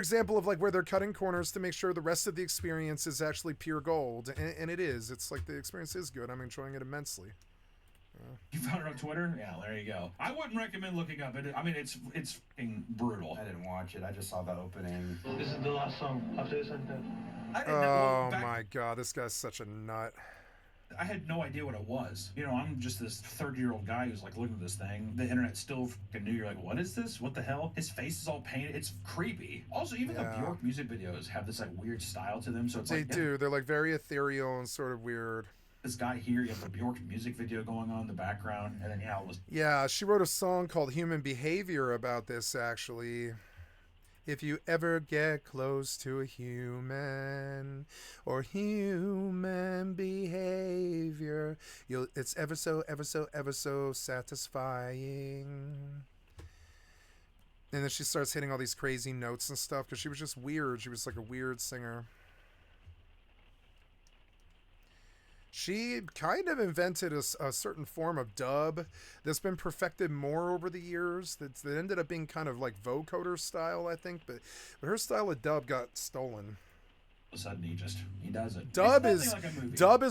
example of like where they're cutting corners to make sure the rest of the experience is actually pure gold, and it is. It's like the experience is good. I'm enjoying it immensely. You found it on Twitter? Yeah, there you go. I wouldn't recommend looking up it. I mean, it's fucking brutal. I didn't watch it. I just saw the opening. This is the last song after this and I didn't know. Oh Well, back, my god, this guy's such a nut. I had no idea what it was. You know, I'm just this 30-year-old guy who's like looking at this thing. The internet still fucking new. You're like, what is this? What the hell? His face is all painted. It's creepy. Also, even the Bjork music videos have this like weird style to them. So it's They like do. They're like very ethereal and sort of weird. this guy here. You have the Bjork music video going on in the background, and then yeah, it was. Yeah, she wrote a song called Human Behavior about this actually. If you ever get close to a human or human behavior, it's ever so, ever so, ever so satisfying. And then she starts hitting all these crazy notes and stuff because she was just weird. She was like a weird singer. She kind of invented a certain form of dub that's been perfected more over the years. That ended up being kind of like vocoder style, I think. But her style of dub got stolen. All of a sudden, he does it. Dub is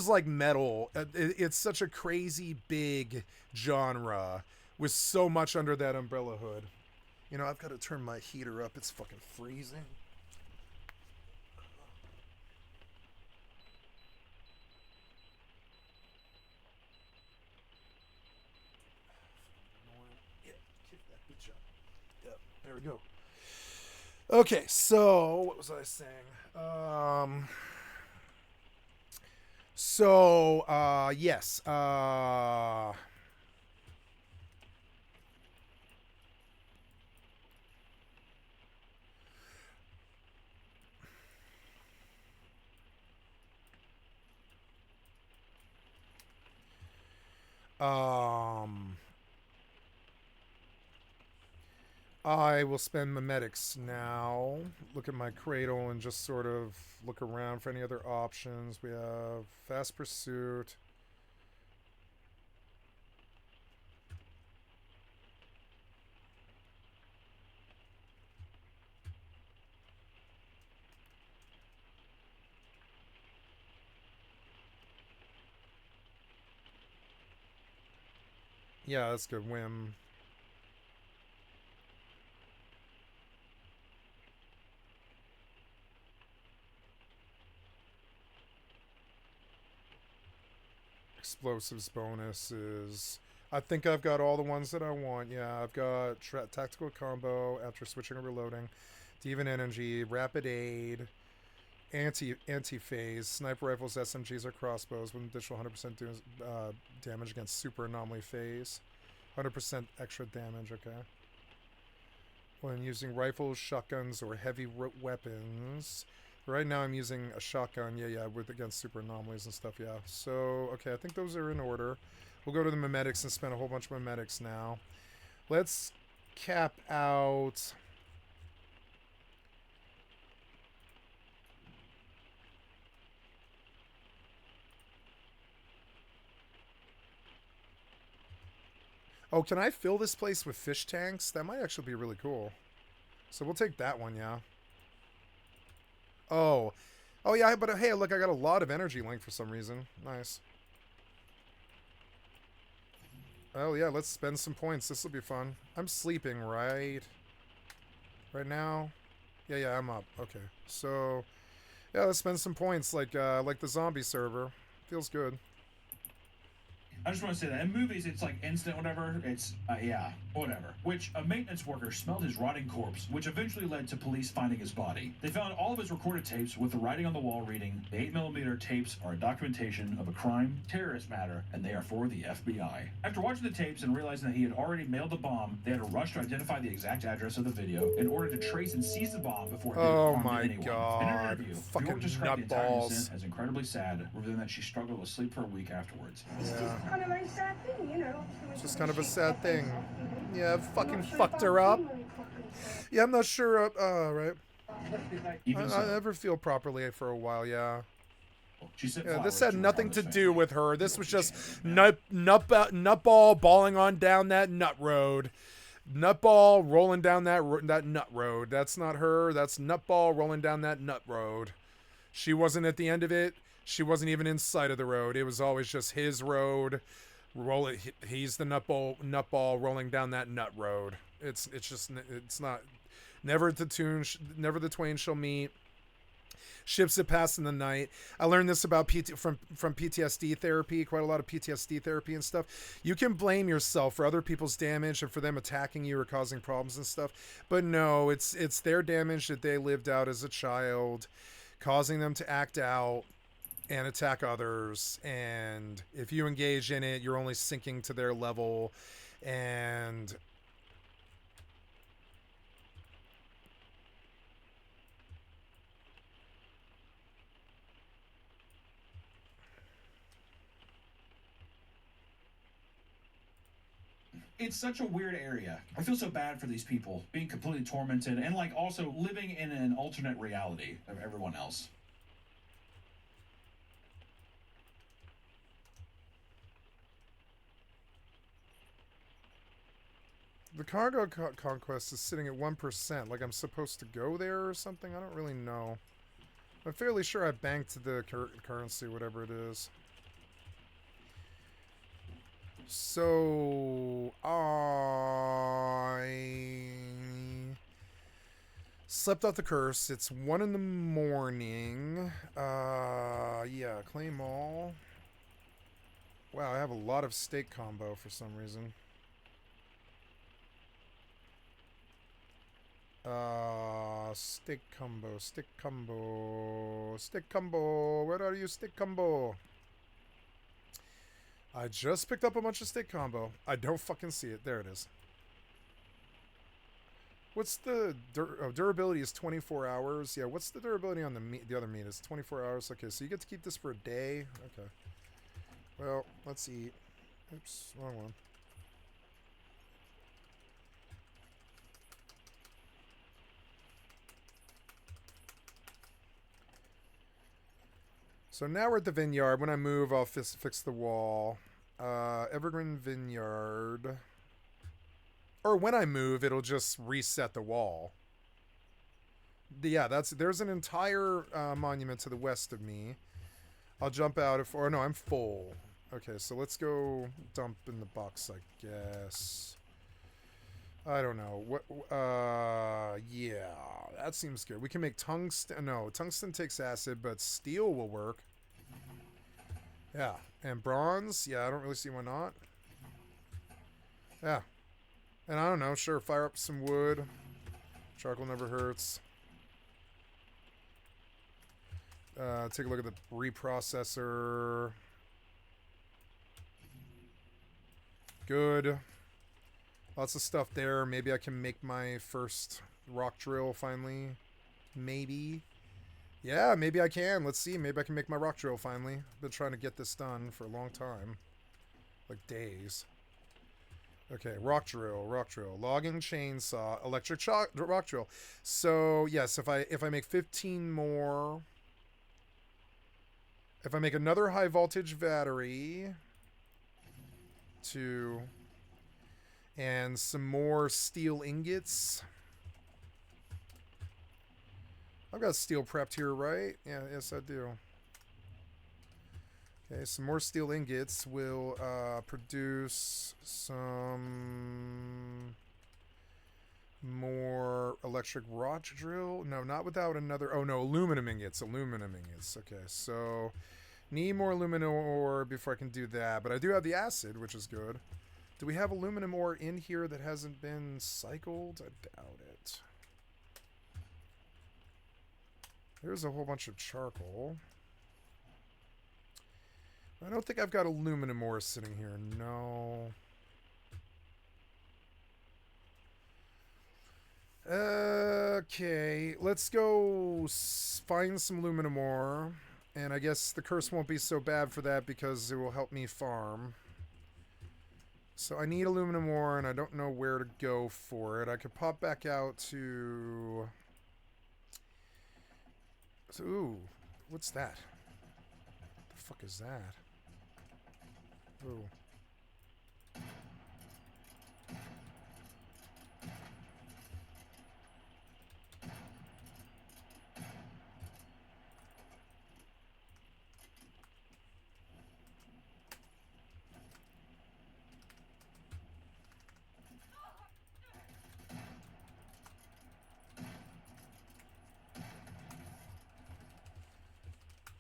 like metal. It's such a crazy big genre with so much under that umbrella hood. You know, I've got to turn my heater up. It's fucking freezing. There we go. Okay, so what was I saying? Yes. I will spend memetics now. Look at my cradle and just sort of look around for any other options. We have fast pursuit. Yeah, that's good. Whim. Explosives bonuses. I think I've got all the ones that I want. Yeah, I've got tactical combo after switching or reloading, Divan energy, rapid aid, anti-phase, sniper rifles, SMGs, or crossbows with an additional 100% damage against super anomaly phase. 100% extra damage, okay. When using rifles, shotguns, or heavy weapons. Right now I'm using a shotgun, yeah, with against super anomalies and stuff, yeah. So, okay, I think those are in order. We'll go to the memetics and spend a whole bunch of memetics now. Let's cap out... Oh, can I fill this place with fish tanks? That might actually be really cool. So we'll take that one, yeah. Oh. Oh, yeah, but hey, look, I got a lot of energy link for some reason. Nice. Oh, yeah, let's spend some points. This will be fun. I'm sleeping, right? Right now? Yeah, I'm up. Okay. So, yeah, let's spend some points like the zombie server. Feels good. I just want to say that in movies, it's like instant whatever. It's, yeah, whatever. Which a maintenance worker smelled his rotting corpse, which eventually led to police finding his body. They found all of his recorded tapes with the writing on the wall reading, the 8mm tapes are a documentation of a crime, terrorist matter, and they are for the FBI. After watching the tapes and realizing that he had already mailed the bomb, they had to rush to identify the exact address of the video in order to trace and seize the bomb before it did harm to anyone. God. In an interview, Fucking Bjork described the entire nutballs. incident as incredibly sad, revealing that she struggled to sleep for a week afterwards. Yeah. Kind of a sad thing, you know. It's just kind of a sad thing. Yeah, fucking fucked her up. Yeah, I'm not sure. Right. I never feel properly for a while. Yeah. Yeah, this had nothing to do with her. This was just nutball balling on down that nut road. Nutball rolling down that nut road. That's not her. That's Nutball rolling down that nut road. She wasn't at the end of it. She wasn't even in sight of the road. It was always just his road. He's the nutball rolling down that nut road. It's not. Never the twain shall meet. Ships that pass in the night. I learned this about from PTSD therapy, quite a lot of PTSD therapy and stuff. You can blame yourself for other people's damage and for them attacking you or causing problems and stuff. But no, it's their damage that they lived out as a child, causing them to act out and attack others. And if you engage in it, you're only sinking to their level. And it's such a weird area. I feel so bad for these people being completely tormented and like also living in an alternate reality of everyone else. the cargo conquest is sitting at 1%. Like I'm supposed to go there or something? I don't really know. I'm fairly sure I banked the currency, whatever it is. So I slept off the curse. It's 1 in the morning. Yeah, claim all. Wow, I have a lot of steak combo for some reason. Stick combo. Where are you, stick combo? I just picked up a bunch of stick combo. I don't fucking see it. There it is. What's the durability is 24 hours. Yeah, what's the durability on the other meat? It's 24 hours. Okay, so you get to keep this for a day. Okay. Well, let's eat. Oops, wrong one. So now we're at the vineyard. When I move, I'll fix the wall. Evergreen Vineyard. Or when I move, it'll just reset the wall. Yeah, there's an entire monument to the west of me. I'll jump out if... Or no, I'm full. Okay, so let's go dump in the box, I guess. I don't know. What? Yeah, that seems good. We can make tungsten... No, tungsten takes acid, but steel will work. Yeah, and bronze? Yeah, I don't really see why not. Yeah. And I don't know, sure, fire up some wood. Charcoal never hurts. Take a look at the reprocessor. Good. Lots of stuff there. Maybe I can make my first rock drill finally. Maybe. Yeah, maybe I can. Let's see. Maybe I can make my rock drill finally. I've been trying to get this done for a long time. Like days. Okay, rock drill. Logging chainsaw. Electric rock drill. So, yes, if I make 15 more... If I make another high voltage battery... 2... And some more steel ingots... I've got steel prepped here, right? Yeah, yes, I do. Okay, some more steel ingots will produce some more electric rock drill. No, not without another... Oh, no, aluminum ingots. Okay, so need more aluminum ore before I can do that. But I do have the acid, which is good. Do we have aluminum ore in here that hasn't been cycled? I doubt it. There's a whole bunch of charcoal. I don't think I've got aluminum ore sitting here. No. Okay, let's go find some aluminum ore. And I guess the curse won't be so bad for that because it will help me farm. So I need aluminum ore and I don't know where to go for it. I could pop back out to... So, ooh, what's that? The fuck is that? Ooh.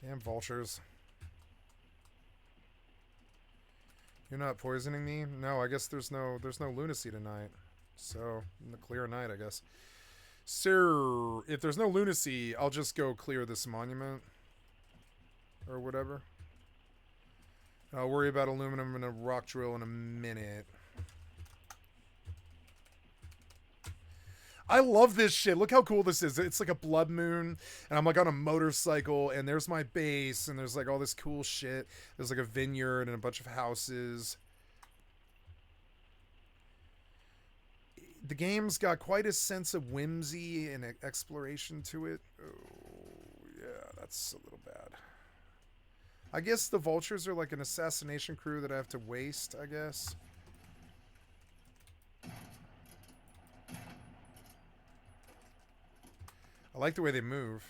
Damn vultures. You're not poisoning me? No, I guess there's no lunacy tonight. So, in the clear night, I guess. Sir, if there's no lunacy, I'll just go clear this monument. Or whatever. I'll worry about aluminum and a rock drill in a minute. I love this shit. Look how cool this is. It's like a blood moon, and I'm like on a motorcycle, and there's my base, and there's like all this cool shit. There's like a vineyard and a bunch of houses. The game's got quite a sense of whimsy and exploration to it. Oh, yeah, that's a little bad. I guess the vultures are like an assassination crew that I have to waste, I guess. I like the way they move.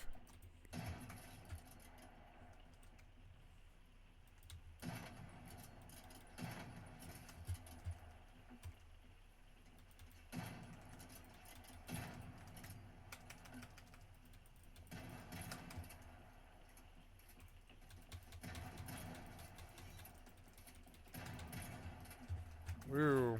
Woo.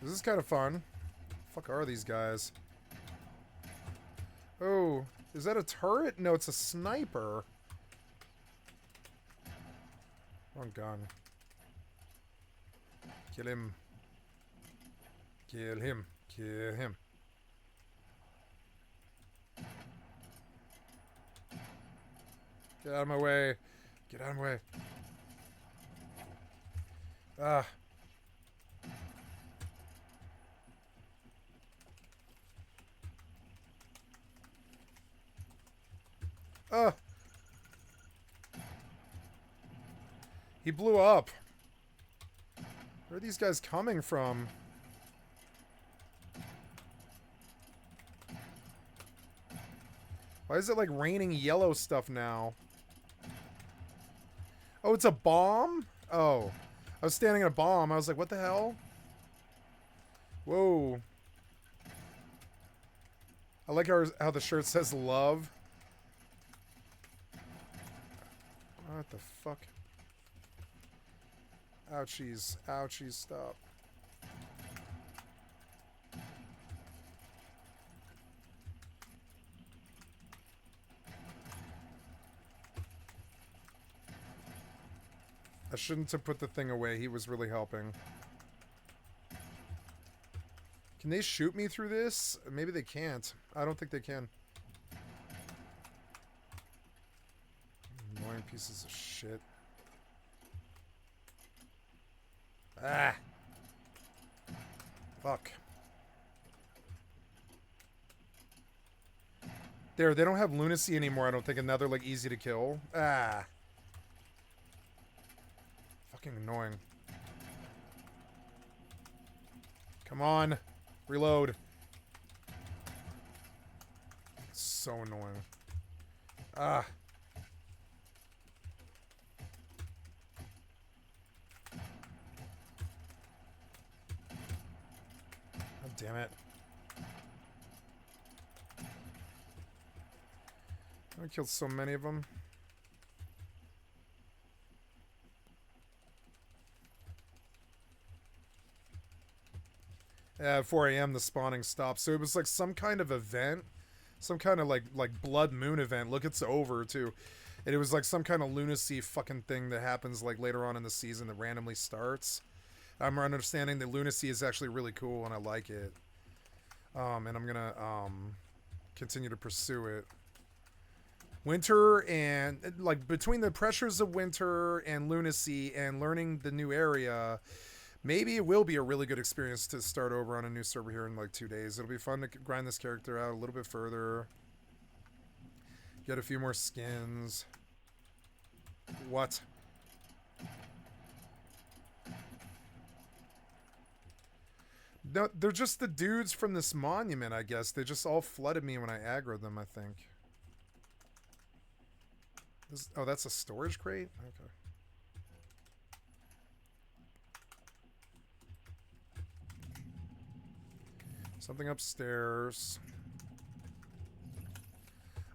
This is kind of fun. Fuck are these guys? Oh, is that a turret? No, it's a sniper. Wrong gun. Kill him. Kill him. Kill him. Get out of my way. Get out of my way. Ah. He blew up. Where are these guys coming from? Why is it like raining yellow stuff now? Oh, it's a bomb? Oh. I was standing in a bomb. I was like, what the hell? Whoa. I like how the shirt says love. What the fuck? Ouchies. Ouchies, stop. I shouldn't have put the thing away. He was really helping. Can they shoot me through this? Maybe they can't. I don't think they can. Annoying pieces of shit. Ah! Fuck. There, they don't have lunacy anymore, I don't think, and now they're, like, easy to kill. Ah! Fucking annoying. Come on. Reload. It's so annoying. Ah. God damn it. I killed so many of them. At 4 a.m. the spawning stopped. So it was like some kind of event. Some kind of like blood moon event. Look, it's over too. And it was like some kind of lunacy fucking thing that happens like later on in the season that randomly starts. I'm understanding that lunacy is actually really cool and I like it. And I'm gonna continue to pursue it. Winter and like between the pressures of winter and lunacy and learning the new area, maybe it will be a really good experience to start over on a new server here in like 2 days. It'll be fun to grind this character out a little bit further. Get a few more skins. What? No, they're just the dudes from this monument, I guess. They just all flooded me when I aggroed them, I think. Oh, that's a storage crate? Okay. Something upstairs.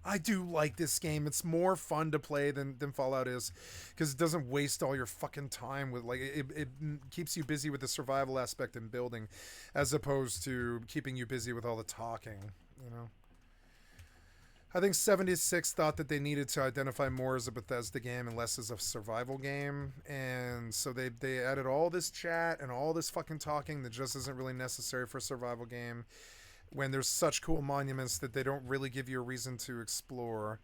I do like this game. It's more fun to play than Fallout is, because it doesn't waste all your fucking time with, like, it keeps you busy with the survival aspect and building, as opposed to keeping you busy with all the talking, you know? I think 76 thought that they needed to identify more as a Bethesda game and less as a survival game, and so they added all this chat and all this fucking talking that just isn't really necessary for a survival game, when there's such cool monuments that they don't really give you a reason to explore.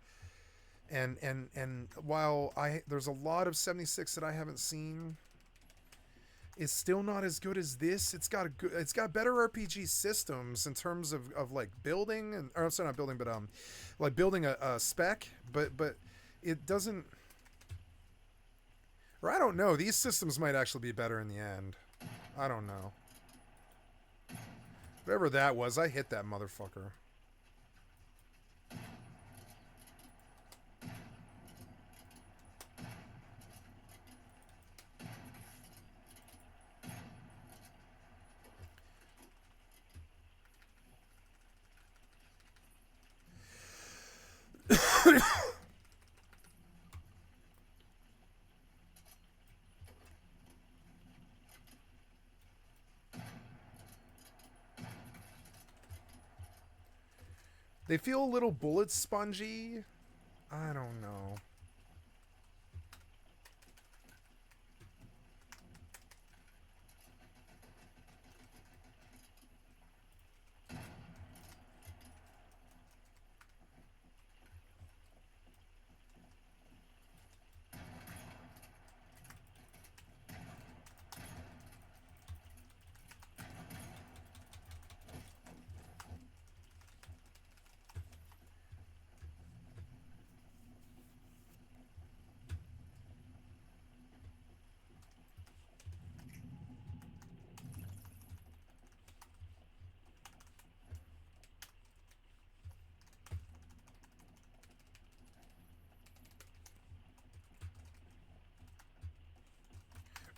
And while there's a lot of 76 that I haven't seen, it's still not as good as this. It's got better RPG systems in terms of like building, and or I'm sorry, not building, but like building a spec, but it doesn't, or I don't know, these systems might actually be better in the end. I don't know. Whatever that was, I hit that motherfucker. They feel a little bullet spongy. I don't know.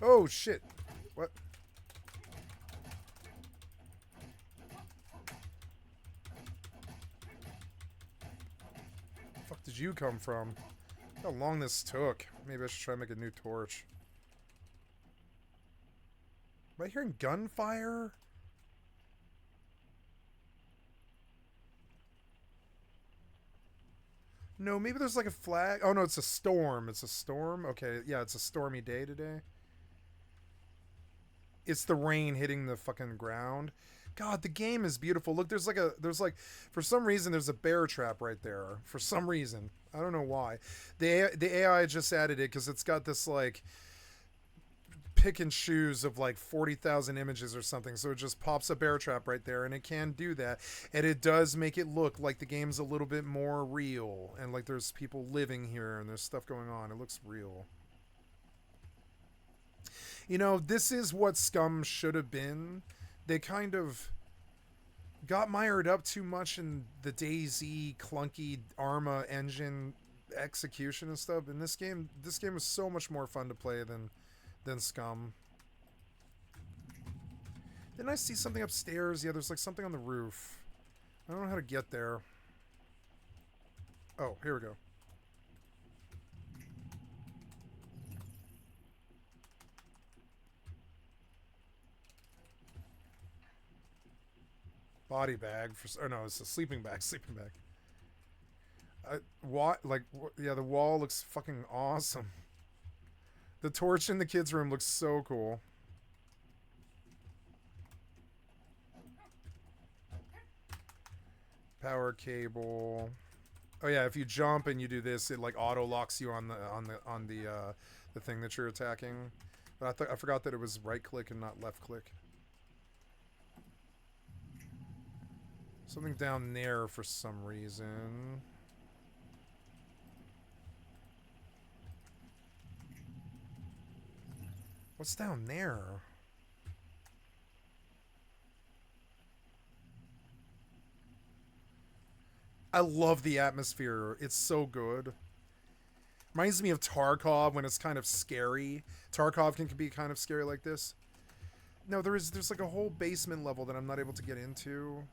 Oh shit. What? The fuck did you come from? How long this took. Maybe I should try to make a new torch. Am I hearing gunfire? No, maybe there's like a flag. Oh no, it's a storm. It's a storm? Okay, yeah, it's a stormy day today. It's the rain hitting the fucking ground. God, the game is beautiful. Look, there's like for some reason there's a bear trap right there. For some reason, I don't know why. The AI just added it because it's got this like pick and choose of like 40,000 images or something, so it just pops a bear trap right there, and it can do that, and it does make it look like the game's a little bit more real, and like there's people living here and there's stuff going on. It looks real. You know, this is what Scum should have been. They kind of got mired up too much in the DayZ clunky Arma engine execution and stuff. And this game is so much more fun to play than Scum. Didn't I see something upstairs? Yeah, there's like something on the roof. I don't know how to get there. Oh, here we go. Body bag for, or no, it's a sleeping bag. Sleeping bag. Yeah, the wall looks fucking awesome. The torch in the kids' room looks so cool. Power cable. Oh yeah, if you jump and you do this, it like auto locks you on the thing that you're attacking. But I forgot that it was right click and not left click. Something down there for some reason. What's down there? I love the atmosphere. It's so good. Reminds me of Tarkov when it's kind of scary. Tarkov can be kind of scary like this. No, there's like a whole basement level that I'm not able to get into.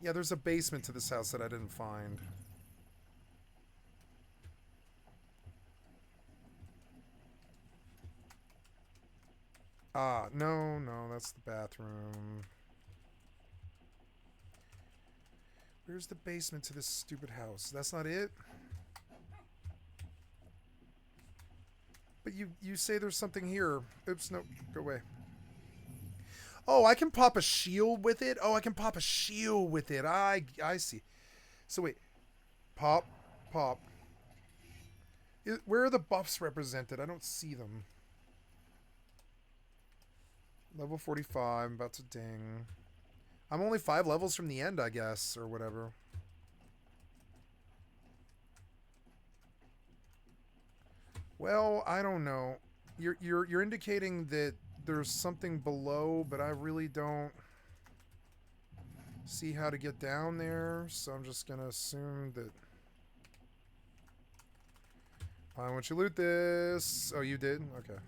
Yeah, there's a basement to this house that I didn't find. Ah, no, that's the bathroom. Where's the basement to this stupid house? That's not it? But you say there's something here. Oops, no, go away. Oh, I can pop a shield with it? Oh, I can pop a shield with it. I see. So wait. Pop. Where are the buffs represented? I don't see them. Level 45, I'm about to ding. I'm only 5 levels from the end, I guess, or whatever. Well, I don't know. You're indicating that there's something below, but I really don't see how to get down there, so I'm just gonna assume that. Why won't you loot this? Oh, you did? Okay.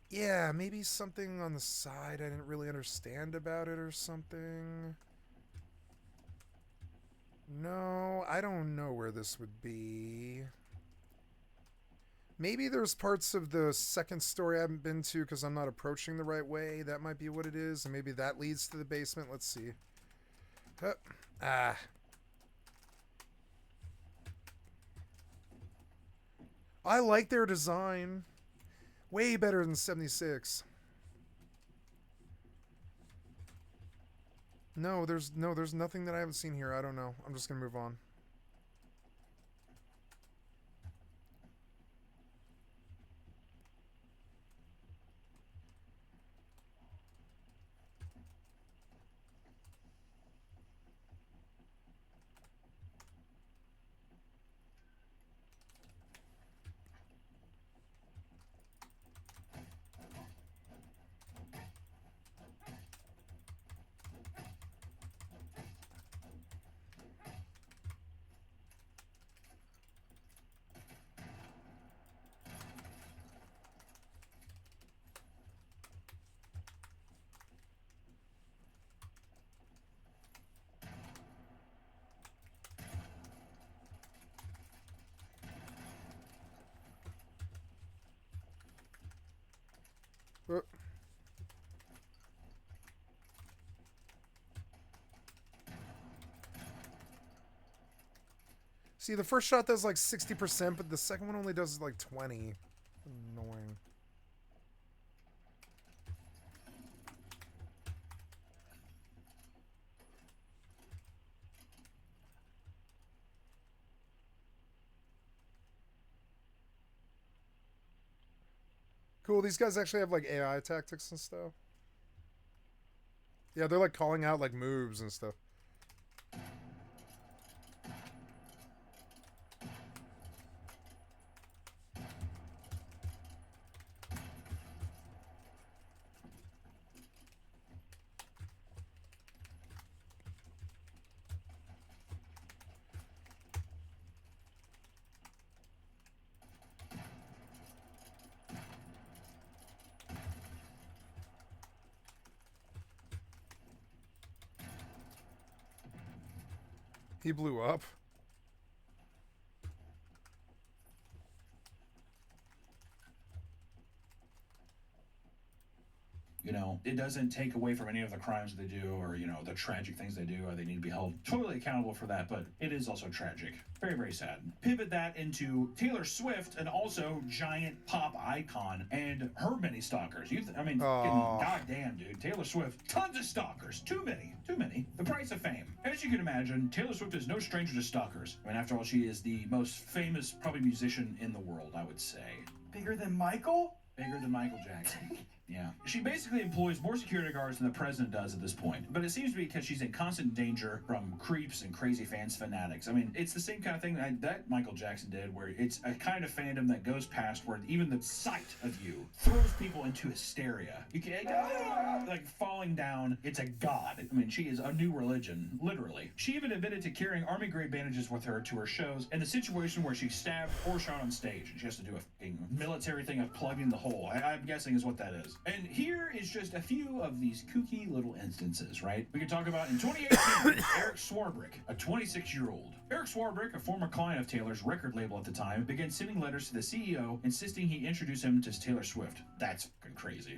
Yeah, maybe something on the side I didn't really understand about it or something. No, I don't know where this would be. Maybe there's parts of the second story I haven't been to because I'm not approaching the right way. That might be what it is, and maybe that leads to the basement. Let's see. Huh. Ah. I like their design. Way better than 76. No, there's nothing that I haven't seen here. I don't know. I'm just gonna move on. See, the first shot does like 60%, but the second one only does like 20. Annoying. Cool, these guys actually have like AI tactics and stuff. Yeah, they're like calling out like moves and stuff. He blew up. You know, it doesn't take away from any of the crimes they do or, you know, the tragic things they do, or they need to be held totally accountable for that, but it is also tragic. Very, very sad. Pivot that into Taylor Swift, an also giant pop icon, and her many stalkers. Goddamn, dude. Taylor Swift, tons of stalkers. Too many. The price of fame. As you can imagine, Taylor Swift is no stranger to stalkers. I mean, after all, she is the most famous, probably, musician in the world, I would say. Bigger than Michael? Bigger than Michael Jackson. Yeah. She basically employs more security guards than the president does at this point. But it seems to be because she's in constant danger from creeps and crazy fanatics. I mean, it's the same kind of thing that Michael Jackson did, where it's a kind of fandom that goes past where even the sight of you throws people into hysteria. You can like falling down. It's a god. I mean, she is a new religion, literally. She even admitted to carrying army-grade bandages with her to her shows, and the situation where she's stabbed or shot on stage, and she has to do a fucking military thing of plugging the hole. I'm guessing is what that is. And here is just a few of these kooky little instances, right? We can talk about in 2018, Eric Swarbrick, a 26-year-old. Eric Swarbrick, a former client of Taylor's record label at the time, began sending letters to the CEO insisting he introduce him to Taylor Swift. That's fucking crazy.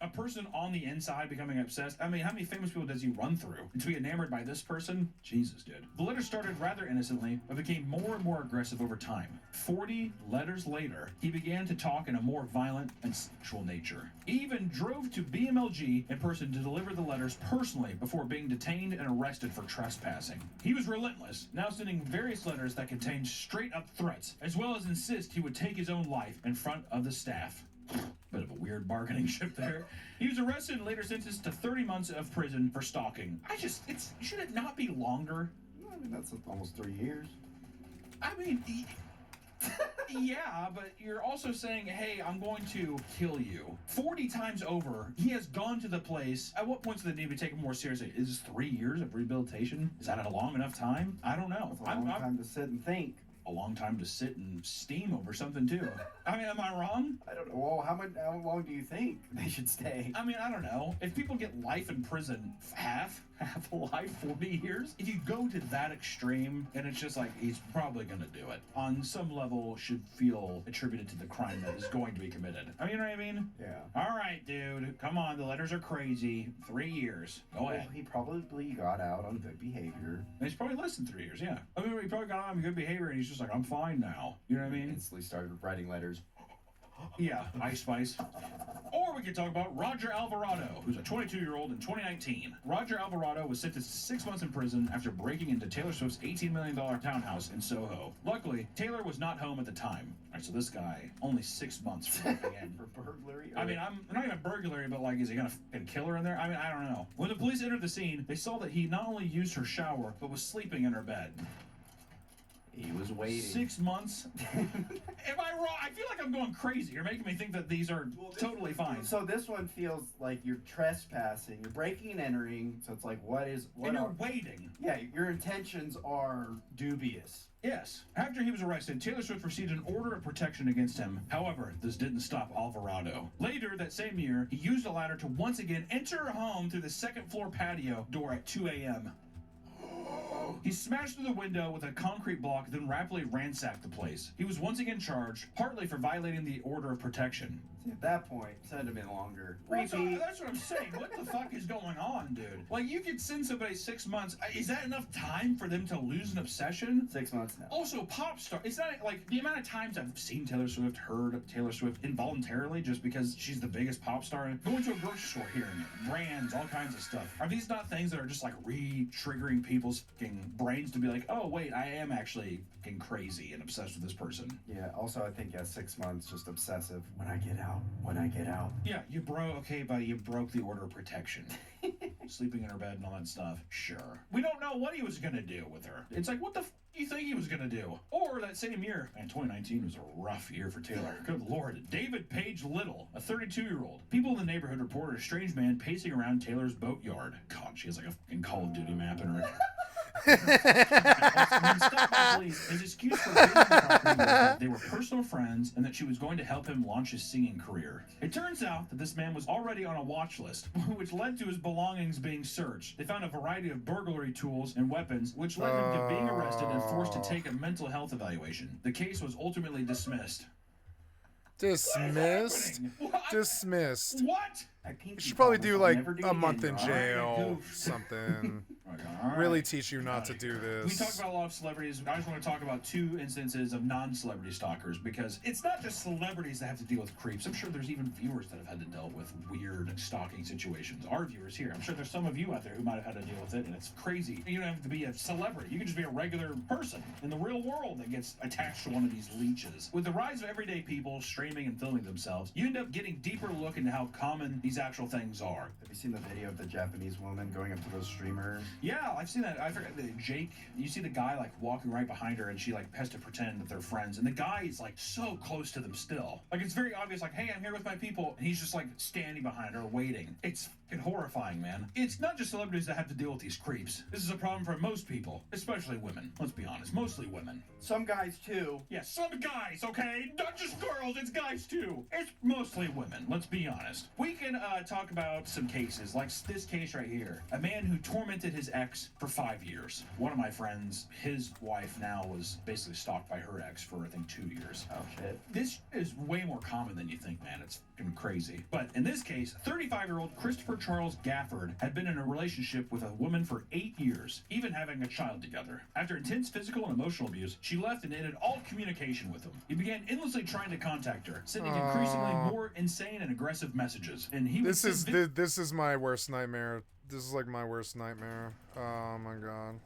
A person on the inside becoming obsessed. I mean, how many famous people does he run through? And to be enamored by this person? Jesus, dude. The letters started rather innocently, but became more and more aggressive over time. 40 letters later, he began to talk in a more violent and sexual nature. He even drove to BMLG in person to deliver the letters personally before being detained and arrested for trespassing. He was relentless, now sending various letters that contained straight-up threats, as well as insist he would take his own life in front of the staff. Bit of a weird bargaining chip there. He was arrested and later sentenced to 30 months of prison for stalking. Should it not be longer? I mean, that's almost 3 years. I mean, yeah, but you're also saying, hey, I'm going to kill you. 40 times over, he has gone to the place. At what point do they need to be taken more seriously? Is this 3 years of rehabilitation? Is that a long enough time? I don't know. It's a long time to sit and think. A long time to sit and steam over something, too. I mean, am I wrong? I don't know. Well, how long do you think they should stay? I mean, I don't know. If people get life in prison, half a life, 40 years, if you go to that extreme, and it's just like, he's probably going to do it, on some level should feel attributed to the crime that is going to be committed. I mean, you know what I mean? Yeah. All right, dude. Come on, the letters are crazy. 3 years. Go ahead. He probably got out on good behavior. He's probably less than 3 years, yeah. I mean, he probably got on good behavior, and he's just like, I'm fine now. You know what I mean? Instantly started writing letters. Yeah, Ice Spice. Or we could talk about Roger Alvarado, who's a 22-year-old in 2019. Roger Alvarado was sentenced to 6 months in prison after breaking into Taylor Swift's $18 million townhouse in Soho. Luckily, Taylor was not home at the time. All right, so this guy, only 6 months for breaking in. For burglary? I mean, I'm not even burglary, but like, is he gonna fucking kill her in there? I mean, I don't know. When the police entered the scene, they saw that he not only used her shower, but was sleeping in her bed. He was waiting. 6 months? Am I wrong? I feel like I'm going crazy. You're making me think that these are totally fine. So this one feels like you're trespassing. You're breaking and entering. So it's like, and you're waiting. Yeah, your intentions are dubious. Yes. After he was arrested, Taylor Swift received an order of protection against him. However, this didn't stop Alvarado. Later that same year, he used a ladder to once again enter her home through the second-floor patio door at 2 a.m. He smashed through the window with a concrete block, then rapidly ransacked the place. He was once again charged, partly for violating the order of protection. See, at that point, it should have been longer. That's what I'm saying. What the fuck is going on, dude? Like, you could send somebody 6 months. Is that enough time for them to lose an obsession? 6 months now. Also, pop star. It's not like the amount of times I've seen Taylor Swift, heard of Taylor Swift involuntarily just because she's the biggest pop star. Going to a grocery store, hearing it, brands, all kinds of stuff. Are these not things that are just like re-triggering people's fucking brains to be like, oh wait, I am actually fucking crazy and obsessed with this person? Yeah. Also, I think 6 months just obsessive. When I get out. When I get out. Yeah, you broke. Okay, buddy, you broke the order of protection. Sleeping in her bed and all that stuff. Sure. We don't know what he was gonna do with her. It's like, what the f do you think he was gonna do? Or that same year, man, 2019 was a rough year for Taylor. Good lord. David Page Little, a 32-year-old. People in the neighborhood reported a strange man pacing around Taylor's boatyard. God, she has like a fucking Call of Duty map in her. When stopped by police, his excuse for raiding the property was that they were personal friends and that she was going to help him launch his singing career. It turns out that this man was already on a watch list, which led to his belongings being searched. They found a variety of burglary tools and weapons, which led him to being arrested and forced to take a mental health evaluation. The case was ultimately dismissed. Dismissed? What? Dismissed. What? You should probably do like a month in jail, something. All right, All right. Really teach you not to do this. We talked about a lot of celebrities. I just want to talk about 2 instances of non-celebrity stalkers, because it's not just celebrities that have to deal with creeps. I'm sure there's even viewers that have had to deal with weird stalking situations. Our viewers here. I'm sure there's some of you out there who might have had to deal with it, and it's crazy. You don't have to be a celebrity. You can just be a regular person in the real world that gets attached to one of these leeches. With the rise of everyday people streaming and filming themselves, you end up getting deeper look into how common these actual things are. Have you seen the video of the Japanese woman going up to those streamers? Yeah, I've seen that. I forget Jake. You see the guy like walking right behind her, and she like has to pretend that they're friends, and the guy is like so close to them still. Like it's very obvious. Like, hey, I'm here with my people, and he's just like standing behind her waiting. It's fucking horrifying, man. It's not just celebrities that have to deal with these creeps. This is a problem for most people, especially women. Let's be honest, mostly women. Some guys too. Yeah, some guys, okay? Not just girls, it's guys too. It's mostly women, let's be honest. We can talk about some cases, like this case right here. A man who tormented his ex for 5 years. One of my friends, his wife now was basically stalked by her ex for, I think, 2 years. Oh, shit. This is way more common than you think, man. It's fucking crazy. But in this case, 35-year-old Christopher Charles Gafford had been in a relationship with a woman for 8 years, even having a child together. After intense physical and emotional abuse, she left and ended all communication with him. He began endlessly trying to contact her, sending increasingly more insane and aggressive messages. And he This is my worst nightmare. This is like my worst nightmare. Oh my god.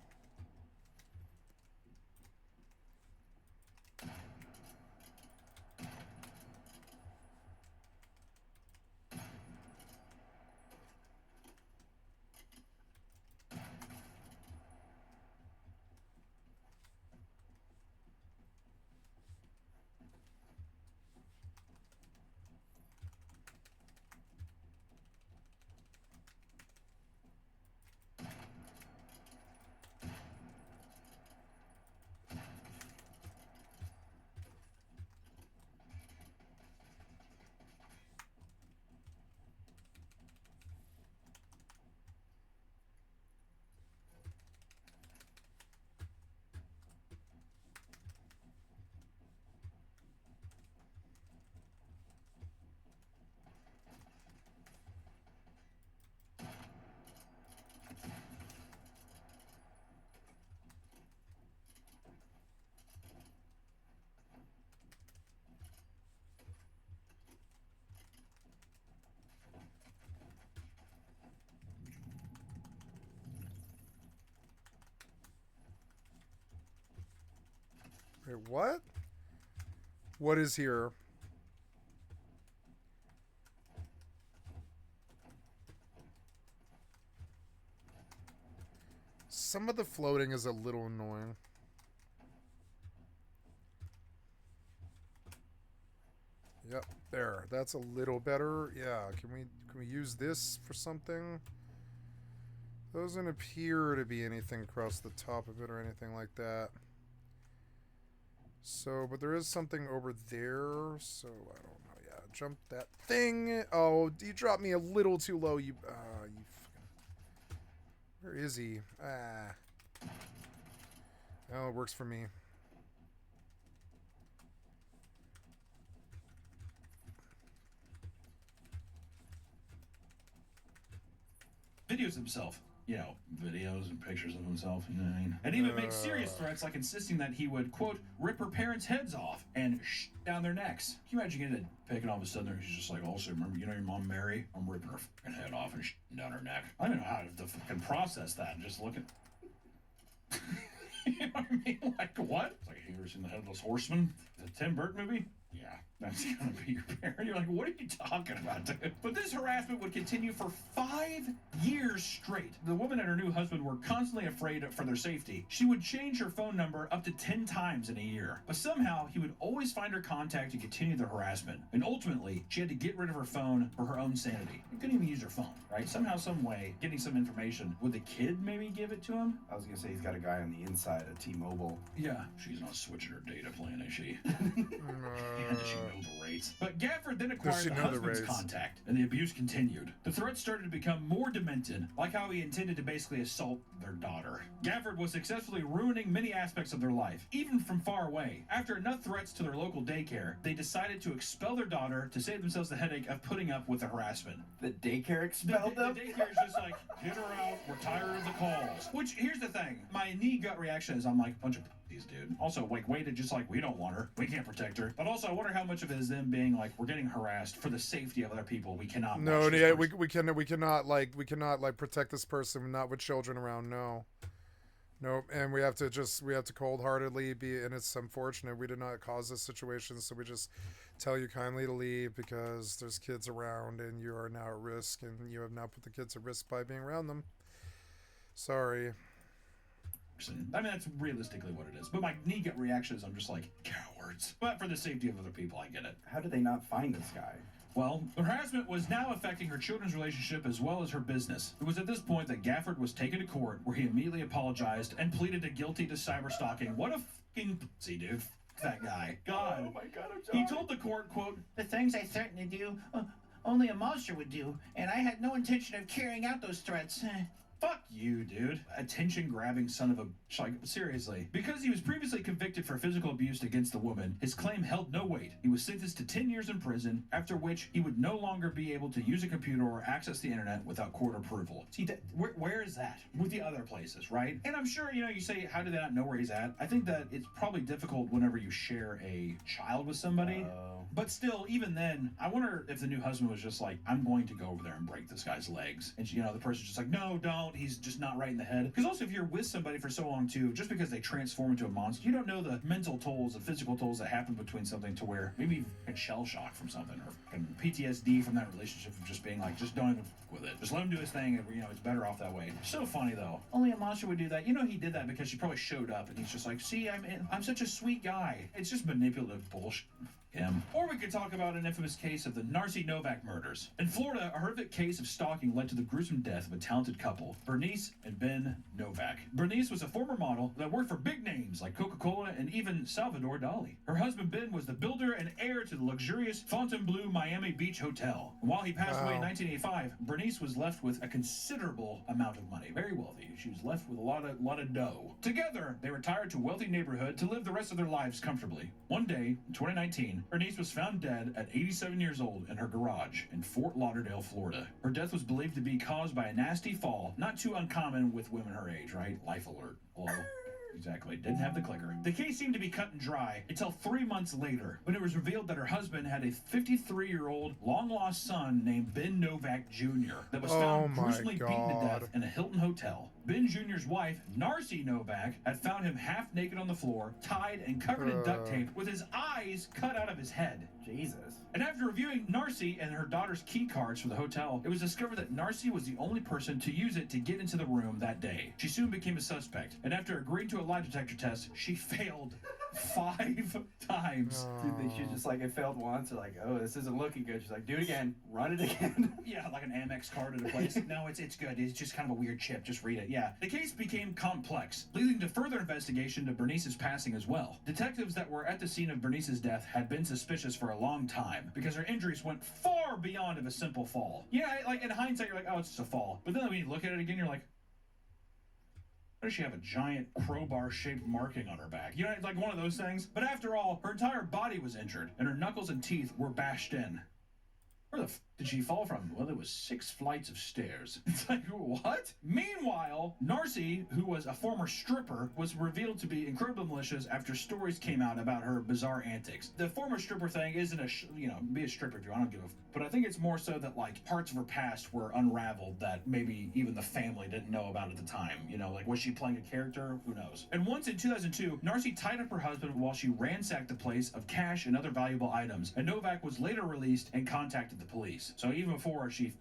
Wait, what? What is here? Some of the floating is a little annoying. Yep, there. That's a little better. Yeah, can we use this for something? Doesn't appear to be anything across the top of it or anything like that. So, but there is something over there, so I don't know. Yeah, jump that thing. Oh, you dropped me a little too low. You fucking... Where is he? Ah. Oh, it works for me. Videos himself. You know, videos and pictures of himself, you know what I mean? And even make serious threats, like insisting that he would, quote, rip her parents' heads off and down their necks. Can you imagine getting a pic and all of a sudden he's just like, also, remember, you know your mom Mary? I'm ripping her fucking head off and down her neck. I don't know how to fucking process that. Just look at... You know what I mean? Like, what? It's like, have you ever seen The Headless Horseman? The Tim Burton movie? Yeah, that's gonna be your parent. You're like, what are you talking about, dude? But this harassment would continue for 5 years straight. The woman and her new husband were constantly afraid for their safety. She would change her phone number up to 10 times in a year. But somehow, he would always find her contact and continue the harassment. And ultimately, she had to get rid of her phone for her own sanity. She couldn't even use her phone, right? Somehow, some way, getting some information. Would the kid maybe give it to him? I was gonna say he's got a guy on the inside of T-Mobile. Yeah. She's not switching her data plan, is she? And does she know the rate? rays. But Gafford then Does acquired she the know the husband's rays? contact, and the abuse continued. The threats started to become more demented, like how he intended to basically assault their daughter. Gafford was successfully ruining many aspects of their life, even from far away. After enough threats to their local daycare, they decided to expel their daughter to save themselves the headache of putting up with the harassment. The daycare expelled them? The daycare is just like, get her out, we're tired of the calls. Which, here's the thing, my knee gut reaction is I'm like, bunch of pussies, dude. Also, like, waited just like, we don't want her, we can't protect her. But also, I wonder how much of it is them being like, we're getting harassed for the safety of other people. We cannot. No, watch this yeah, person. we cannot protect this person not with children around. No. Nope, and we have to cold-heartedly be, and it's unfortunate we did not cause this situation, so we just tell you kindly to leave because there's kids around and you are now at risk, and you have now put the kids at risk by being around them. Sorry. I mean, that's realistically what it is. But my knee gut reaction is I'm just like, cowards. But for the safety of other people, I get it. How did they not find this guy? Well, the harassment was now affecting her children's relationship as well as her business. It was at this point that Gafford was taken to court, where he immediately apologized and pleaded guilty to cyberstalking. What a fucking pussy, dude. That guy. God. Oh my God, I'm sorry. He told the court, quote, The things I threatened to do, only a monster would do, and I had no intention of carrying out those threats. fuck you, dude. Attention-grabbing son of a... Like, seriously. Because he was previously convicted for physical abuse against the woman, his claim held no weight. He was sentenced to 10 years in prison, after which he would no longer be able to use a computer or access the internet without court approval. See, where is that? With the other places, right? And I'm sure, you say, how do they not know where he's at? I think that it's probably difficult whenever you share a child with somebody. But still, even then, I wonder if the new husband was just like, I'm going to go over there and break this guy's legs. And, the person's just like, no, don't. He's just not right in the head. Because also, if you're with somebody for so long, too, just because they transform into a monster, you don't know the mental tolls, the physical tolls that happen between something to where maybe you shell shock from something or PTSD from that relationship of just being like, just don't even fuck with it. Just let him do his thing. And, it's better off that way. So funny, though. Only a monster would do that. He did that because she probably showed up and he's just like, see, I'm such a sweet guy. It's just manipulative bullshit. Him. Or we could talk about an infamous case of the Narcy Novak murders. In Florida, a horrific case of stalking led to the gruesome death of a talented couple, Bernice and Ben Novak. Bernice was a former model that worked for big names like Coca-Cola and even Salvador Dali. Her husband Ben was the builder and heir to the luxurious Fontainebleau Miami Beach Hotel. And while he passed away in 1985, Bernice was left with a considerable amount of money. Very wealthy. She was left with a lot of dough. Together, they retired to a wealthy neighborhood to live the rest of their lives comfortably. One day, in 2019, Bernice was found dead at 87 years old in her garage in Fort Lauderdale, Florida. Her death was believed to be caused by a nasty fall, not too uncommon with women her age, right? Life alert. Hello? Exactly. Didn't have the clicker. The case seemed to be cut and dry until 3 months later, when it was revealed that her husband had a 53-year-old long-lost son named Ben Novak Jr. that was found gruesomely beaten to death in a Hilton hotel. Ben Jr.'s wife, Narcy Novak, had found him half naked on the floor, tied and covered in duct tape, with his eyes cut out of his head. Jesus. And after reviewing Narcy and her daughter's key cards for the hotel, it was discovered that Narcy was the only person to use it to get into the room that day. She soon became a suspect, and after agreeing to a lie detector test, she failed 5 times. Dude, she's just like, it failed once. They're like, oh, this isn't looking good. She's like, do it again. Run it again. Yeah, like an Amex card at a place. No, it's good. It's just kind of a weird chip. Just read it. Yeah. The case became complex, leading to further investigation to Bernice's passing as well. Detectives that were at the scene of Bernice's death had been suspicious for a long time because her injuries went far beyond of a simple fall. Yeah, like in hindsight, you're like, oh, it's just a fall. But then when you look at it again, you're like, why does she have a giant crowbar-shaped marking on her back? Like one of those things. But after all, her entire body was injured, and her knuckles and teeth were bashed in. Where the did she fall from? Well, it was 6 flights of stairs. It's like, what? Meanwhile, Narcy, who was a former stripper, was revealed to be incredibly malicious after stories came out about her bizarre antics. The former stripper thing isn't be a stripper if you want to give a... But I think it's more so that, like, parts of her past were unraveled that maybe even the family didn't know about at the time. Like, was she playing a character? Who knows? And once in 2002, Narcy tied up her husband while she ransacked the place of cash and other valuable items, and Novak was later released and contacted the police. So even before she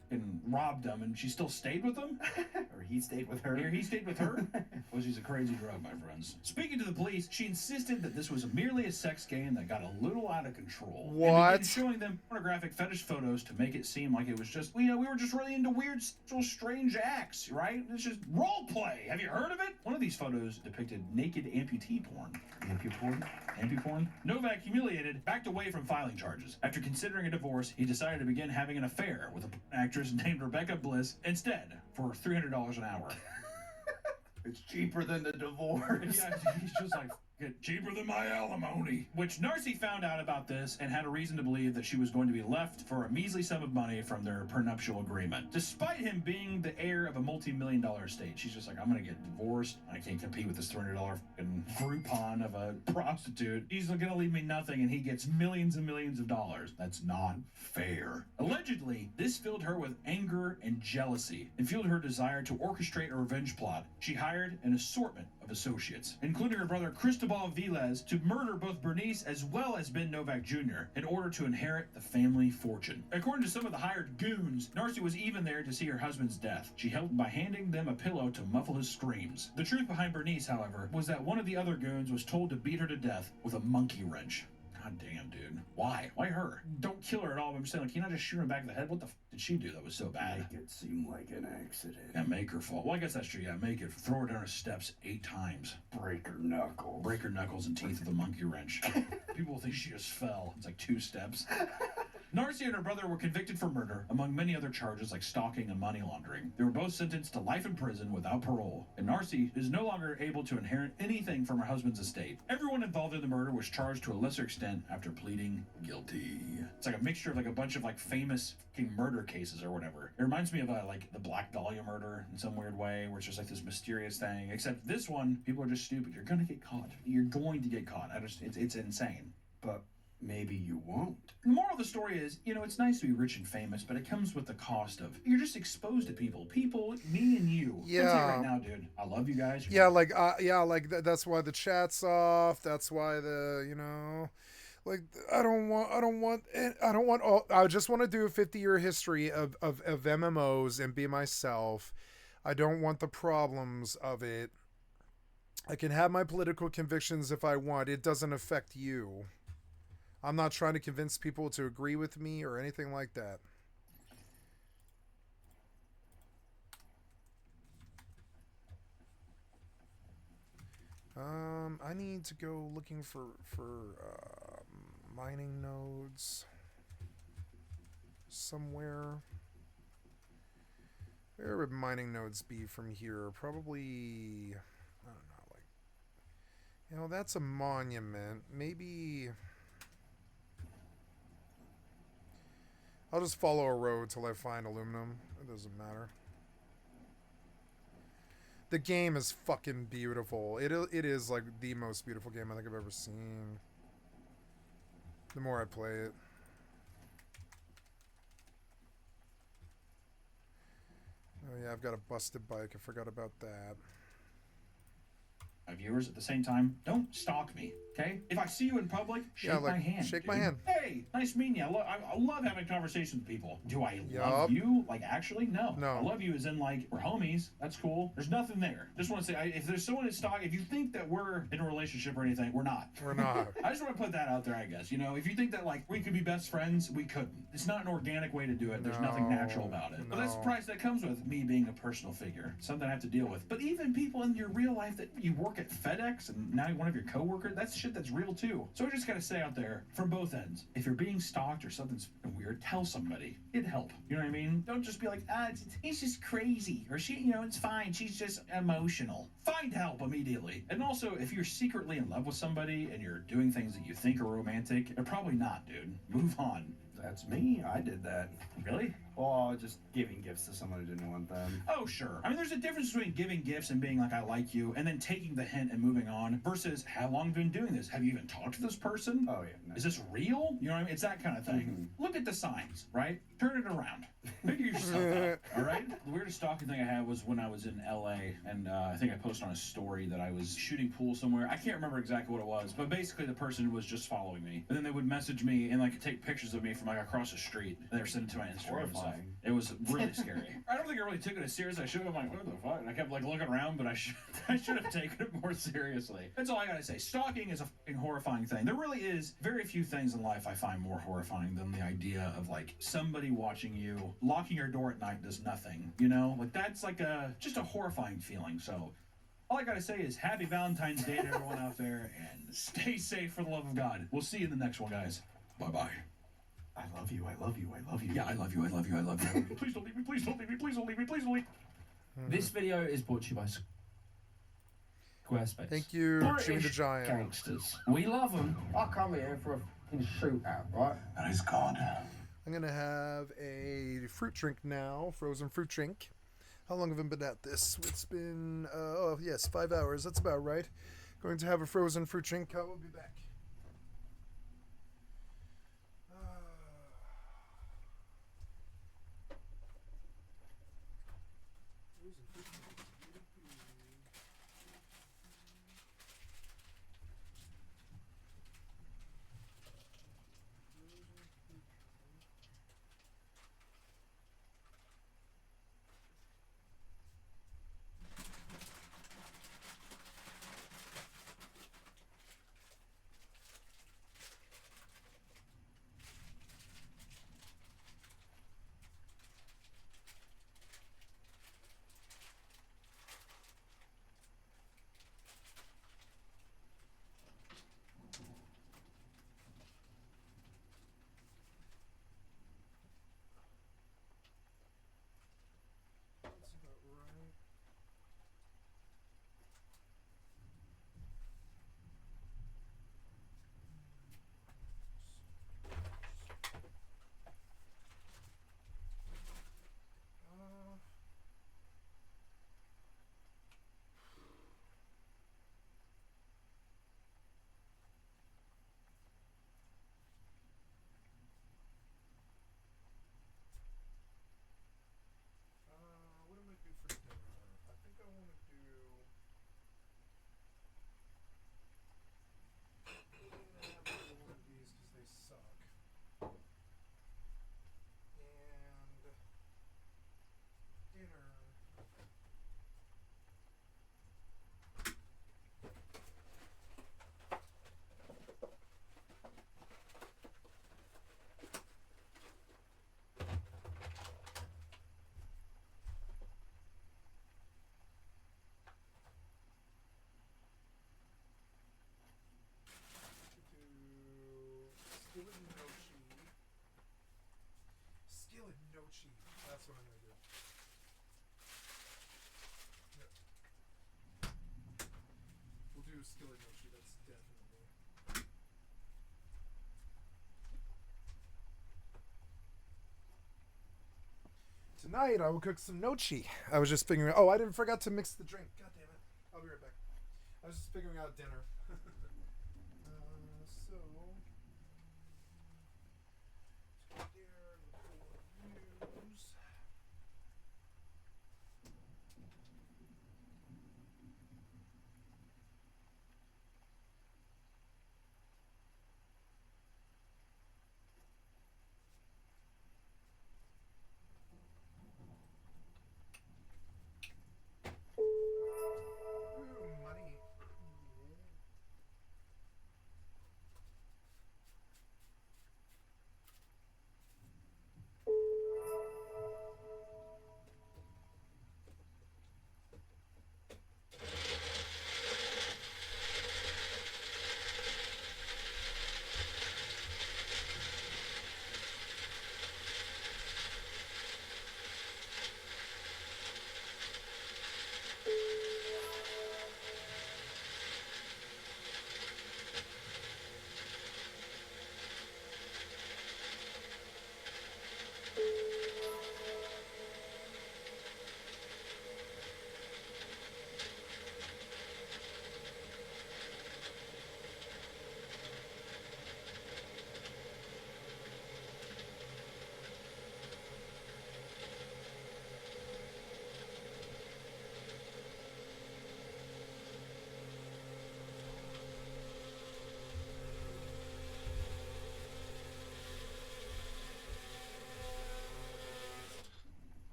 robbed them, and she still stayed with them? Or he stayed with her. Or he stayed with her? Well, she's a crazy drug, my friends. Speaking to the police, she insisted that this was merely a sex game that got a little out of control. What? And began showing them pornographic fetish photos to make it seem like it was just, we were just really into weird, sexual, strange acts, right? It's just role play. Have you heard of it? One of these photos depicted naked amputee porn. Amputee porn? Amputee porn? Novak, humiliated, backed away from filing charges. After considering a divorce, he decided to begin having an affair with an actress named Rebecca Bliss instead for $300 an hour. It's cheaper than the divorce. Yeah, he's just like, cheaper than my alimony. Which Narcy found out about this and had a reason to believe that she was going to be left for a measly sum of money from their prenuptial agreement. Despite him being the heir of a multi-million-dollar estate, she's just like, I'm gonna get divorced. I can't compete with this $300 fucking Groupon of a prostitute. He's gonna leave me nothing, and he gets millions and millions of dollars. That's not fair. Allegedly, this filled her with anger and jealousy and fueled her desire to orchestrate a revenge plot. She hired an assortment of associates, including her brother Cristobal Viles, to murder both Bernice as well as Ben Novak Jr. in order to inherit the family fortune. According to some of the hired goons, Narcy was even there to see her husband's death. She helped by handing them a pillow to muffle his screams. The truth behind Bernice, however, was that one of the other goons was told to beat her to death with a monkey wrench. God damn, dude. Why? Why her? Don't kill her at all. I'm saying, like, can you not just shoot her in the back of the head? What the f did she do that was so bad? Make it seem like an accident. Yeah, make her fall. Well, I guess that's true. Yeah, make it. Throw her down her steps 8 times. Break her knuckles. Break her knuckles and teeth with a monkey wrench. People think she just fell. It's like 2 steps. Narcy and her brother were convicted for murder, among many other charges like stalking and money laundering. They were both sentenced to life in prison without parole, and Narcy is no longer able to inherit anything from her husband's estate. Everyone involved in the murder was charged to a lesser extent after pleading guilty. It's like a mixture of like a bunch of like famous fucking murder cases or whatever. It reminds me of like the Black Dahlia murder in some weird way, where it's just like this mysterious thing. Except this one, people are just stupid. You're gonna get caught. You're going to get caught. It's insane. But maybe you won't. The moral of the story is, it's nice to be rich and famous, but it comes with the cost of you're just exposed to people. People, me and you. Yeah. I'm telling you right now, dude. I love you guys. That's why the chat's off. That's why I just want to do a 50-year history of MMOs and be myself. I don't want the problems of it. I can have my political convictions if I want. It doesn't affect you. I'm not trying to convince people to agree with me or anything like that. I need to go looking for mining nodes somewhere. Where would mining nodes be from here? Probably, I don't know, that's a monument. Maybe I'll just follow a road till I find aluminum. It doesn't matter. The game is fucking beautiful. It is like the most beautiful game I think I've ever seen. The more I play it. Oh yeah, I've got a busted bike. I forgot about that. My viewers at the same time, don't stalk me, okay? If I see you in public, shake my hand. Shake dude. my hand. Hey, nice meeting you. I love having conversations with people. Do I Yup. love you? Like, actually, no. No. I love you as in, like, we're homies. That's cool. There's nothing there. Just want to say, if there's someone that's stalking, if you think that we're in a relationship or anything, we're not. We're not. I just want to put that out there, I guess. If you think that, like, we could be best friends, we couldn't. It's not an organic way to do it. There's nothing natural about it. But that's the price that comes with me being a personal figure. Something I have to deal with. But even people in your real life that you work at FedEx and now one of your coworkers, that's shit that's real too. So I just gotta say out there, from both ends, if you're being stalked or something's weird, tell somebody. It'd help. You know what I mean? Don't just be like, it's just crazy. Or she, it's fine. She's just emotional. Find help immediately. And also, if you're secretly in love with somebody and you're doing things that you think are romantic, they're probably not, dude. Move on. That's me. I did that. Really? Well, just giving gifts to someone who didn't want them. Oh, sure. I mean, there's a difference between giving gifts and being like, I like you, and then taking the hint and moving on, versus how long have you been doing this? Have you even talked to this person? Oh, yeah. No. Is this real? You know what I mean? It's that kind of thing. Look at the signs, right? Turn it around. Figure yourself out, all right? The weirdest stalking thing I had was when I was in LA, and I think I posted on a story that I was shooting pool somewhere. I can't remember exactly what it was, but basically the person was just following me. And then they would message me and like take pictures of me from like across the street, and they were sending to my Instagram and stuff. It was really scary. I don't think I really took it as serious as I should have. I'm like, what the fuck? And I kept like looking around, but I should have taken it more seriously. That's all I gotta say. Stalking is a fucking horrifying thing. There really is very few things in life I find more horrifying than the idea of like somebody watching you. Locking your door at night does nothing. You know, like that's like just a horrifying feeling. So all I gotta say is happy Valentine's Day to everyone out there, and stay safe for the love of God. We'll see you in the next one, guys. Bye-bye. I love you, I love you, I love you. Yeah, I love you, I love you, I love you. Please don't leave me, please don't leave me, please don't leave me, please don't leave me. This video is brought to you by Squarespace. Thank you, Jimmy the Giant. Gangsters. We love them. I come here for a fucking shootout, right? That is God. I'm going to have a fruit drink now, frozen fruit drink. How long have I been at this? It's been, 5 hours. That's about right. Going to have a frozen fruit drink. I will be back. That's what I'm going to do. Yeah. We'll do skillet nochi, that's definitely. Tonight I will cook some nochi. I was just figuring out, I forgot to mix the drink. God damn it. I'll be right back. I was just figuring out dinner. Money.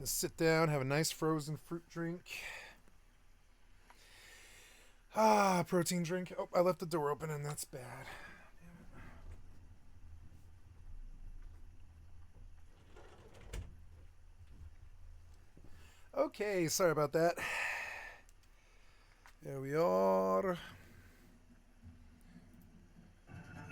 Let's sit down, have a nice frozen fruit drink. Ah, protein drink. Oh, I left the door open and that's bad. Okay, sorry about that. There we are.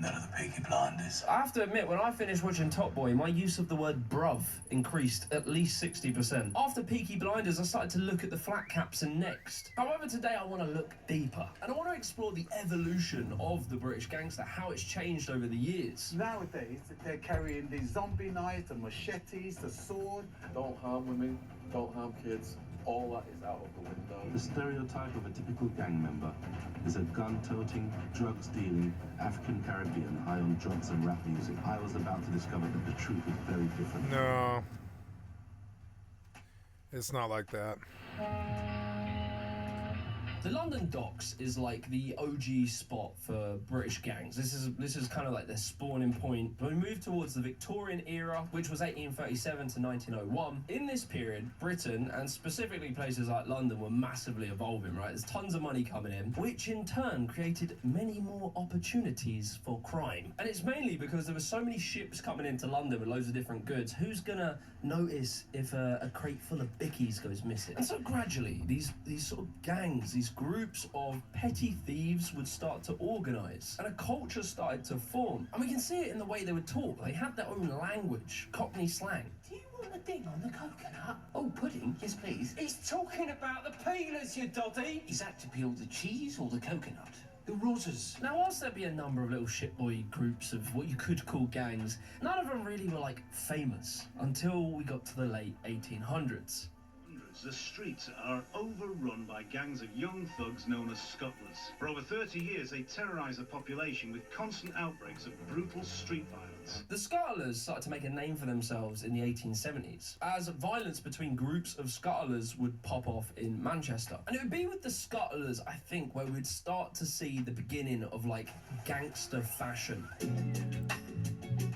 None of the Peaky Blinders. I have to admit, when I finished watching Top Boy, my use of the word bruv increased at least 60%. After Peaky Blinders, I started to look at the flat caps and next. However, today I want to look deeper. And I want to explore the evolution of the British gangster, how it's changed over the years. Nowadays, they're carrying the zombie knives, the machetes, the sword. Don't harm women, don't harm kids. All that is out of the window. The stereotype of a typical gang member is a gun-toting, drugs-dealing, African-Caribbean high on drugs and rap music. I was about to discover that the truth is very different. No. It's not like that. The London Docks is like the OG spot for British gangs. This is kind of like their spawning point. When we move towards the Victorian era, which was 1837 to 1901, in this period, Britain, and specifically places like London, were massively evolving, right? There's tons of money coming in, which in turn created many more opportunities for crime. And it's mainly because there were so many ships coming into London with loads of different goods. Who's gonna notice if a crate full of bickies goes missing? And so gradually, these sort of gangs, these groups of petty thieves would start to organise, and a culture started to form. And we can see it in the way they would talk. They had their own language, Cockney slang. Do you want a ding on the coconut? Oh, pudding? Yes, please. He's talking about the peelers, you doddy. Is that to peel the cheese or the coconut? The roses. Now, whilst there'd be a number of little shitboy groups of what you could call gangs, none of them really were, like, famous until we got to the late 1800s. The streets are overrun by gangs of young thugs known as scuttlers. For over 30 years, they terrorise the population with constant outbreaks of brutal street violence. The scuttlers started to make a name for themselves in the 1870s, as violence between groups of scuttlers would pop off in Manchester. And it would be with the scuttlers, I think, where we'd start to see the beginning of, like, gangster fashion.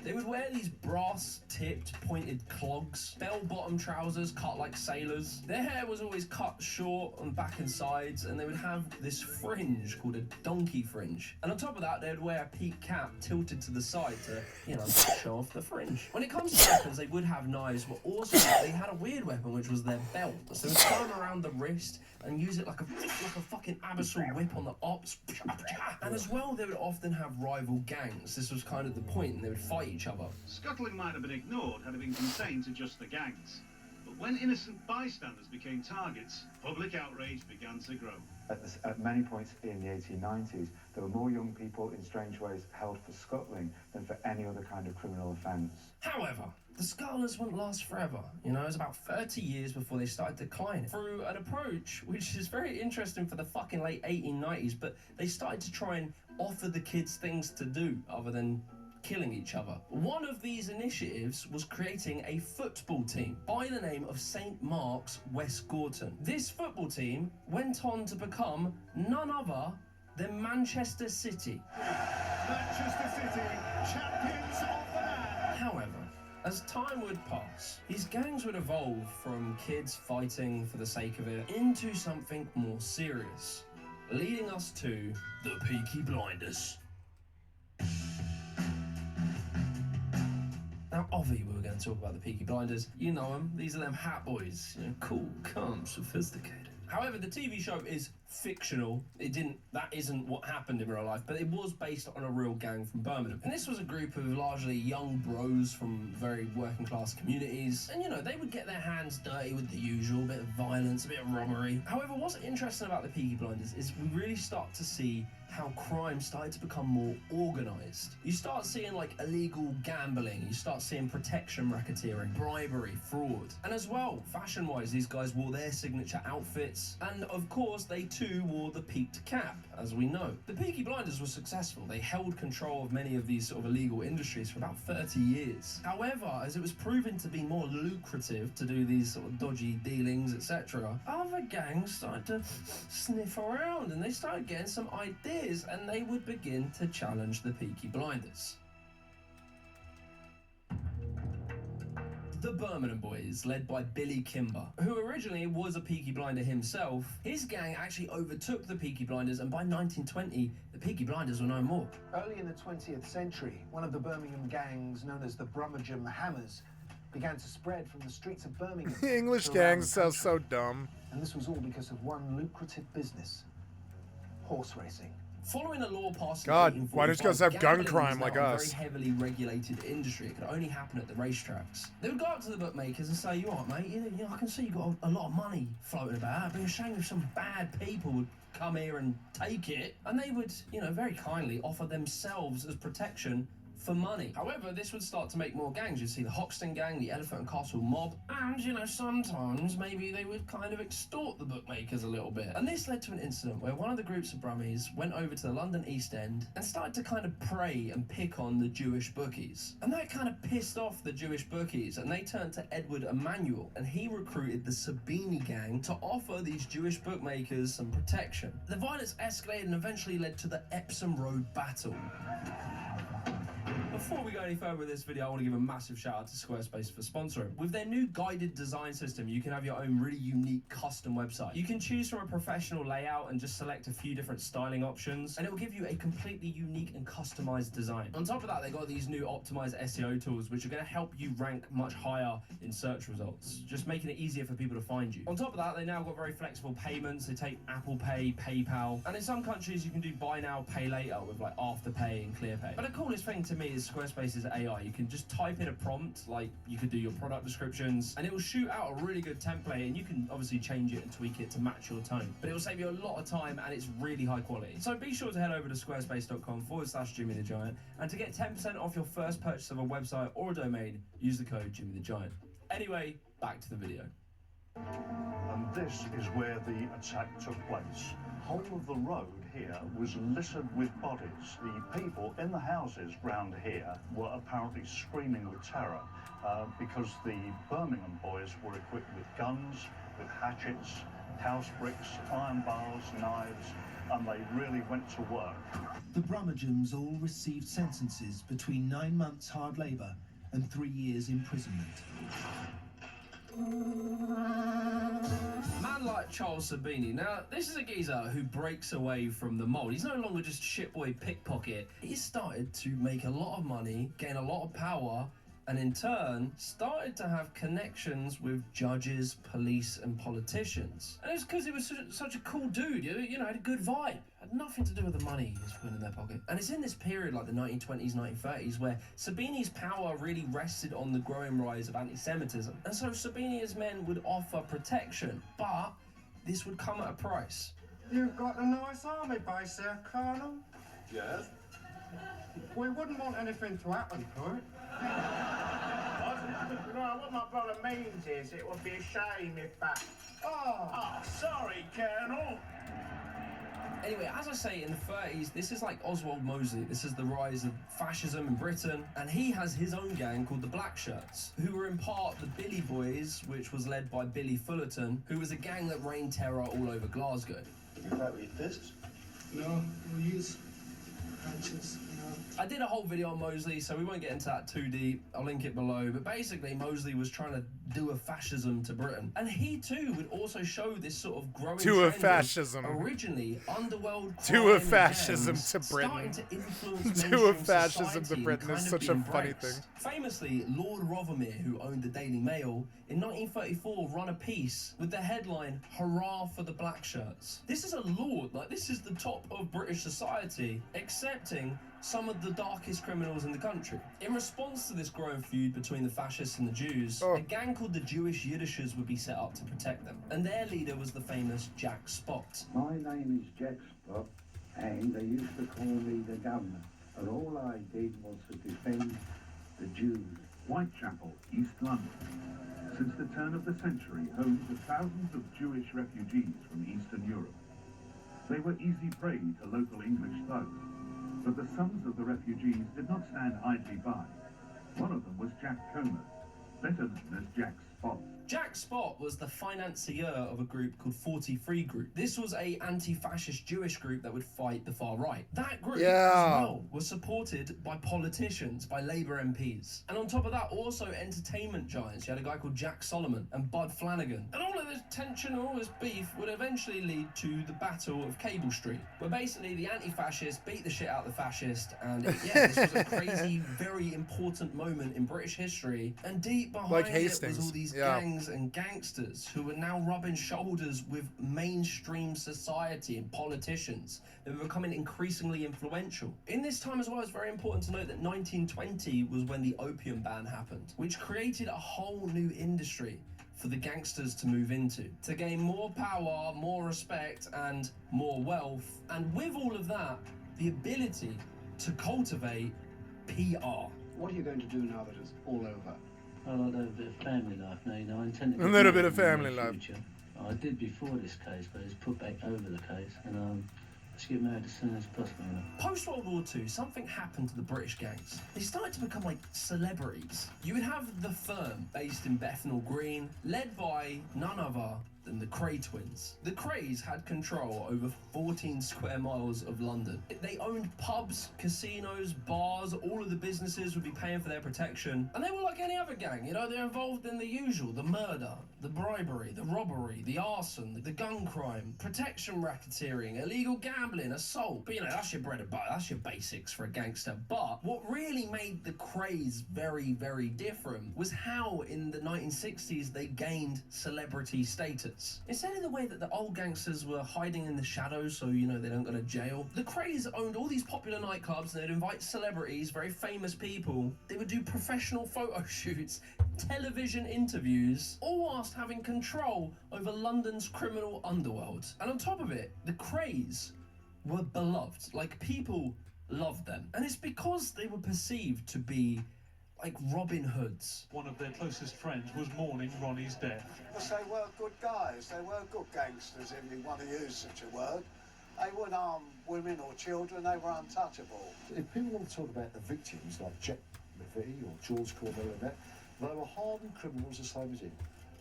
They would wear these brass-tipped, pointed clogs, bell-bottom trousers cut like sailors. Their hair was always cut short on back and sides, and they would have this fringe called a donkey fringe. And on top of that, they would wear a peak cap tilted to the side to, you know, show off the fringe. When it comes to weapons, they would have knives, but also they had a weird weapon, which was their belt. So they would turn around the wrist and use it like a fucking abyssal whip on the ops. And as well, they would often have rival gangs. This was kind of the point, and they would fight each other. Scuttling might have been ignored had it been contained to just the gangs. But when innocent bystanders became targets, public outrage began to grow. At many points in the 1890s, there were more young people in strange ways held for scuttling than for any other kind of criminal offence. However, the scholars wouldn't last forever. You know, it was about 30 years before they started declining through an approach which is very interesting for the fucking late 1890s, but they started to try and offer the kids things to do other than killing each other. One of these initiatives was creating a football team by the name of St. Mark's West Gorton. This football team went on to become none other than Manchester City. Manchester City, champions of the land. However, as time would pass, these gangs would evolve from kids fighting for the sake of it into something more serious, leading us to the Peaky Blinders. Now, obviously, we were going to talk about the Peaky Blinders. You know them. These are them hat boys. You know, cool, calm, sophisticated. However, the TV show is fictional. That isn't what happened in real life, but it was based on a real gang from Birmingham. And this was a group of largely young bros from very working class communities. And, you know, they would get their hands dirty with the usual, bit of violence, a bit of robbery. However, what's interesting about the Peaky Blinders is we really start to see how crime started to become more organised. You start seeing, like, illegal gambling, you start seeing protection racketeering, bribery, fraud. And as well, fashion-wise, these guys wore their signature outfits, and of course, they too wore the peaked cap, as we know. The Peaky Blinders were successful. They held control of many of these sort of illegal industries for about 30 years. However, as it was proven to be more lucrative to do these sort of dodgy dealings, etc., other gangs started to sniff around, and they started getting some ideas, and they would begin to challenge the Peaky Blinders. The The Birmingham Boys, led by Billy Kimber, who originally was a Peaky Blinder himself. His gang actually overtook the Peaky Blinders, and by 1920, the Peaky Blinders were no more. Early in the 20th century, one of the Birmingham gangs, known as the Brummagem Hammers, began to spread from the streets of Birmingham. English gangs sound so dumb. And this was all because of one lucrative business: horse racing. Following a law passed God, in why don't you guys have gun gambling crime is like now a us? very heavily regulated industry. It could only happen at the racetracks. They would go up to the bookmakers and say, "You all right, mate? You know, I can see you've got a lot of money floating about. It'd be a shame if some bad people would come here and take it." And they would, you know, very kindly offer themselves as protection for money. However, this would start to make more gangs. You'd see the Hoxton gang, the Elephant and Castle mob, and, you know, sometimes maybe they would kind of extort the bookmakers a little bit. And this led to an incident where one of the groups of Brummies went over to the London East End and started to kind of prey and pick on the Jewish bookies. And that kind of pissed off the Jewish bookies, and they turned to Edward Emanuel, and he recruited the Sabini gang to offer these Jewish bookmakers some protection. The violence escalated and eventually led to the Epsom Road Battle. Before we go any further with this video, I want to give a massive shout out to Squarespace for sponsoring. With their new guided design system, you can have your own really unique custom website. You can choose from a professional layout and just select a few different styling options, and it will give you a completely unique and customized design. On top of that, they got these new optimized SEO tools, which are going to help you rank much higher in search results, just making it easier for people to find you. On top of that, they now got very flexible payments. They take Apple Pay, PayPal, and in some countries you can do buy now, pay later with like Afterpay and ClearPay. But the coolest thing to me is Squarespace's AI. You can just type in a prompt, like you could do your product descriptions, and it will shoot out a really good template, and you can obviously change it and tweak it to match your tone. But it will save you a lot of time, and it's really high quality. So be sure to head over to squarespace.com/Jimmy the Giant, and to get 10% off your first purchase of a website or a domain, use the code Jimmy the Giant. Anyway, back to the video. And this is where the attack took place. Whole of the road here was littered with bodies. The people in the houses round here were apparently screaming with terror because the Birmingham boys were equipped with guns, with hatchets, house bricks, iron bars, knives, and they really went to work. The Brummagems all received sentences between 9 months hard labour and 3 years imprisonment. Man like Charles Sabini. Now, this is a geezer who breaks away from the mold. He's no longer just shitboy pickpocket. He's started to make a lot of money, gain a lot of power, and in turn started to have connections with judges, police, and politicians. And it's because he was such a cool dude, you know, had a good vibe. Had nothing to do with the money he was putting in their pocket. And it's in this period, like the 1920s, 1930s, where Sabini's power really rested on the growing rise of anti-Semitism. And so Sabini's men would offer protection, but this would come at a price. You've got a nice army base there, Colonel. Yes? We wouldn't want anything to happen to it. No, what my brother means is it would be a shame if that... Oh, sorry, Colonel. Anyway, as I say, in the 30s, this is like Oswald Mosley. This is the rise of fascism in Britain. And he has his own gang called the Black Shirts, who were in part the Billy Boys, which was led by Billy Fullerton, who was a gang that reigned terror all over Glasgow. You fight with your fists? No, we use punches. I did a whole video on Mosley, so we won't get into that too deep. I'll link it below. But basically, Mosley was trying to do a fascism to Britain. And he, too, would also show this sort of growing Do a trend fascism. of originally underworld Do a crime fascism gangs to Britain. starting to influence Do a mainstream fascism to society Britain and is kind such of a be funny embraced. thing. Famously, Lord Rothermere, who owned the Daily Mail, in 1934 run a piece with the headline, "Hurrah for the Black Shirts." This is a lord, like this is the top of British society, accepting some of the darkest criminals in the country. In response to this growing feud between the fascists and the Jews, a gang called the Jewish Yiddishers would be set up to protect them. And their leader was the famous Jack Spot. My name is Jack Spot, and they used to call me the governor. And all I did was to defend the Jews. Whitechapel, East London. Since the turn of the century, home to thousands of Jewish refugees from Eastern Europe. They were easy prey to local English thugs, but the sons of the refugees did not stand idly by. One of them was Jack Comer, better known as Jack Spot. Jack Spot was the financier of a group called 43 Group. This was a anti-fascist Jewish group that would fight the far right. That group as well was supported by politicians, by Labour MPs. And on top of that, also entertainment giants. You had a guy called Jack Solomon and Bud Flanagan. And all of this tension, all this beef would eventually lead to the Battle of Cable Street, where basically the anti-fascists beat the shit out of the fascists. And yeah, this was a crazy, very important moment in British history. And deep behind it was all these gangs and gangsters who were now rubbing shoulders with mainstream society and politicians. They were becoming increasingly influential. In this time as well, it's very important to note that 1920 was when the opium ban happened, which created a whole new industry for the gangsters to move into, to gain more power, more respect, and more wealth. And with all of that, the ability to cultivate PR. What are you going to do now that it's all over? I like to have a bit of family life now, you know. I intend to a little bit of family life. I did before this case, but it's put back over the case, and let's get married as soon as possible, you know. Post-World War II, something happened to the British gangs. They started to become like celebrities. You would have the Firm, based in Bethnal Green, led by none other than the Cray twins. The Crays had control over 14 square miles of London. They owned pubs, casinos, bars. All of the businesses would be paying for their protection. And they were like any other gang, you know, they're involved in the usual, the murder, the bribery, the robbery, the arson, the gun crime, protection racketeering, illegal gambling, assault. But you know, that's your bread and butter, that's your basics for a gangster. But what really made the Crays very, very different was how in the 1960s they gained celebrity status. Instead of the way that the old gangsters were hiding in the shadows so, you know, they don't go to jail, the Crays owned all these popular nightclubs and they'd invite celebrities, very famous people. They would do professional photo shoots, television interviews, all whilst having control over London's criminal underworld. And on top of it, the Crays were beloved. Like, people loved them. And it's because they were perceived to be like Robin Hoods. One of their closest friends was mourning Ronnie's death. Because they were good guys, they were good gangsters, if you want to use such a word. They wouldn't harm women or children, they were untouchable. If people want to talk about the victims like Jack McVie or George Cornell and that, they were hardened criminals the same as him.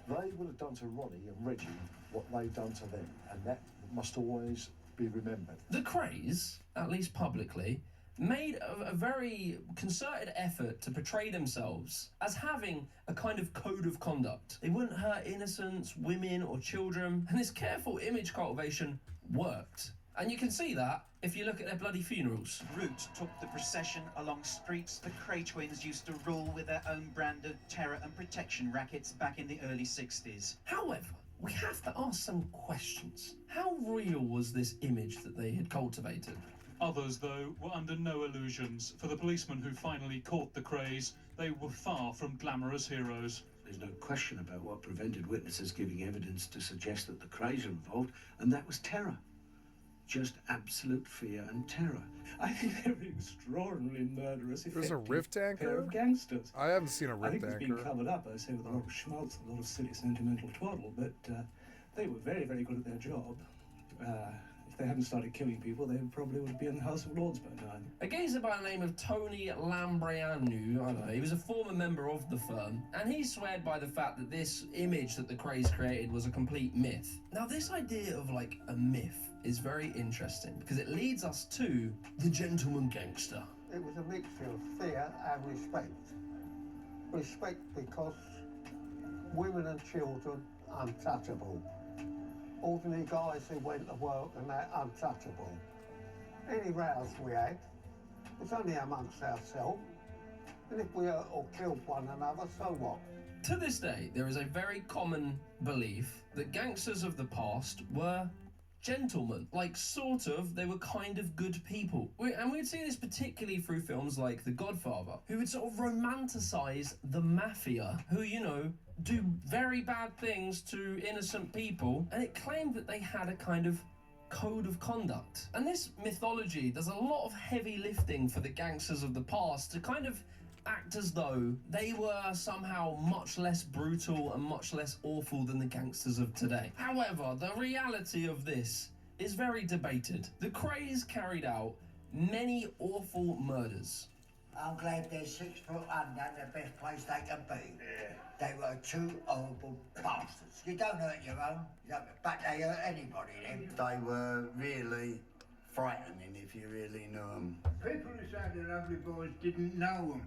They would have done to Ronnie and Reggie what they'd done to them, and that must always be remembered. The Crays, at least publicly, made a very concerted effort to portray themselves as having a kind of code of conduct. They wouldn't hurt innocents, women or children, and this careful image cultivation worked. And you can see that if you look at their bloody funerals. Route took the procession along streets the Cray twins used to rule with their own brand of terror and protection rackets back in the early 60s. However, we have to ask some questions. How real was this image that they had cultivated? Others, though, were under no illusions. For the policemen who finally caught the Crays, they were far from glamorous heroes. There's no question about what prevented witnesses giving evidence to suggest that the Crays are involved, and that was terror. Just absolute fear and terror. I think they're an extraordinarily murderous, There's a rift anchor? pair of gangsters. I haven't seen a rift I think anchor. it's been covered up, I say, with a lot of schmaltz, a lot of silly sentimental twaddle, but they were very, very good at their job. If they hadn't started killing people, they probably would be in the House of Lords by now. A geezer by the name of Tony Lambrianu, I don't know, he was a former member of the firm, and he sweared by the fact that this image that the Crays created was a complete myth. Now, this idea of, like, a myth is very interesting, because it leads us to the gentleman gangster. It was a mixture of fear and respect. Respect because women and children, untouchable. Ordinary guys who went to work and they're untouchable. Any rows we had, it's only amongst ourselves. And if we hurt or killed one another, so what? To this day, there is a very common belief that gangsters of the past were gentlemen. Like, sort of, they were kind of good people. And we'd see this particularly through films like The Godfather, who would sort of romanticize the mafia, who, you know, do very bad things to innocent people, and it claimed that they had a kind of code of conduct. And this mythology does a lot of heavy lifting for the gangsters of the past to kind of act as though they were somehow much less brutal and much less awful than the gangsters of today. However, the reality of this is very debated. The Crays carried out many awful murders, I'm glad they're 6 foot under the best place they can be. They were 2 horrible bastards. You don't hurt your own, but they hurt anybody, them. They were really frightening if you really knew them. People who say the lovely boys didn't know them.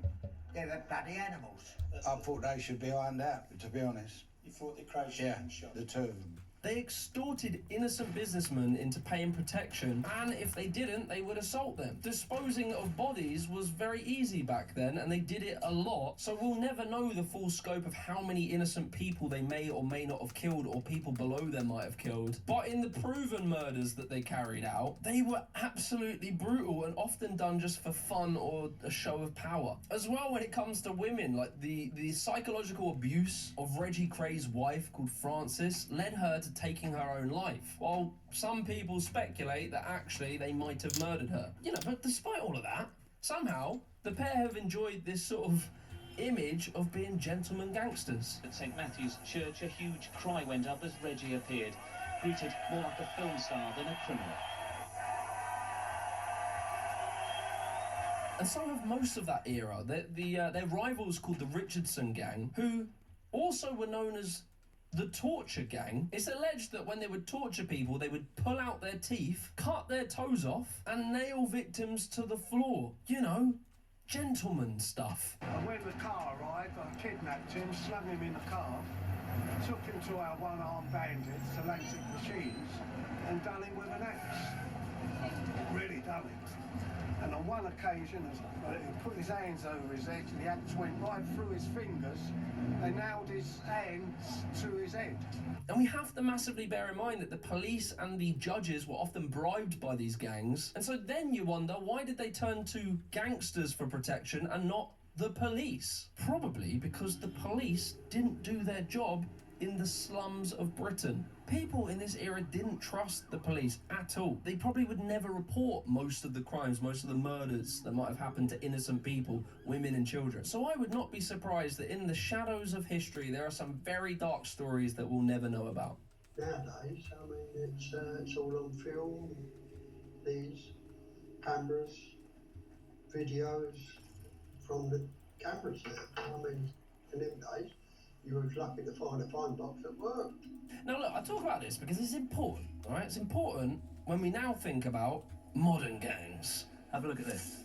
They were bloody animals. I thought they should be ironed out, to be honest. You thought the crows should have been shot? The 2 of them. They extorted innocent businessmen into paying protection, and if they didn't, they would assault them. Disposing of bodies was very easy back then, and they did it a lot, so we'll never know the full scope of how many innocent people they may or may not have killed, or people below them might have killed. But in the proven murders that they carried out, they were absolutely brutal and often done just for fun or a show of power. As well, when it comes to women, like the psychological abuse of Reggie Cray's wife, called Frances, led her to taking her own life, while some people speculate that actually they might have murdered her. You know, but despite all of that, somehow the pair have enjoyed this sort of image of being gentleman gangsters. At St Matthew's Church, a huge cry went up as Reggie appeared, greeted more like a film star than a criminal. And so have most of that era. Their rivals called the Richardson Gang, who also were known as the Torture Gang. It's alleged that when they would torture people, they would pull out their teeth, cut their toes off, and nail victims to the floor. You know, gentleman stuff. And when the car arrived, I kidnapped him, slung him in the car, took him to our one-armed bandits, Atlantic Machines, and done him with an axe. Really done him. And on one occasion, he put his hands over his head, and the axe went right through his fingers. They nailed his hands to his head. And we have to massively bear in mind that the police and the judges were often bribed by these gangs. And so then you wonder, why did they turn to gangsters for protection and not the police? Probably because the police didn't do their job in the slums of Britain. People in this era didn't trust the police at all. They probably would never report most of the crimes, most of the murders that might have happened to innocent people, women and children. So I would not be surprised that in the shadows of history there are some very dark stories that we'll never know about. Nowadays, I mean, it's all on film, these cameras, videos from the cameras now. I mean, in them days, you were lucky to find a phone box at work. Now look, I talk about this because it's important, all right? It's important when we now think about modern gangs. Have a look at this.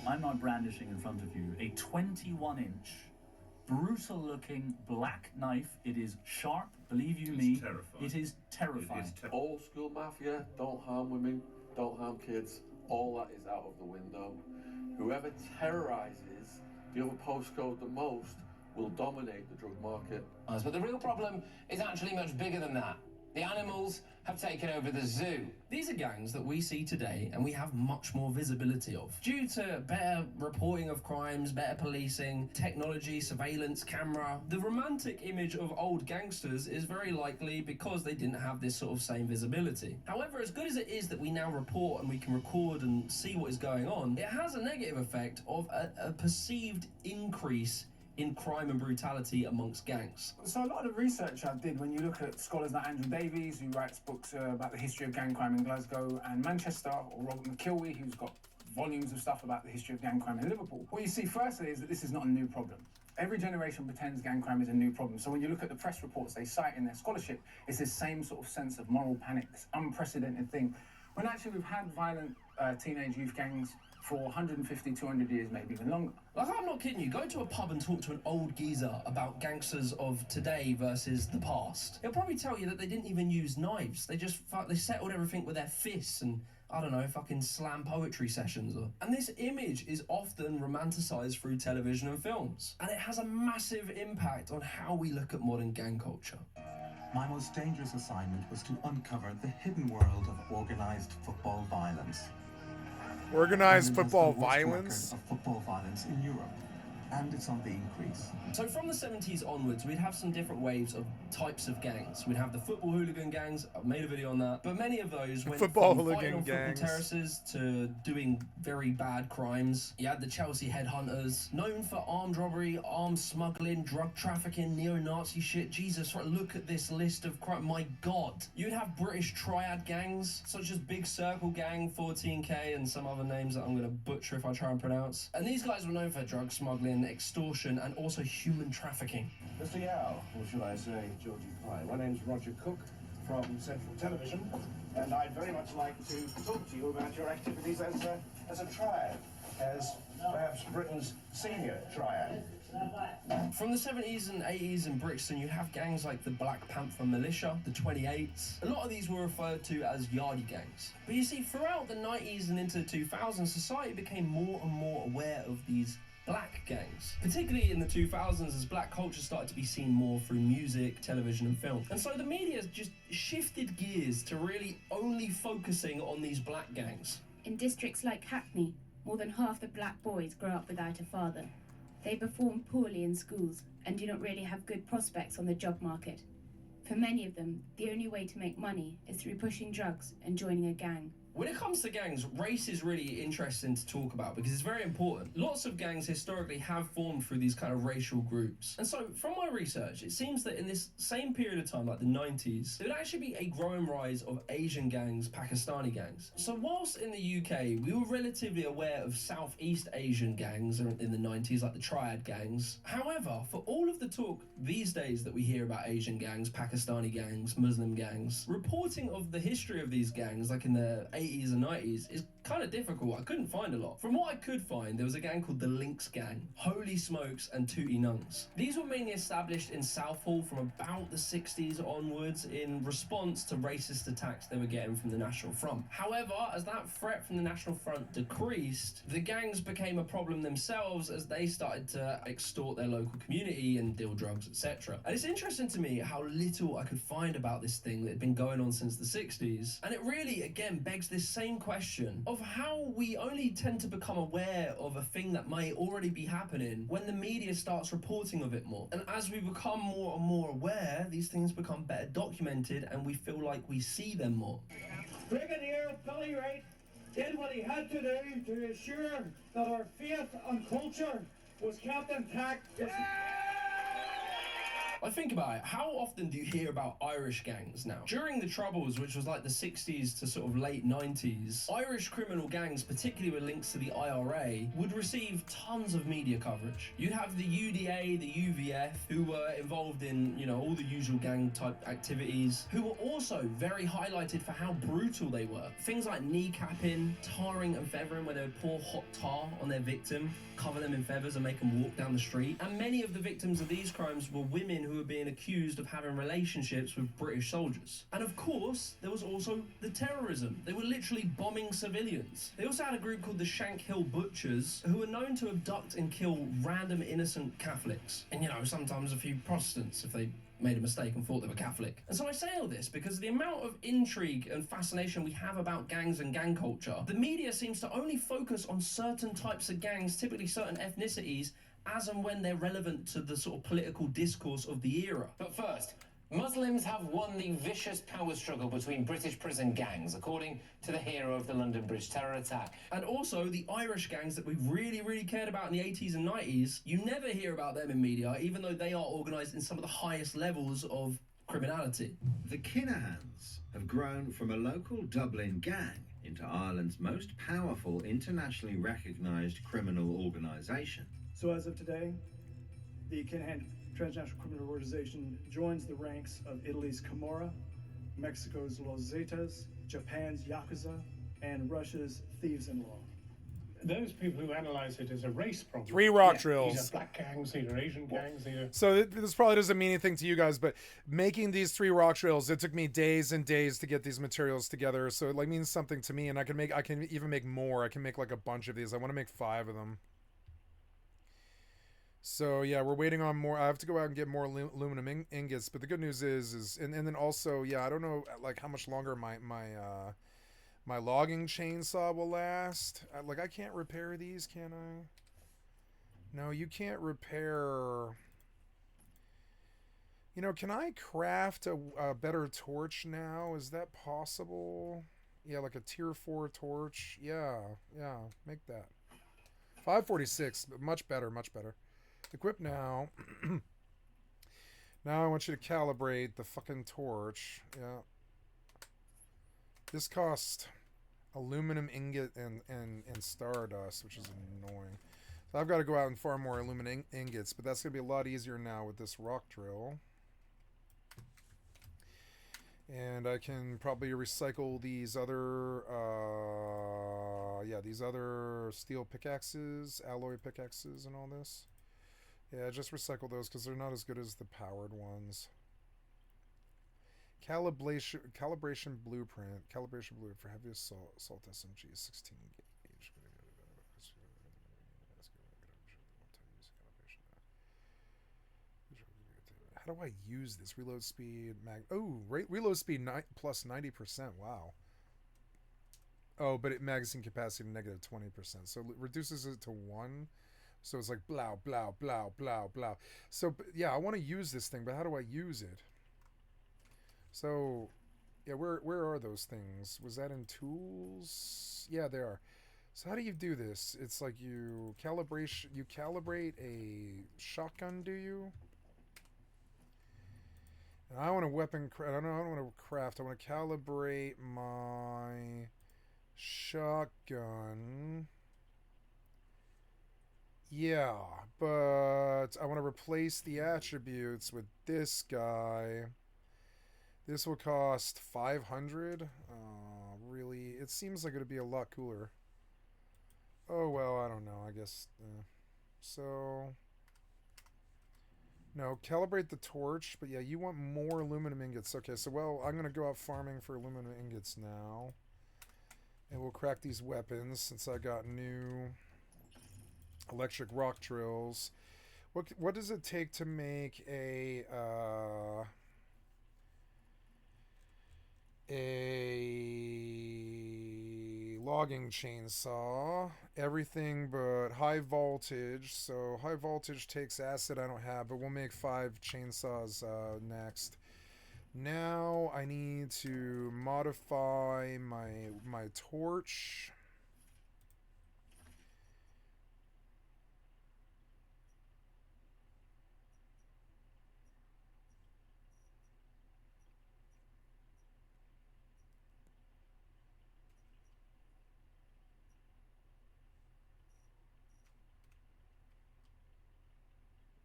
I'm now brandishing in front of you a 21-inch, brutal-looking black knife. It is sharp, believe you me. Terrifying. It is terrifying. Old school mafia, don't harm women, don't harm kids. All that is out of the window. Whoever terrorizes the other postcode the most will dominate the drug market. But the real problem is actually much bigger than that. The animals have taken over the zoo. These are gangs that we see today and we have much more visibility of. Due to better reporting of crimes, better policing, technology, surveillance, camera, the romantic image of old gangsters is very likely because they didn't have this sort of same visibility. However, as good as it is that we now report and we can record and see what is going on, it has a negative effect of a perceived increase in crime and brutality amongst gangs. So a lot of the research I did, when you look at scholars like Andrew Davies, who writes books about the history of gang crime in Glasgow and Manchester, or Robert McKilwee, who's got volumes of stuff about the history of gang crime in Liverpool, what you see firstly is that this is not a new problem. Every generation pretends gang crime is a new problem. So when you look at the press reports they cite in their scholarship, it's this same sort of sense of moral panic, this unprecedented thing. When actually we've had violent teenage youth gangs for 150, 200 years, maybe even longer. Like, I'm not kidding you. Go to a pub and talk to an old geezer about gangsters of today versus the past. He'll probably tell you that they didn't even use knives. They just they settled everything with their fists and, I don't know, fucking slam poetry sessions. And this image is often romanticised through television and films. And it has a massive impact on how we look at modern gang culture. My most dangerous assignment was to uncover the hidden world of organised football violence. Organized football violence? Of football violence in Europe. and it's on the increase. So from the 70s onwards, we'd have some different waves of types of gangs. We'd have the football hooligan gangs. I've made a video on that. But many of those went Football from hooligan fighting on gangs. football terraces to doing very bad crimes. You had the Chelsea headhunters, known for armed robbery, arms smuggling, drug trafficking, neo-Nazi shit. Jesus, right, look at this list of crime. My God. You'd have British triad gangs, such as Big Circle Gang, 14K, and some other names that I'm going to butcher if I try and pronounce. And these guys were known for drug smuggling, extortion, and also human trafficking. Mr. Yao, or should I say Georgie Pye. My name's Roger Cook from Central Television, and I'd very much like to talk to you about your activities as a triad, as perhaps Britain's senior triad. From the 70s and 80s in Brixton, you have gangs like the Black Panther Militia, the 28s. A lot of these were referred to as yardie gangs. But you see, throughout the 90s and into the 2000s, society became more and more aware of these black gangs, particularly in the 2000s as black culture started to be seen more through music, television and film. And so the media just shifted gears to really only focusing on these black gangs. In districts like Hackney, more than half the black boys grow up without a father. They perform poorly in schools and do not really have good prospects on the job market. For many of them, the only way to make money is through pushing drugs and joining a gang. When it comes to gangs, race is really interesting to talk about because it's very important. Lots of gangs historically have formed through these kind of racial groups. And so from my research, it seems that in this same period of time, like the 90s, there would actually be a growing rise of Asian gangs, Pakistani gangs. So whilst in the UK, we were relatively aware of Southeast Asian gangs in the 90s, like the Triad gangs. However, for all of the talk these days that we hear about Asian gangs, Pakistani gangs, Muslim gangs, reporting of the history of these gangs, like in the 80s and 90s, is kind of difficult. I couldn't find a lot. From what I could find, there was a gang called the Lynx Gang, Holy Smokes and Tootie Nungs. These were mainly established in Southall from about the 60s onwards in response to racist attacks they were getting from the National Front. However, as that threat from the National Front decreased, the gangs became a problem themselves as they started to extort their local community and deal drugs, etc. And it's interesting to me how little I could find about this thing that had been going on since the 60s. And it really, again, begs this same question of how we only tend to become aware of a thing that may already be happening when the media starts reporting of it more. And as we become more and more aware, these things become better documented and we feel like we see them more. Brigadier Billy Wright did what he had to do to ensure that our faith and culture was kept intact. I think about it, how often do you hear about Irish gangs now? During the Troubles, which was like the 60s to sort of late 90s, Irish criminal gangs, particularly with links to the IRA, would receive tons of media coverage. You'd have the UDA, the UVF, who were involved in, you know, all the usual gang type activities, who were also very highlighted for how brutal they were. Things like kneecapping, tarring and feathering, where they would pour hot tar on their victim, cover them in feathers and make them walk down the street. And many of the victims of these crimes were women who were being accused of having relationships with British soldiers. And of course, there was also the terrorism. They were literally bombing civilians. They also had a group called the Shank Hill Butchers, who were known to abduct and kill random innocent Catholics. And, you know, sometimes a few Protestants if they made a mistake and thought they were Catholic. And so I say all this because the amount of intrigue and fascination we have about gangs and gang culture, the media seems to only focus on certain types of gangs, typically certain ethnicities, as and when they're relevant to the sort of political discourse of the era. But first, Muslims have won the vicious power struggle between British prison gangs, according to the hero of the London Bridge terror attack. And also the Irish gangs that we really cared about in the 80s and 90s, you never hear about them in media, even though they are organised in some of the highest levels of criminality. The Kinahans have grown from a local Dublin gang into Ireland's most powerful internationally recognised criminal organisation. So as of today, the Kinahan Transnational Criminal Organization joins the ranks of Italy's Camorra, Mexico's Los Zetas, Japan's Yakuza, and Russia's Thieves-in-Law. Those people who analyse it as a race problem. 3 rock drills. These are black gangs, these are Asian gangs, these are... So this probably doesn't mean anything to you guys, but making these 3 rock drills, it took me days and days to get these materials together. So it like means something to me, and I can even make more. I can make like a bunch of these. I want to make 5 of them. So yeah, we're waiting on more. I have to go out and get more aluminum ingots. But the good news is and then also, yeah, I don't know like how much longer my logging chainsaw will last. I can't repair these, can I? No, you can't repair... You know, can I craft a better torch now? Is that possible? Yeah, like a tier 4 torch. Yeah, make that. 546, much better, much better. Equip now. Now I want you to calibrate the fucking torch. Yeah. This costs aluminum ingot and stardust, which is annoying. So I've got to go out and farm more aluminum ingots, but that's going to be a lot easier now with this rock drill. And I can probably recycle these other, these other steel pickaxes, alloy pickaxes and all this. Yeah, just recycle those because they're not as good as the powered ones. Calibration blueprint for heavy assault SMG 16 gauge. How do I use this? Reload speed, reload speed plus 90%. Wow. Oh, but magazine capacity negative 20%. So it reduces it to 1. So it's like blow, blow, blow, blow, blow. So yeah, I want to use this thing, but how do I use it? So yeah, where are those things? Was that in tools? Yeah, they are. So how do you do this? It's like you calibrate a shotgun, do you? And I want a weapon. I don't want to craft. I want to calibrate my shotgun. Yeah, but I want to replace the attributes with this guy. This will cost 500. Really? It seems like it would be a lot cooler. Oh well, I don't know. I guess. So. No, calibrate the torch, but yeah, you want more aluminum ingots. Okay, so well, I'm going to go out farming for aluminum ingots now. And we'll crack these weapons since I got new electric rock drills. What does it take to make a logging chainsaw? Everything but high voltage. So high voltage takes acid I don't have, but we'll make 5 chainsaws next. Now I need to modify my torch.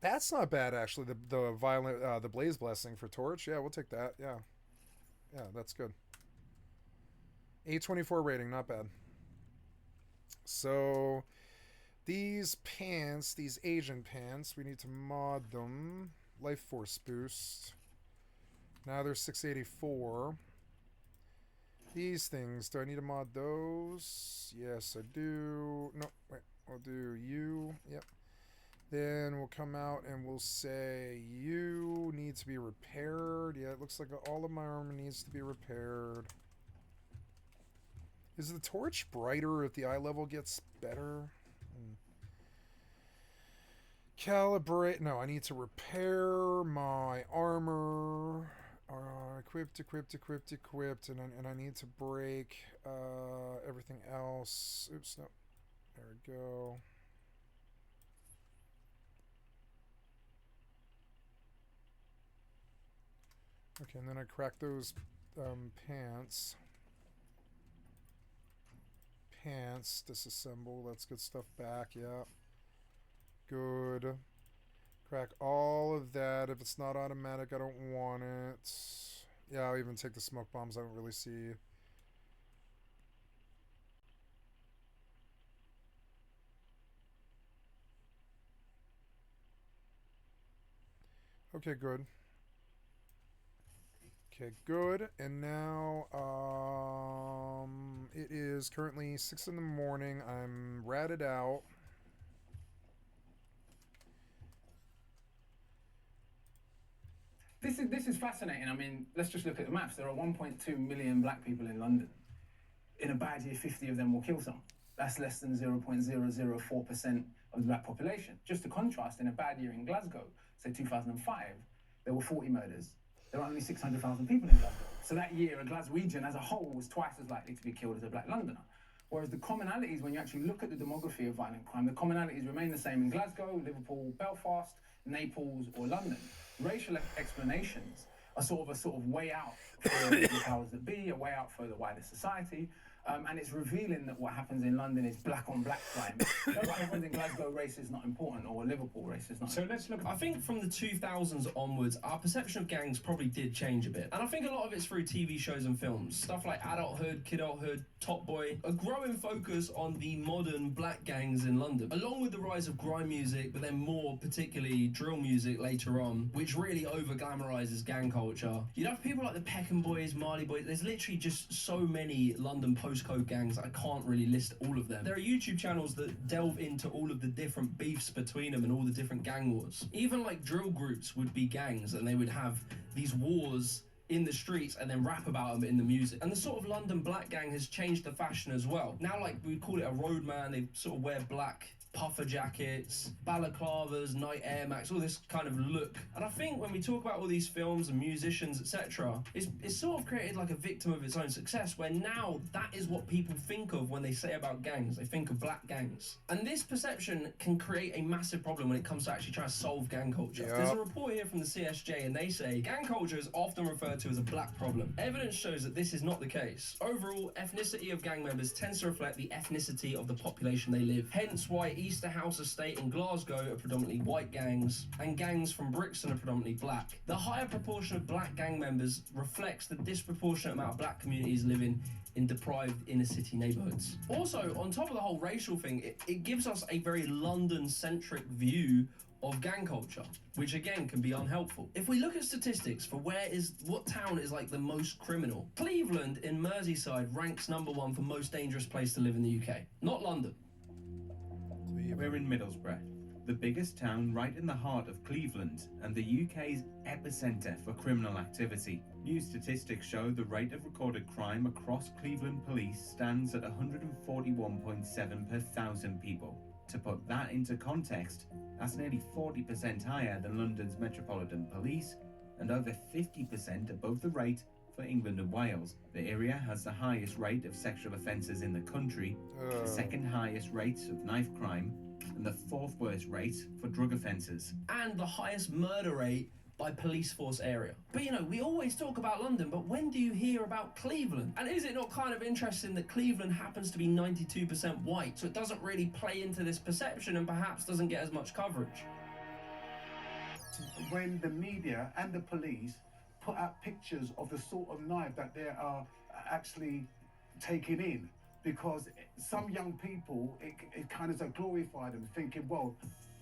That's not bad, actually. The violent, the blaze blessing for torch. Yeah, we'll take that. Yeah, that's good. 824 rating, not bad. So these pants, these Asian pants, we need to mod them. Life force boost. Now they're 684. These things, do I need to mod those? Yes, I do. No, wait. I'll do you. Yep. Then we'll come out and we'll say you need to be repaired. Yeah, it looks like all of my armor needs to be repaired. Is the torch brighter if the eye level gets better? Calibrate. No, I need to repair my armor. Equipped. And I need to break everything else. Oops, no. There we go. Okay, and then I crack those pants. Pants, disassemble. Let's get stuff back, yeah. Good. Crack all of that. If it's not automatic, I don't want it. Yeah, I'll even take the smoke bombs. I don't really see. Okay, good. Okay, good. And now, it is currently 6 in the morning. I'm ratted out. This is fascinating. I mean, let's just look at the maths. There are 1.2 million black people in London. In a bad year, 50 of them will kill someone. That's less than 0.004% of the black population. Just to contrast, in a bad year in Glasgow, say 2005, there were 40 murders. There were only 600,000 people in Glasgow. So that year, a Glaswegian as a whole was twice as likely to be killed as a black Londoner. Whereas the commonalities, when you actually look at the demography of violent crime, the commonalities remain the same in Glasgow, Liverpool, Belfast, Naples, or London. Racial explanations are sort of way out for the powers that be, a way out for the wider society. And it's revealing that what happens in London is black on black crime. What happens in Glasgow, race is not important, or Liverpool, race is not So important. let's look. I think from the 2000s onwards, our perception of gangs probably did change a bit. And I think a lot of it's through TV shows and films. Stuff like Adulthood, Kidulthood, Top Boy. A growing focus on the modern black gangs in London. Along with the rise of grime music, but then more particularly drill music later on, which really over-glamorizes gang culture. You'd have people like the Peckham Boys, Marley Boys. There's literally just so many London postcode gangs. I can't really list all of them. There are YouTube channels that delve into all of the different beefs between them and all the different gang wars. Even like drill groups would be gangs, and they would have these wars in the streets and then rap about them in the music. And the sort of London black gang has changed the fashion as well. Now, like, we call it a roadman. They sort of wear black puffer jackets, balaclavas, Nike Air Max, all this kind of look. And I think when we talk about all these films and musicians, etc., it's sort of created like a victim of its own success, where now that is what people think of when they say about gangs. They think of black gangs. And this perception can create a massive problem when it comes to actually trying to solve gang culture. Yep. There's a report here from the CSJ, and they say gang culture is often referred to as a black problem. Evidence shows that this is not the case. Overall, ethnicity of gang members tends to reflect the ethnicity of the population they live. Hence why Easter House Estate in Glasgow are predominantly white gangs, and gangs from Brixton are predominantly black. The higher proportion of black gang members reflects the disproportionate amount of black communities living in deprived inner city neighbourhoods. Also, on top of the whole racial thing, it gives us a very London-centric view of gang culture, which again can be unhelpful. If we look at statistics for what town is like the most criminal, Cleveland in Merseyside ranks #1 for most dangerous place to live in the UK, not London. We're in Middlesbrough, the biggest town right in the heart of Cleveland and the UK's epicenter for criminal activity. New statistics show the rate of recorded crime across Cleveland police stands at 141.7 per 1,000 people. To put that into context, that's nearly 40% higher than London's Metropolitan Police and over 50% above the rate for England and Wales. The area has the highest rate of sexual offences in the country, the second highest rates of knife crime, and the fourth worst rate for drug offences. And the highest murder rate by police force area. But you know, we always talk about London, but when do you hear about Cleveland? And is it not kind of interesting that Cleveland happens to be 92% white, so it doesn't really play into this perception and perhaps doesn't get as much coverage? When the media and the police put out pictures of the sort of knife that they are actually taking in, because some young people, it kind of glorified them, thinking, well,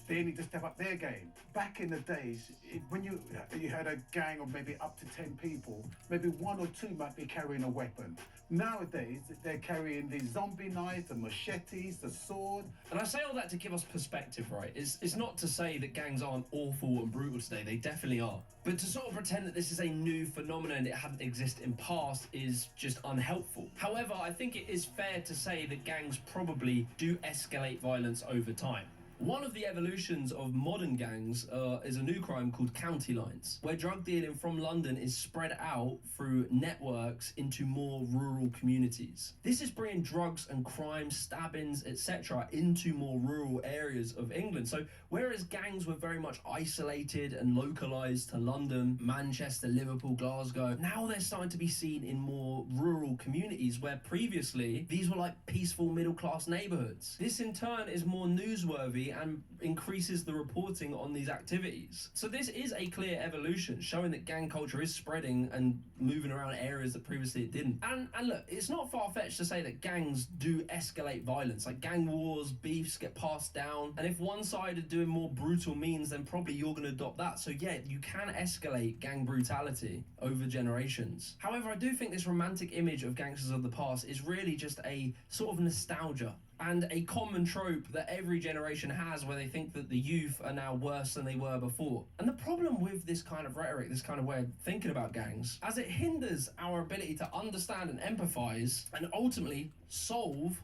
they need to step up their game. Back in the days, when you had a gang of maybe up to 10 people, maybe 1 or 2 might be carrying a weapon. Nowadays, they're carrying the zombie knives, the machetes, the sword. And I say all that to give us perspective, right? It's not to say that gangs aren't awful and brutal today, they definitely are. But to sort of pretend that this is a new phenomenon and it hadn't existed in past is just unhelpful. However, I think it is fair to say that gangs probably do escalate violence over time. One of the evolutions of modern gangs is a new crime called county lines, where drug dealing from London is spread out through networks into more rural communities. This is bringing drugs and crime, stabbings, etc. into more rural areas of England. So whereas gangs were very much isolated and localised to London, Manchester, Liverpool, Glasgow, now they're starting to be seen in more rural communities where previously these were like peaceful middle-class neighbourhoods. This in turn is more newsworthy and increases the reporting on these activities. So this is a clear evolution, showing that gang culture is spreading and moving around areas that previously it didn't. And look, it's not far-fetched to say that gangs do escalate violence. Like gang wars, beefs get passed down, and if one side are doing more brutal means, then probably you're going to adopt that. So yeah, you can escalate gang brutality over generations. However, I do think this romantic image of gangsters of the past is really just a sort of nostalgia and a common trope that every generation has, where they think that the youth are now worse than they were before. And the problem with this kind of rhetoric, this kind of way of thinking about gangs, as it hinders our ability to understand and empathise and ultimately solve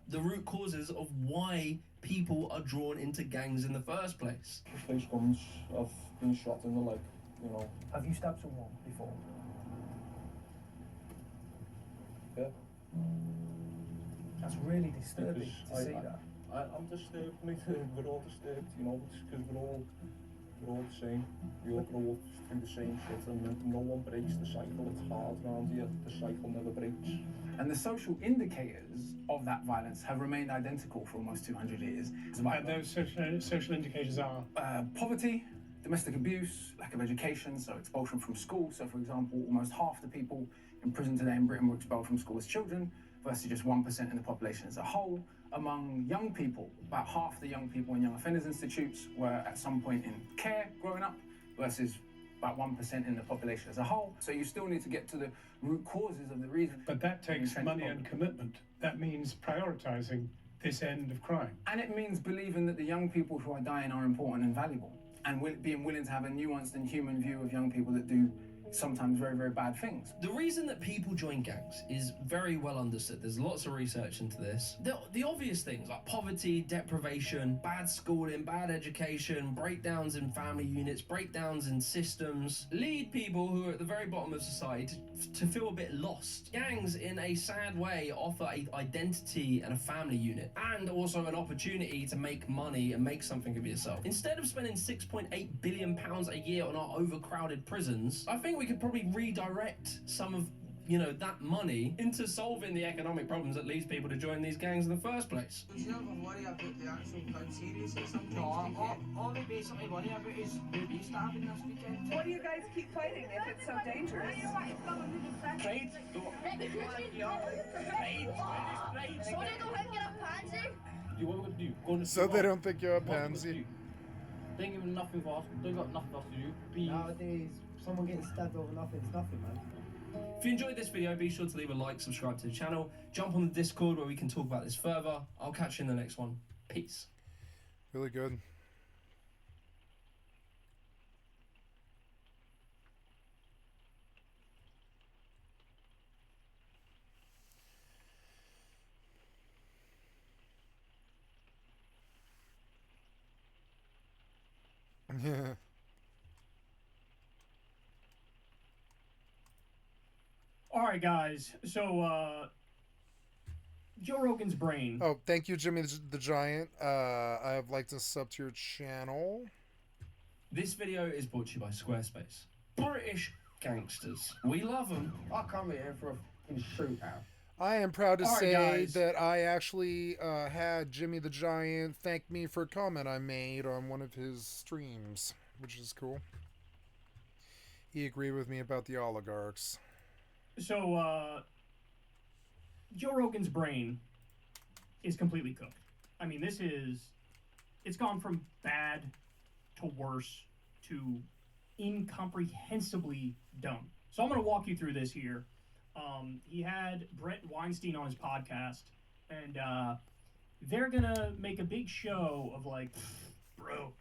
the root causes of why people are drawn into gangs in the first place. Face guns, I've been shot in the leg, you know. Have you stabbed someone before? Yeah. That's really disturbing to see that. I'm disturbed, mate. We're all disturbed, you know, because we're all the same. We all grow up through the same shit, and no one breaks the cycle. It's hard around here. The cycle never breaks. And the social indicators of that violence have remained identical for almost 200 years. And those social indicators are? Poverty, domestic abuse, lack of education, so expulsion from school. So, for example, almost half the people in prison today in Britain were expelled from school as children, versus just 1% in the population as a whole. Among young people, about half the young people in young offenders institutes were at some point in care growing up, versus about 1% in the population as a whole. So you still need to get to the root causes of the reason. But that takes money and commitment. That means prioritizing this end of crime. And it means believing that the young people who are dying are important and valuable, and being willing to have a nuanced and human view of young people that do sometimes very, very bad things. The reason that people join gangs is very well understood. There's lots of research into this. The obvious things like poverty, deprivation, bad schooling, bad education, breakdowns in family units, breakdowns in systems, lead people who are at the very bottom of society to feel a bit lost. Gangs, in a sad way, offer an identity and a family unit, and also an opportunity to make money and make something of yourself. Instead of spending £6.8 billion a year on our overcrowded prisons, I think we could probably redirect some of, you know, that money into solving the economic problems that leads people to join these gangs in the first place. Do you ever worry about the actual crowd seriously sometimes? No, all they basically worry about is who be stabbing this weekend. Why do you guys keep fighting if it's so dangerous? Right? You what would do? So they don't think you're a pansy. They ain't giving nothing for us. They got nothing else to do. Nowadays, someone getting stabbed over nothing is nothing, man. If you enjoyed this video, be sure to leave a like, subscribe to the channel, jump on the Discord where we can talk about this further. I'll catch you in the next one. Peace. Really good. Yeah. All right, guys. So, Joe Rogan's brain. Oh, thank you, Jimmy the Giant. I'd like to sub to your channel. This video is brought to you by Squarespace. British gangsters. We love them. I come here for a shootout. I am proud to All right, say guys. that I actually had Jimmy the Giant thank me for a comment I made on one of his streams, which is cool. He agreed with me about the oligarchs. So, Joe Rogan's brain is completely cooked. I mean, it's gone from bad to worse to incomprehensibly dumb. So I'm going to walk you through this here. He had Brett Weinstein on his podcast, and they're going to make a big show of, like, bro,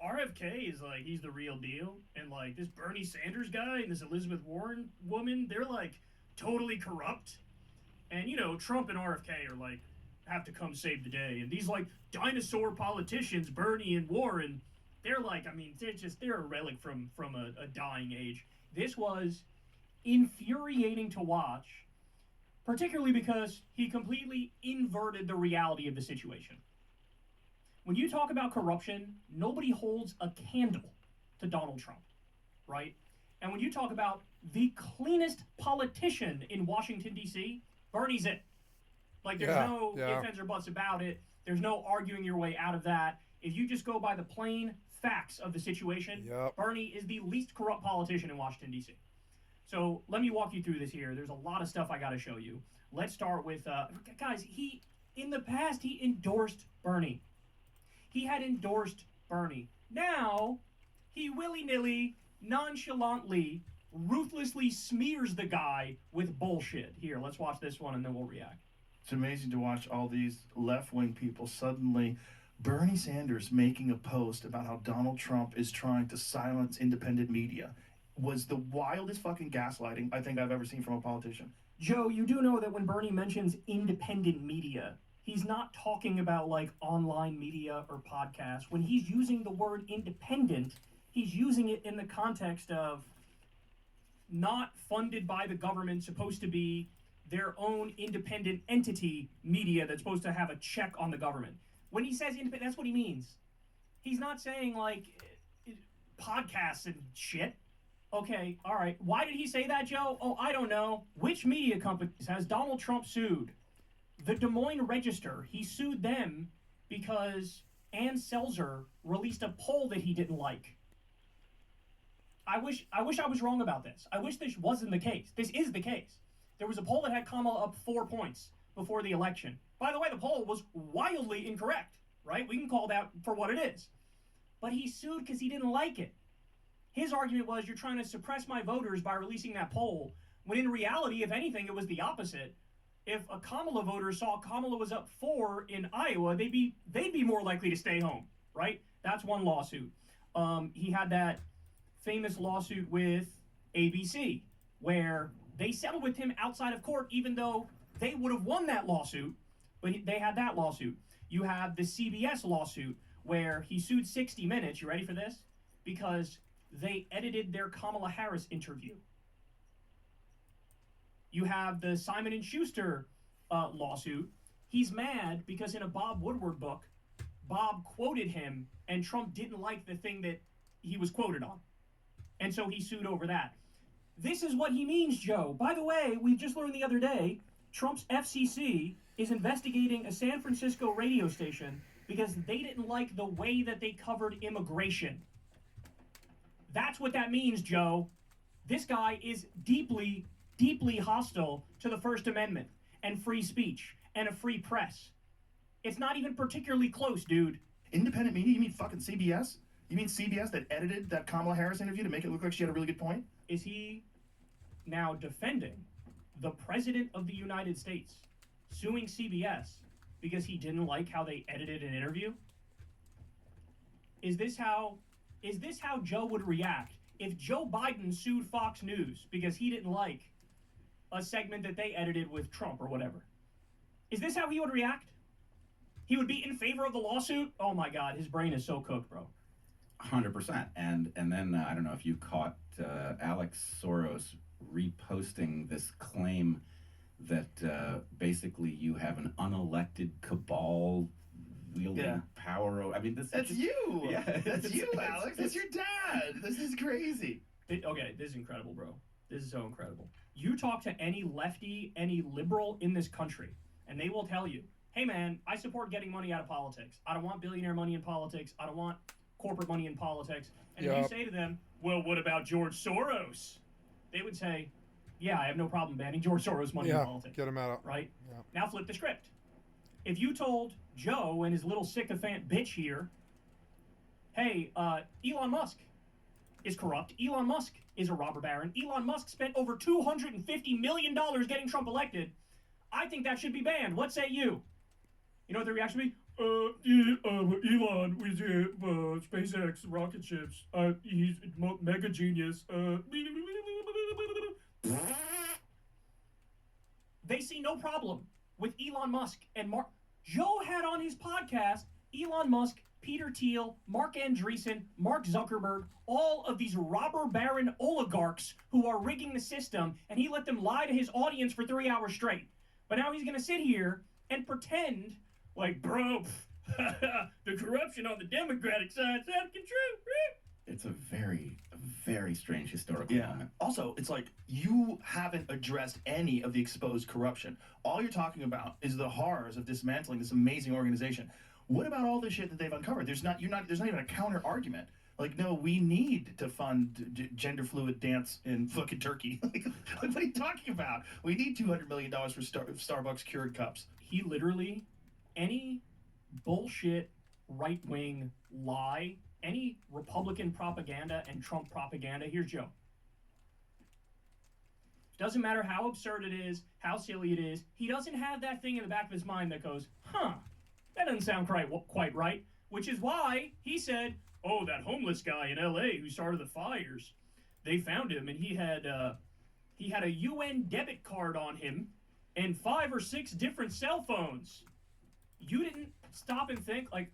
RFK is, like, he's the real deal, and, like, this Bernie Sanders guy and this Elizabeth Warren woman, they're, like, totally corrupt. And, you know, Trump and RFK are, like, have to come save the day. And these, like, dinosaur politicians, Bernie and Warren, they're, like, I mean, they're a relic from a dying age. This was infuriating to watch, particularly because he completely inverted the reality of the situation. When you talk about corruption, nobody holds a candle to Donald Trump, right? And when you talk about the cleanest politician in Washington, D.C., Bernie's it. Like, there's no ifs, ands, or buts about it. There's no arguing your way out of that. If you just go by the plain facts of the situation, Bernie is the least corrupt politician in Washington, D.C. So let me walk you through this here. There's a lot of stuff I got to show you. Let's start with, guys, in the past, he endorsed Bernie. He had endorsed Bernie. Now, he willy-nilly, nonchalantly, ruthlessly smears the guy with bullshit. Here, let's watch this one and then we'll react. It's amazing to watch all these left-wing people suddenly, Bernie Sanders making a post about how Donald Trump is trying to silence independent media was the wildest fucking gaslighting I think I've ever seen from a politician. Joe, you do know that when Bernie mentions independent media, he's not talking about like online media or podcasts. When he's using the word independent, he's using it in the context of not funded by the government, supposed to be their own independent entity media that's supposed to have a check on the government. When he says independent, that's what he means. He's not saying like podcasts and shit. Okay, all right. Why did he say that, Joe? Oh, I don't know. Which media companies has Donald Trump sued? The Des Moines Register. He sued them because Ann Selzer released a poll that he didn't like. I wish I was wrong about this. I wish this wasn't the case. This is the case. There was a poll that had Kamala up 4 points before the election. By the way, the poll was wildly incorrect, right? We can call that for what it is. But he sued because he didn't like it. His argument was, you're trying to suppress my voters by releasing that poll, when in reality, if anything, it was the opposite. If a Kamala voter saw Kamala was up 4 in Iowa, they'd be more likely to stay home, right? That's one lawsuit. He had that famous lawsuit with ABC, where they settled with him outside of court, even though they would have won that lawsuit, but they had that lawsuit. You have the CBS lawsuit, where he sued 60 Minutes, you ready for this? Because they edited their Kamala Harris interview. You have the Simon & Schuster lawsuit. He's mad because in a Bob Woodward book, Bob quoted him, and Trump didn't like the thing that he was quoted on. And so he sued over that. This is what he means, Joe. By the way, we just learned the other day, Trump's FCC is investigating a San Francisco radio station because they didn't like the way that they covered immigration. That's what that means, Joe. This guy is deeply, deeply hostile to the First Amendment and free speech and a free press. It's not even particularly close, dude. Independent media? You mean fucking CBS? You mean CBS that edited that Kamala Harris interview to make it look like she had a really good point? Is he now defending the President of the United States suing CBS because he didn't like how they edited an interview? Is this how Joe would react if Joe Biden sued Fox News because he didn't like a segment that they edited with Trump or whatever? Is this how he would react? He would be in favor of the lawsuit? Oh my God, his brain is so cooked, bro. 100%. And then I don't know if you caught Alex Soros reposting this claim that basically you have an unelected cabal wielding power. I mean, that's you. Yeah, that's you, Alex. That's your dad. This is crazy. Okay, this is incredible, bro. This is so incredible. You talk to any lefty, any liberal in this country, and they will tell you, hey man, I support getting money out of politics. I don't want billionaire money in politics. I don't want corporate money in politics. And if you say to them, well, what about George Soros? They would say, yeah, I have no problem banning George Soros money in politics. Get him out. Right? Yeah. Now flip the script. If you told Joe and his little sycophant bitch here, hey, Elon Musk is corrupt. Elon Musk is a robber baron. Elon Musk spent over $250 million getting Trump elected. I think that should be banned. What say you? You know what the reaction would be? Elon with SpaceX rocket ships. He's mega genius. They see no problem with Elon Musk and Mark. Joe had on his podcast Elon Musk, Peter Thiel, Mark Andreessen, Mark Zuckerberg, all of these robber baron oligarchs who are rigging the system, and he let them lie to his audience for 3 hours straight. But now he's going to sit here and pretend like, bro, the corruption on the Democratic side's out of control. It's a very, very strange historical moment. Also, it's like you haven't addressed any of the exposed corruption. All you're talking about is the horrors of dismantling this amazing organization. What about all the shit that they've uncovered? There's not even a counter argument. Like, no, we need to fund gender fluid dance in fucking Turkey. Like, what are you talking about? We need $200 million for Starbucks Keurig cups. He literally, any bullshit right-wing lie, any Republican propaganda and Trump propaganda, here's Joe. Doesn't matter how absurd it is, how silly it is, he doesn't have that thing in the back of his mind that goes, that doesn't sound quite right, which is why he said, oh, that homeless guy in L.A. who started the fires, they found him and he had a UN debit card on him and 5 or 6 different cell phones. you didn't stop and think, like,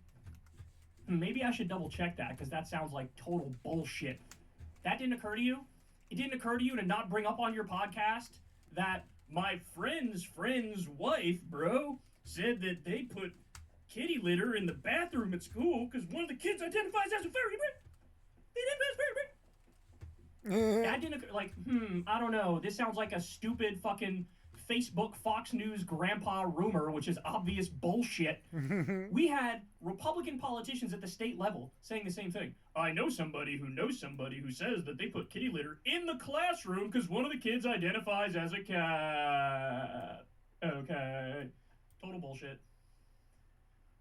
maybe I should double check that because that sounds like total bullshit. That didn't occur to you? It didn't occur to you to not bring up on your podcast that my friend's wife, bro, said that they put kitty litter in the bathroom at school because one of the kids identifies as a fairy. That didn't occur. Like, I don't know. This sounds like a stupid fucking Facebook Fox News grandpa rumor, which is obvious bullshit. We had Republican politicians at the state level saying the same thing. I know somebody who knows somebody who says that they put kitty litter in the classroom because one of the kids identifies as a cat. Okay. Total bullshit.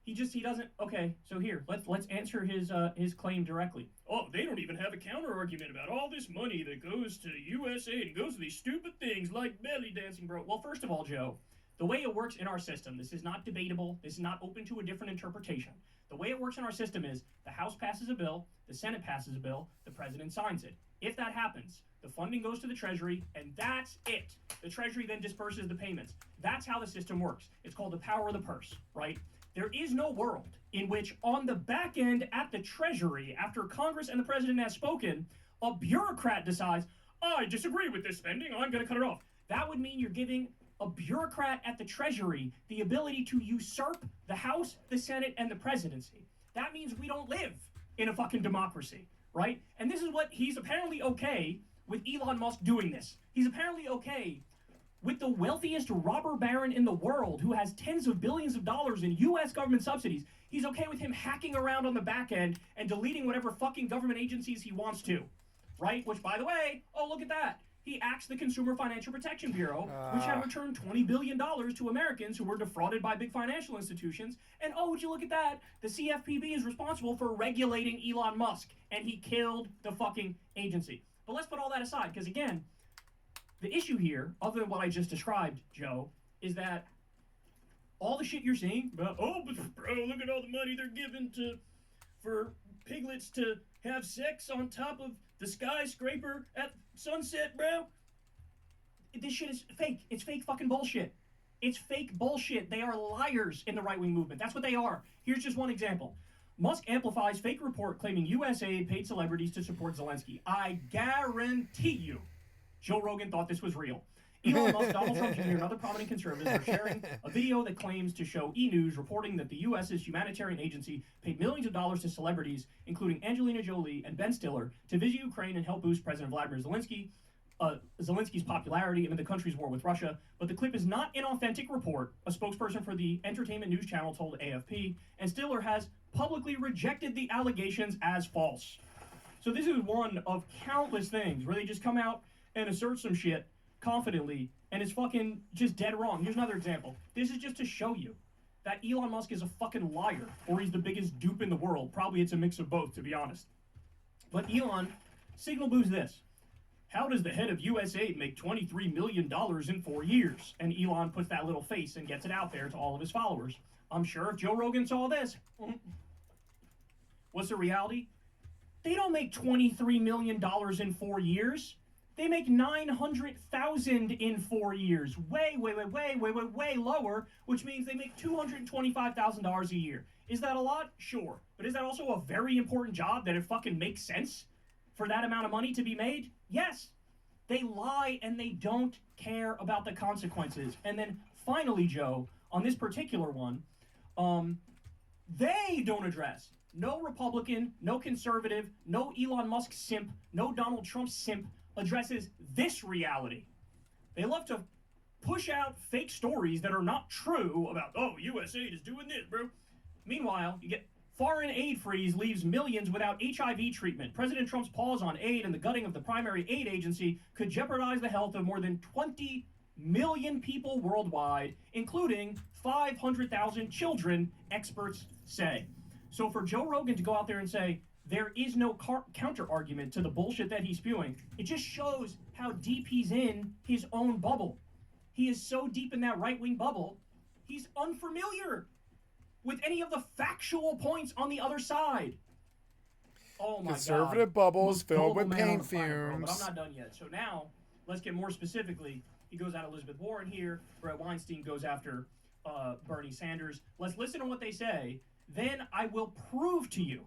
He doesn't. Okay, so here, let's answer his claim directly. Oh, they don't even have a counter argument about all this money that goes to USA and goes to these stupid things like belly dancing, bro. Well, first of all, Joe, the way it works in our system, this is not debatable. This is not open to a different interpretation. The way it works in our system is the House passes a bill, the Senate passes a bill, the president signs it. If that happens, the funding goes to the Treasury, and that's it. The Treasury then disperses the payments. That's how the system works. It's called the power of the purse, right? There is no world in which on the back end at the Treasury, after Congress and the president has spoken, a bureaucrat decides, I disagree with this spending, I'm going to cut it off. That would mean you're giving a bureaucrat at the Treasury the ability to usurp the House, the Senate, and the presidency. That means we don't live in a fucking democracy, right? And this is what he's apparently okay with Elon Musk doing this. He's apparently okay with the wealthiest robber baron in the world who has tens of billions of dollars in U.S. government subsidies. He's okay with him hacking around on the back end and deleting whatever fucking government agencies he wants to, right? Which, by the way, oh, look at that. He axed the Consumer Financial Protection Bureau, which had returned $20 billion to Americans who were defrauded by big financial institutions. And oh, would you look at that? The CFPB is responsible for regulating Elon Musk, and he killed the fucking agency. But let's put all that aside, because again, the issue here, other than what I just described, Joe, is that all the shit you're seeing about, oh, but bro, look at all the money they're giving for piglets to have sex on top of the skyscraper at sunset, bro. This shit is fake. It's fake fucking bullshit. It's fake bullshit. They are liars in the right-wing movement. That's what they are. Here's just one example. Musk amplifies fake report claiming U.S. aid paid celebrities to support Zelensky. I guarantee you Joe Rogan thought this was real. Elon Musk, Donald Trump Jr., and other prominent conservatives are sharing a video that claims to show E! News reporting that the U.S.'s humanitarian agency paid millions of dollars to celebrities, including Angelina Jolie and Ben Stiller, to visit Ukraine and help boost President Vladimir Zelensky's popularity amid the country's war with Russia. But the clip is not an authentic report, a spokesperson for the entertainment news channel told AFP, and Stiller has publicly rejected the allegations as false. So this is one of countless things where they just come out and assert some shit confidently, and it's fucking just dead wrong. Here's another example. This is just to show you that Elon Musk is a fucking liar, or he's the biggest dupe in the world. Probably it's a mix of both, to be honest. But Elon signal boosts this. How does the head of USAID make $23 million in 4 years? And Elon puts that little face and gets it out there to all of his followers. I'm sure if Joe Rogan saw this, what's the reality? They don't make $23 million in 4 years. They make $900,000 in 4 years. Way lower, which means they make $225,000 a year. Is that a lot? Sure. But is that also a very important job that it fucking makes sense for that amount of money to be made? Yes. They lie and they don't care about the consequences. And then finally, Joe, on this particular one, they don't address. No Republican, no conservative, no Elon Musk simp, no Donald Trump simp addresses this reality. They love to push out fake stories that are not true about, oh, USAID is doing this, bro. Meanwhile, you get foreign aid freeze leaves millions without HIV treatment. President Trump's pause on aid and the gutting of the primary aid agency could jeopardize the health of more than 20 million people worldwide, including 500,000 children, experts say. So for Joe Rogan to go out there and say, there is no counter-argument to the bullshit that he's spewing, it just shows how deep he's in his own bubble. He is so deep in that right-wing bubble, he's unfamiliar with any of the factual points on the other side. Oh my Conservative God. bubbles filled with paint Fire, fumes. but I'm not done yet. So now, let's get more specifically. He goes at Elizabeth Warren here. Brett Weinstein goes after Bernie Sanders. Let's listen to what they say. Then I will prove to you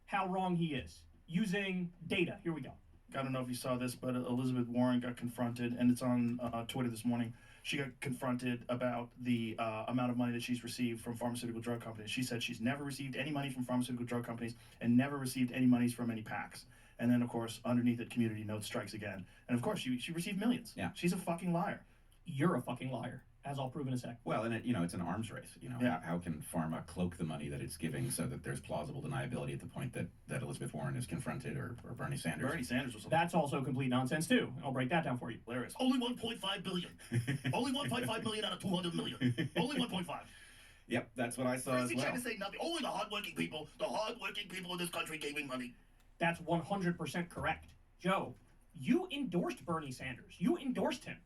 how wrong he is using data. Here we go. I don't know if you saw this, but Elizabeth Warren got confronted, and it's on Twitter this morning. She got confronted about the amount of money that she's received from pharmaceutical drug companies. She said she's never received any money from pharmaceutical drug companies and never received any monies from any PACs. And then, of course, underneath it, Community Notes strikes again. And, of course, she received millions. Yeah. She's a fucking liar. You're a fucking liar, as I'll prove in a sec. Well, and it's an arms race. How can pharma cloak the money that it's giving so that there's plausible deniability at the point that Elizabeth Warren is confronted or Bernie Sanders? Bernie Sanders was. That's also complete nonsense too. I'll break that down for you. Hilarious. Only 1.5 billion. Only 1.5 million out of 200 million. Only 1.5. Yep, that's what I saw as well. Trying to say nothing. Only the hardworking people in this country gave me money. That's 100% correct. Joe, you endorsed Bernie Sanders. You endorsed him.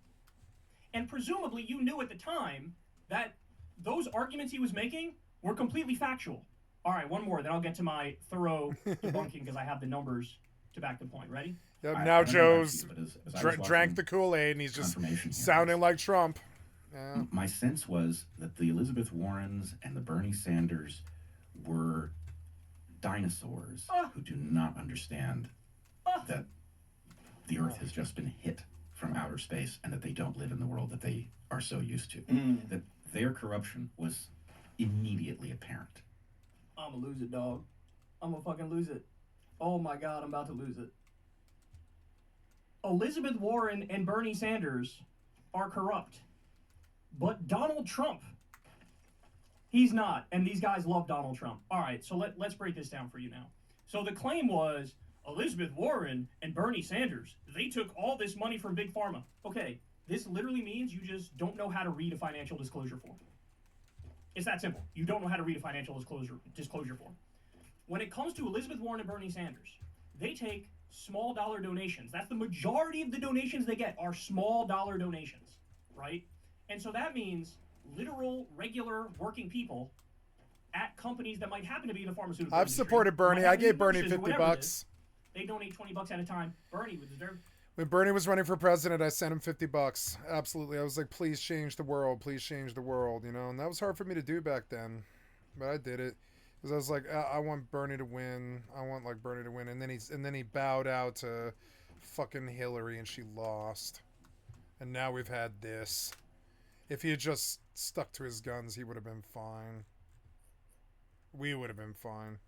And presumably you knew at the time that those arguments he was making were completely factual. All right, one more, then I'll get to my thorough debunking because I have the numbers to back the point. Ready? Yep, now Joe's drank the Kool-Aid and he's just sounding like Trump. Yeah. My sense was that the Elizabeth Warrens and the Bernie Sanders were dinosaurs who do not understand that the Earth has just been hit from outer space and that they don't live in the world that they are so used to. That their corruption was immediately apparent. I'm gonna lose it, dog. I'm gonna fucking lose it. Oh my God, I'm about to lose it. Elizabeth Warren and Bernie Sanders are corrupt. But Donald Trump, he's not. And these guys love Donald Trump. All right, so let's break this down for you now. So the claim was Elizabeth Warren and Bernie Sanders, they took all this money from Big Pharma. Okay, this literally means you just don't know how to read a financial disclosure form. It's that simple. You don't know how to read a financial disclosure form. When it comes to Elizabeth Warren and Bernie Sanders, they take small dollar donations. That's the majority of the donations they get are small dollar donations, right? And so that means literal, regular, working people at companies that might happen to be in the pharmaceutical industry. I've supported Bernie. I gave Bernie $50. They donate $20 at a time. Bernie was there. When Bernie was running for president, I sent him $50. Absolutely. I was like, please change the world. Please change the world, And that was hard for me to do back then. But I did it. Because I was like, I want Bernie to win. I want Bernie to win. And then he bowed out to fucking Hillary and she lost. And now we've had this. If he had just stuck to his guns, he would have been fine. We would have been fine.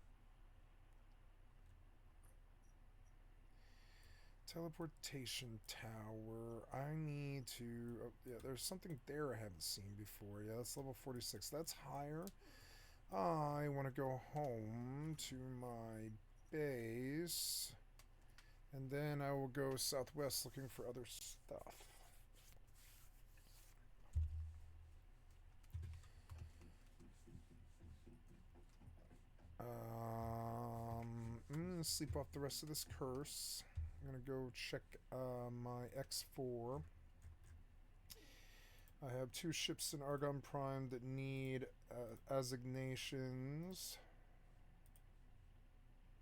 Teleportation tower. I need to... Oh, yeah, there's something there I haven't seen before. Yeah, that's level 46. That's higher. I want to go home to my base. And then I will go southwest looking for other stuff. I'm going to sleep off the rest of this curse. I'm going to go check my X4. I have 2 ships in Argon Prime that need assignations.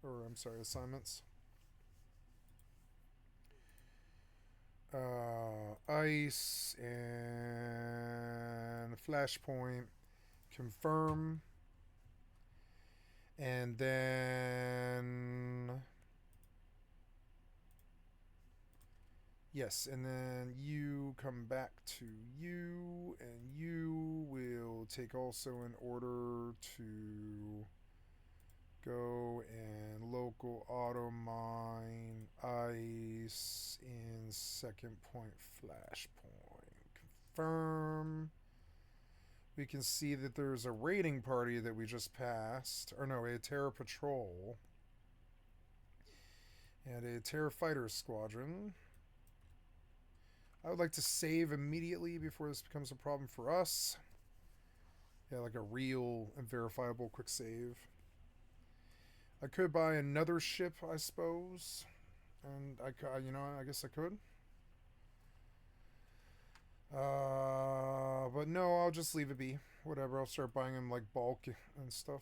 Or, I'm sorry, assignments. Ice and Flashpoint. Confirm. And then... Yes, and then you come back to you, and you will take also an order to go and local auto mine ice in second point flashpoint. Confirm. We can see that there's a raiding party that we just passed, or no, a Terror Patrol, and a Terror Fighter Squadron. I would like to save immediately before this becomes a problem for us. Yeah, like a real and verifiable quick save. I could buy another ship, I suppose. And I guess I could. But no, I'll just leave it be. Whatever, I'll start buying them like bulk and stuff.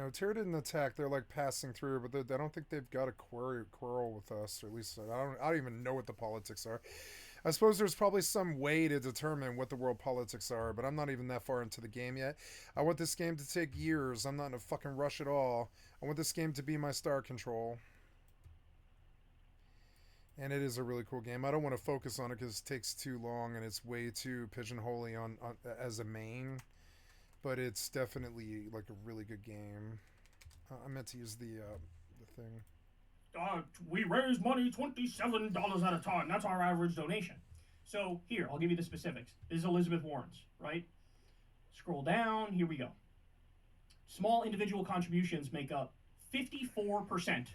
No, Tyr didn't attack. They're like passing through, but I don't think they've got a quarrel with us, or at least I don't even know what the politics are. I suppose there's probably some way to determine what the world politics are, but I'm not even that far into the game yet. I want this game to take years. I'm not in a fucking rush at all. I want this game to be my Star Control. And it is a really cool game. I don't want to focus on it because it takes too long and it's way too pigeonholy on as a main. But it's definitely like a really good game. I meant to use the thing. We raise money $27 at a time. That's our average donation. So here, I'll give you the specifics. This is Elizabeth Warren's, right? Scroll down. Here we go. Small individual contributions make up 54%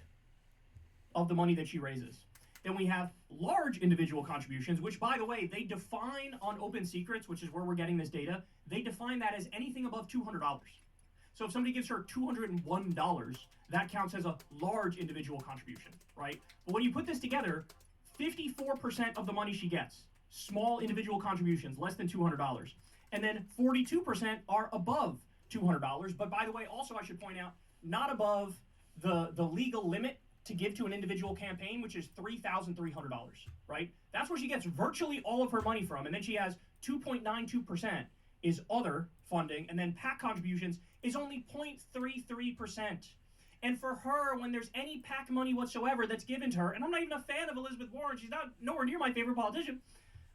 of the money that she raises. Then we have large individual contributions, which, by the way, they define on Open Secrets, which is where we're getting this data, they define that as anything above $200. So if somebody gives her $201, that counts as a large individual contribution, right? But when you put this together, 54% of the money she gets, small individual contributions, less than $200. And then 42% are above $200. But by the way, also I should point out, not above the legal limit to give to an individual campaign, which is $3,300, right? That's where she gets virtually all of her money from. And then she has 2.92% is other funding, and then PAC contributions is only 0.33%. And for her, when there's any PAC money whatsoever that's given to her, and I'm not even a fan of Elizabeth Warren, she's not nowhere near my favorite politician,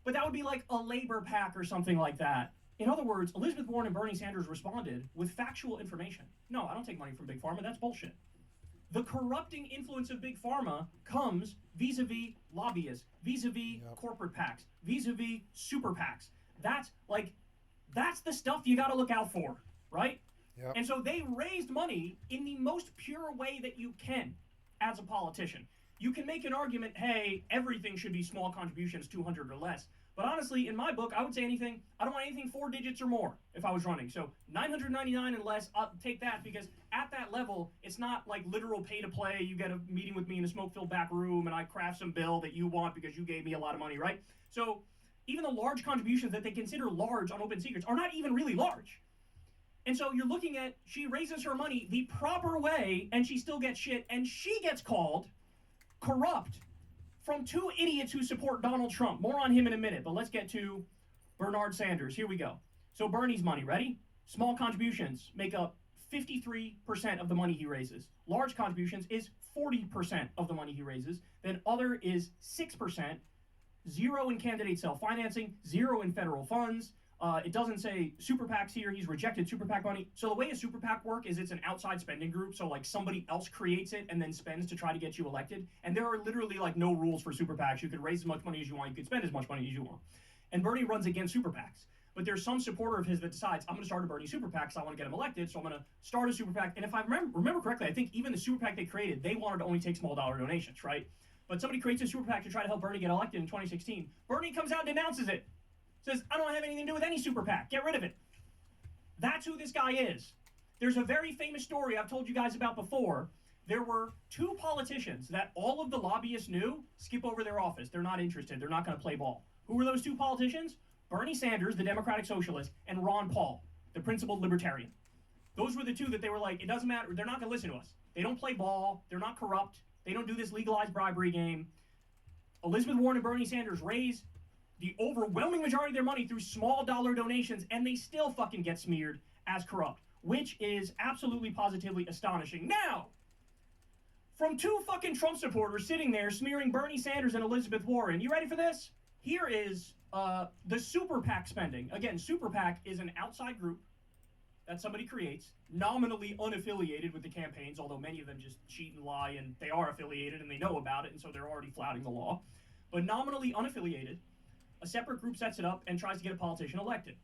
but that would be like a Labor PAC or something like that. In other words, Elizabeth Warren and Bernie Sanders responded with factual information. No, I don't take money from Big Pharma, that's bullshit. The corrupting influence of Big Pharma comes vis-a-vis lobbyists, vis-a-vis corporate PACs, vis-a-vis super PACs. That's the stuff you got to look out for, right? Yep. And so they raised money in the most pure way that you can as a politician. You can make an argument, hey, everything should be small contributions, 200 or less. But honestly, in my book, I would say anything, I don't want anything 4 digits or more if I was running. So 999 and less, I'll take that, because at that level, it's not like literal pay to play. You get a meeting with me in a smoke-filled back room and I craft some bill that you want because you gave me a lot of money, right? So even the large contributions that they consider large on Open Secrets are not even really large. And so you're looking at, she raises her money the proper way and she still gets shit, and she gets called corrupt from 2 idiots who support Donald Trump. More on him in a minute, but let's get to Bernard Sanders. Here we go. So Bernie's money, ready? Small contributions make up 53% of the money he raises. Large contributions is 40% of the money he raises. Then other is 6%. 0 in candidate self-financing, 0 in federal funds. It doesn't say super PACs here. He's rejected super PAC money. So the way a super PAC work is it's an outside spending group. So like somebody else creates it and then spends to try to get you elected. And there are literally like no rules for super PACs. You can raise as much money as you want. You can spend as much money as you want. And Bernie runs against super PACs. But there's some supporter of his that decides, I'm going to start a Bernie super PAC because I want to get him elected. So I'm going to start a super PAC. And if I remember correctly, I think even the super PAC they created, they wanted to only take small dollar donations, right? But somebody creates a super PAC to try to help Bernie get elected in 2016. Bernie comes out and denounces it. Says, I don't have anything to do with any super PAC. Get rid of it. That's who this guy is. There's a very famous story I've told you guys about before. There were 2 politicians that all of the lobbyists knew skip over their office. They're not interested. They're not going to play ball. Who were those 2 politicians? Bernie Sanders, the Democratic Socialist, and Ron Paul, the principled libertarian. Those were the 2 that they were like, it doesn't matter. They're not going to listen to us. They don't play ball. They're not corrupt. They don't do this legalized bribery game. Elizabeth Warren and Bernie Sanders raise the overwhelming majority of their money through small dollar donations, and they still fucking get smeared as corrupt, which is absolutely positively astonishing. Now, from 2 fucking Trump supporters sitting there smearing Bernie Sanders and Elizabeth Warren, you ready for this? Here is the super PAC spending. Again, super PAC is an outside group that somebody creates, nominally unaffiliated with the campaigns, although many of them just cheat and lie, and they are affiliated and they know about it, and so they're already flouting the law. But nominally unaffiliated, a separate group sets it up and tries to get a politician elected.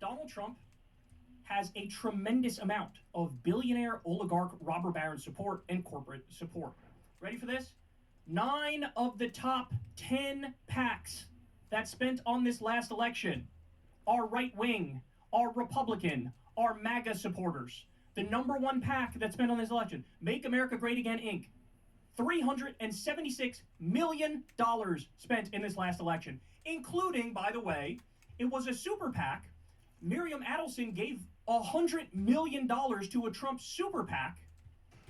Donald Trump has a tremendous amount of billionaire, oligarch, robber baron support and corporate support. Ready for this? 9 of the top 10 PACs that spent on this last election are right-wing, are Republican, are MAGA supporters. The number 1 PAC that spent on this election, Make America Great Again, Inc., $376 million spent in this last election, including, by the way, it was a super PAC. Miriam Adelson gave $100 million to a Trump super PAC,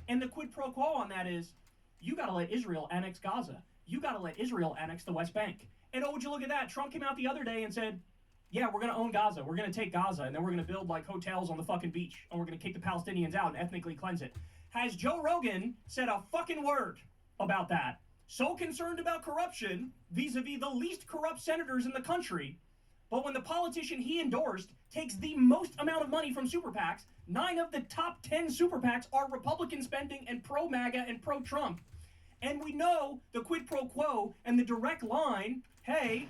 and the quid pro quo on that is, you got to let Israel annex Gaza. You got to let Israel annex the West Bank. And oh, would you look at that? Trump came out the other day and said, yeah, we're going to own Gaza. We're going to take Gaza, and then we're going to build, like, hotels on the fucking beach, and we're going to kick the Palestinians out and ethnically cleanse it. Has Joe Rogan said a fucking word about that? So concerned about corruption vis-a-vis the least corrupt senators in the country, but when the politician he endorsed takes the most amount of money from super PACs, 9 of the top 10 super PACs are Republican spending and pro-MAGA and pro-Trump. And we know the quid pro quo and the direct line, hey,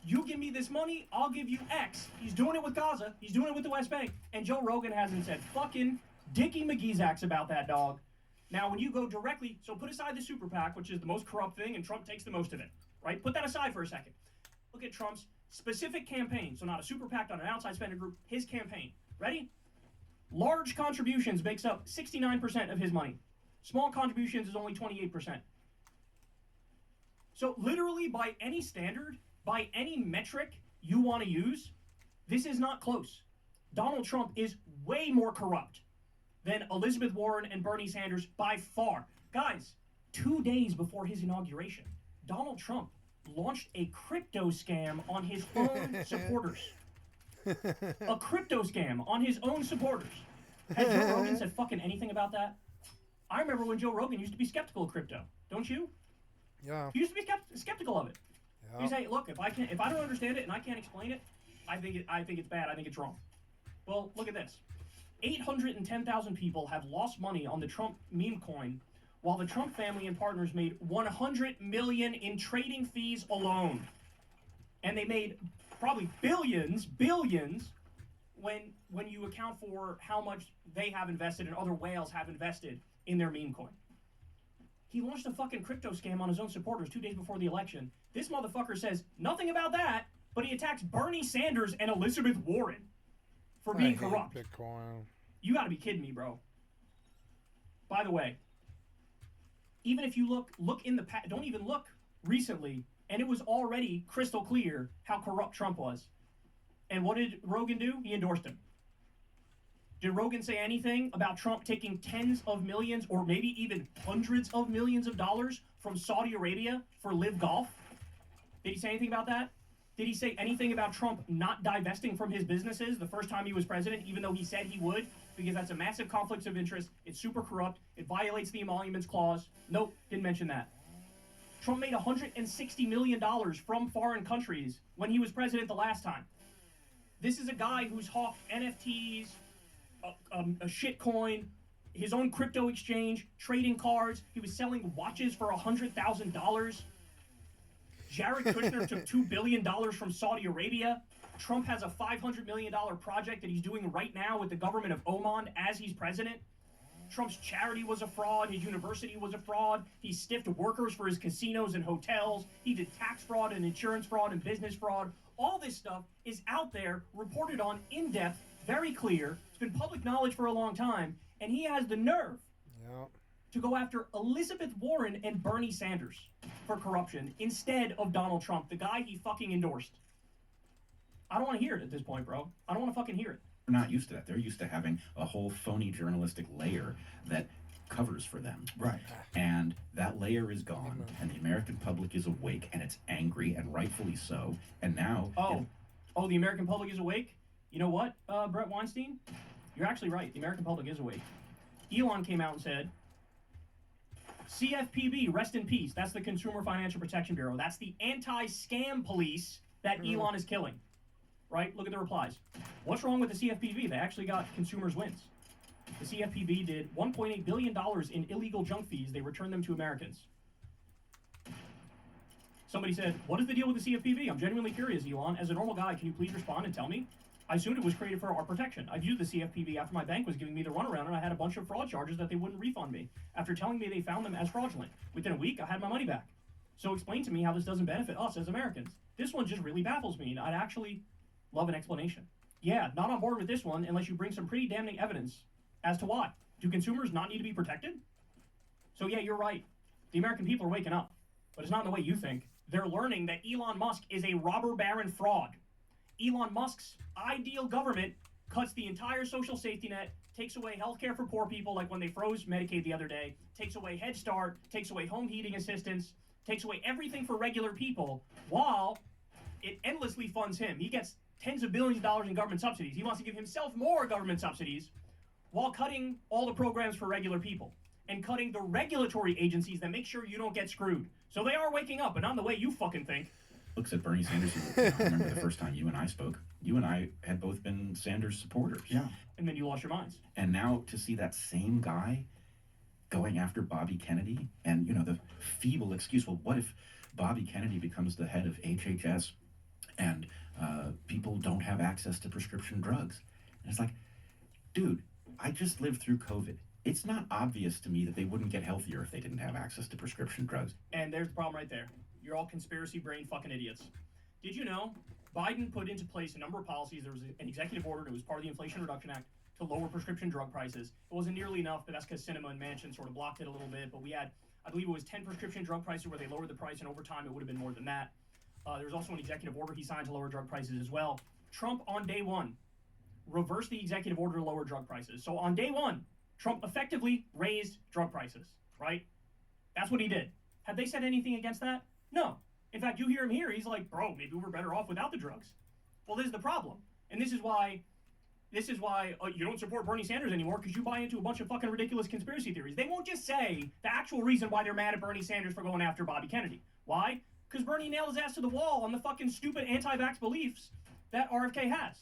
you give me this money, I'll give you X. He's doing it with Gaza, he's doing it with the West Bank, and Joe Rogan hasn't said fucking Dickie McGeezax about that, dog. Now, when you go directly, so put aside the super PAC, which is the most corrupt thing, and Trump takes the most of it, right? Put that aside for a second. Look at Trump's specific campaign, so not a super PAC, not an outside spender group, his campaign. Ready? Large contributions makes up 69% of his money. Small contributions is only 28%. So literally by any standard, by any metric you want to use, this is not close. Donald Trump is way more corrupt than Elizabeth Warren and Bernie Sanders by far. Guys, 2 days before his inauguration, Donald Trump launched a crypto scam on his own supporters. A crypto scam on his own supporters. Has Joe Rogan said fucking anything about that? I remember when Joe Rogan used to be skeptical of crypto. Don't you? Yeah. He used to be skeptical of it. Yeah. He'd say, look, if I don't understand it and I can't explain it, I think it's bad. I think it's wrong. Well, look at this. 810,000 people have lost money on the Trump meme coin, while the Trump family and partners made $100 million in trading fees alone. And they made probably billions when you account for how much they have invested and other whales have invested in their meme coin. He launched a fucking crypto scam on his own supporters 2 days before the election. This motherfucker says nothing about that, but he attacks Bernie Sanders and Elizabeth Warren for being corrupt. Bitcoin. You gotta be kidding me, bro. By the way, even if you look in the past, don't even look recently, and it was already crystal clear how corrupt Trump was. And what did Rogan do? He endorsed him. Did Rogan say anything about Trump taking tens of millions or maybe even hundreds of millions of dollars from Saudi Arabia for Live Golf? Did he say anything about that? Did he say anything about Trump not divesting from his businesses the first time he was president, even though he said he would? Because that's a massive conflict of interest. It's super corrupt. It violates the Emoluments Clause. Nope, didn't mention that. Trump made $160 million from foreign countries when he was president the last time. This is a guy who's hawked NFTs, a shitcoin, his own crypto exchange, trading cards. He was selling watches for $100,000. Jared Kushner took $2 billion from Saudi Arabia. Trump has a $500 million project that he's doing right now with the government of Oman as he's president. Trump's charity was a fraud. His university was a fraud. He stiffed workers for his casinos and hotels. He did tax fraud and insurance fraud and business fraud. All this stuff is out there, reported on in depth, very clear. It's been public knowledge for a long time. And he has the nerve to go after Elizabeth Warren and Bernie Sanders for corruption instead of Donald Trump, the guy he fucking endorsed. I don't want to hear it at this point, bro. I don't want to fucking hear it. They're not used to that. They're used to having a whole phony journalistic layer that covers for them. Right. And that layer is gone, and the American public is awake, and it's angry, and rightfully so. And now... Oh, the American public is awake? You know what, Brett Weinstein? You're actually right. The American public is awake. Elon came out and said, CFPB, rest in peace. That's the Consumer Financial Protection Bureau. That's the anti-scam police that Elon is killing. Right? Look at the replies. What's wrong with the CFPB? They actually got consumers' wins. The CFPB did $1.8 billion in illegal junk fees. They returned them to Americans. Somebody said, what is the deal with the CFPB? I'm genuinely curious, Elon. As a normal guy, can you please respond and tell me? I assumed it was created for our protection. I've used the CFPB after my bank was giving me the runaround and I had a bunch of fraud charges that they wouldn't refund me after telling me they found them as fraudulent. Within a week, I had my money back. So explain to me how this doesn't benefit us as Americans. This one just really baffles me, and I'd actually love an explanation. Yeah, not on board with this one unless you bring some pretty damning evidence as to why. Do consumers not need to be protected? So yeah, you're right. The American people are waking up, but it's not in the way you think. They're learning that Elon Musk is a robber baron fraud. Elon Musk's ideal government cuts the entire social safety net, takes away health care for poor people, like when they froze Medicaid the other day, takes away Head Start, takes away home heating assistance, takes away everything for regular people, while it endlessly funds him. He gets tens of billions of dollars in government subsidies. He wants to give himself more government subsidies while cutting all the programs for regular people and cutting the regulatory agencies that make sure you don't get screwed. So they are waking up, but not in the way you fucking think. Looks at Bernie Sanders. I remember the first time you and I spoke. You and I had both been Sanders supporters. Yeah. And then you lost your minds. And now to see that same guy going after Bobby Kennedy, and the feeble excuse, well, what if Bobby Kennedy becomes the head of HHS and people don't have access to prescription drugs? And it's like, dude, I just lived through COVID. It's not obvious to me that they wouldn't get healthier if they didn't have access to prescription drugs. And there's the problem right there. You're all conspiracy brain fucking idiots. Did you know Biden put into place a number of policies? There was an executive order that was part of the Inflation Reduction Act to lower prescription drug prices. It wasn't nearly enough, but that's because Sinema and Manchin sort of blocked it a little bit. But we had, I believe it was 10 prescription drug prices where they lowered the price, and over time it would have been more than that. There was also an executive order he signed to lower drug prices as well. Trump, on day one, reversed the executive order to lower drug prices. So on day one, Trump effectively raised drug prices, right? That's what he did. Have they said anything against that? No. In fact, you hear him here, he's like, bro, maybe we're better off without the drugs. Well, this is the problem. And this is why you don't support Bernie Sanders anymore, because you buy into a bunch of fucking ridiculous conspiracy theories. They won't just say the actual reason why they're mad at Bernie Sanders for going after Bobby Kennedy. Why? Because Bernie nailed his ass to the wall on the fucking stupid anti-vax beliefs that RFK has.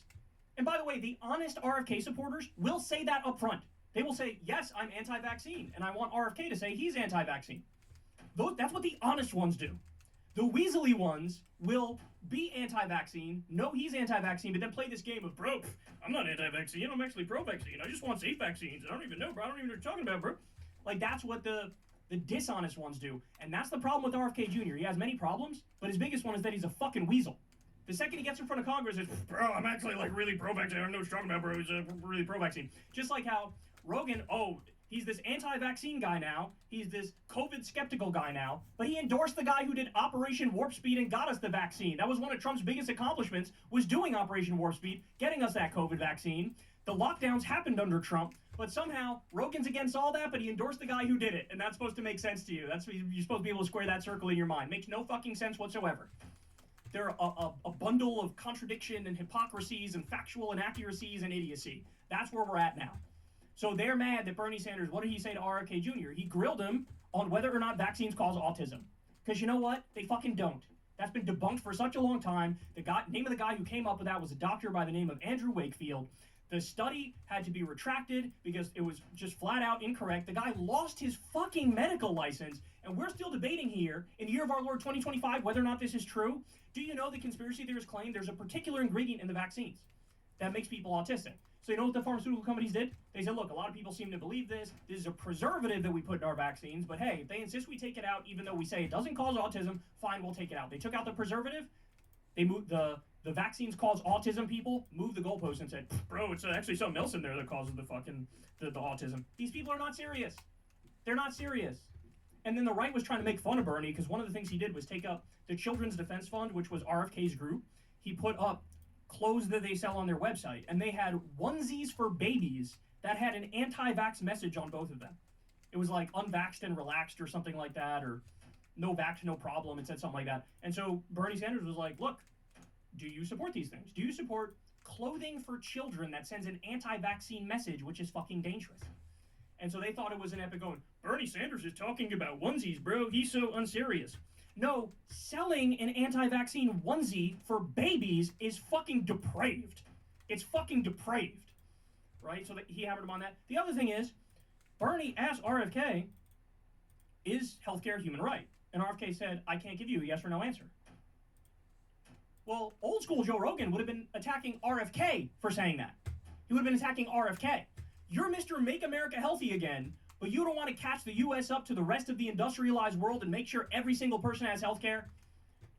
And by the way, the honest RFK supporters will say that up front. They will say, yes, I'm anti-vaccine, and I want RFK to say he's anti-vaccine. That's what the honest ones do. The weaselly ones will be anti-vaccine, know he's anti-vaccine, but then play this game of, bro, I'm not anti-vaccine, I'm actually pro-vaccine. I just want safe vaccines. I don't even know, bro. I don't even know what you're talking about, bro. Like, that's what the dishonest ones do. And that's the problem with RFK Jr. He has many problems, but his biggest one is that he's a fucking weasel. The second he gets in front of Congress, it's, bro, I'm actually, like, really pro-vaccine. I don't know what you're talking about, bro. He's really pro-vaccine. Just like how Rogan, he's this anti-vaccine guy now. He's this COVID skeptical guy now. But he endorsed the guy who did Operation Warp Speed and got us the vaccine. That was one of Trump's biggest accomplishments, was doing Operation Warp Speed, getting us that COVID vaccine. The lockdowns happened under Trump, but somehow Rogan's against all that, but he endorsed the guy who did it. And that's supposed to make sense to you. You're supposed to be able to square that circle in your mind. Makes no fucking sense whatsoever. They're a bundle of contradiction and hypocrisies and factual inaccuracies and idiocy. That's where we're at now. So they're mad that Bernie Sanders, what did he say to RFK Jr.? He grilled him on whether or not vaccines cause autism. Because you know what? They fucking don't. That's been debunked for such a long time. The name of the guy who came up with that was a doctor by the name of Andrew Wakefield. The study had to be retracted because it was just flat out incorrect. The guy lost his fucking medical license, and we're still debating here in the year of our Lord 2025 whether or not this is true. Do you know the conspiracy theorists claim there's a particular ingredient in the vaccines that makes people autistic? So you know what the pharmaceutical companies did? They said, look, a lot of people seem to believe this. This is a preservative that we put in our vaccines, but hey, if they insist we take it out, even though we say it doesn't cause autism, fine, we'll take it out. They took out the preservative. They moved the vaccines cause autism people, moved the goalpost and said, bro, it's actually something else in there that causes the fucking the autism. These people are not serious. They're not serious. And then the right was trying to make fun of Bernie because one of the things he did was take up the Children's Defense Fund, which was RFK's group. He put up clothes that they sell on their website, and they had onesies for babies that had an anti-vax message on both of them. It was like unvaxxed and relaxed or something like that, or no vax, no problem. It said something like that. And so Bernie Sanders was like, look, do you support these things? Do you support clothing for children that sends an anti-vaccine message, which is fucking dangerous? And so they thought it was an epic going, Bernie Sanders is talking about onesies, bro. He's so unserious. No, selling an anti-vaccine onesie for babies is fucking depraved. It's fucking depraved, right? So he hammered him on that. The other thing is, Bernie asked RFK, is healthcare a human right? And RFK said, I can't give you a yes or no answer. Well, old school Joe Rogan would have been attacking RFK for saying that. He would have been attacking RFK. You're Mr. Make America Healthy Again, but you don't want to catch the U.S. up to the rest of the industrialized world and make sure every single person has health care?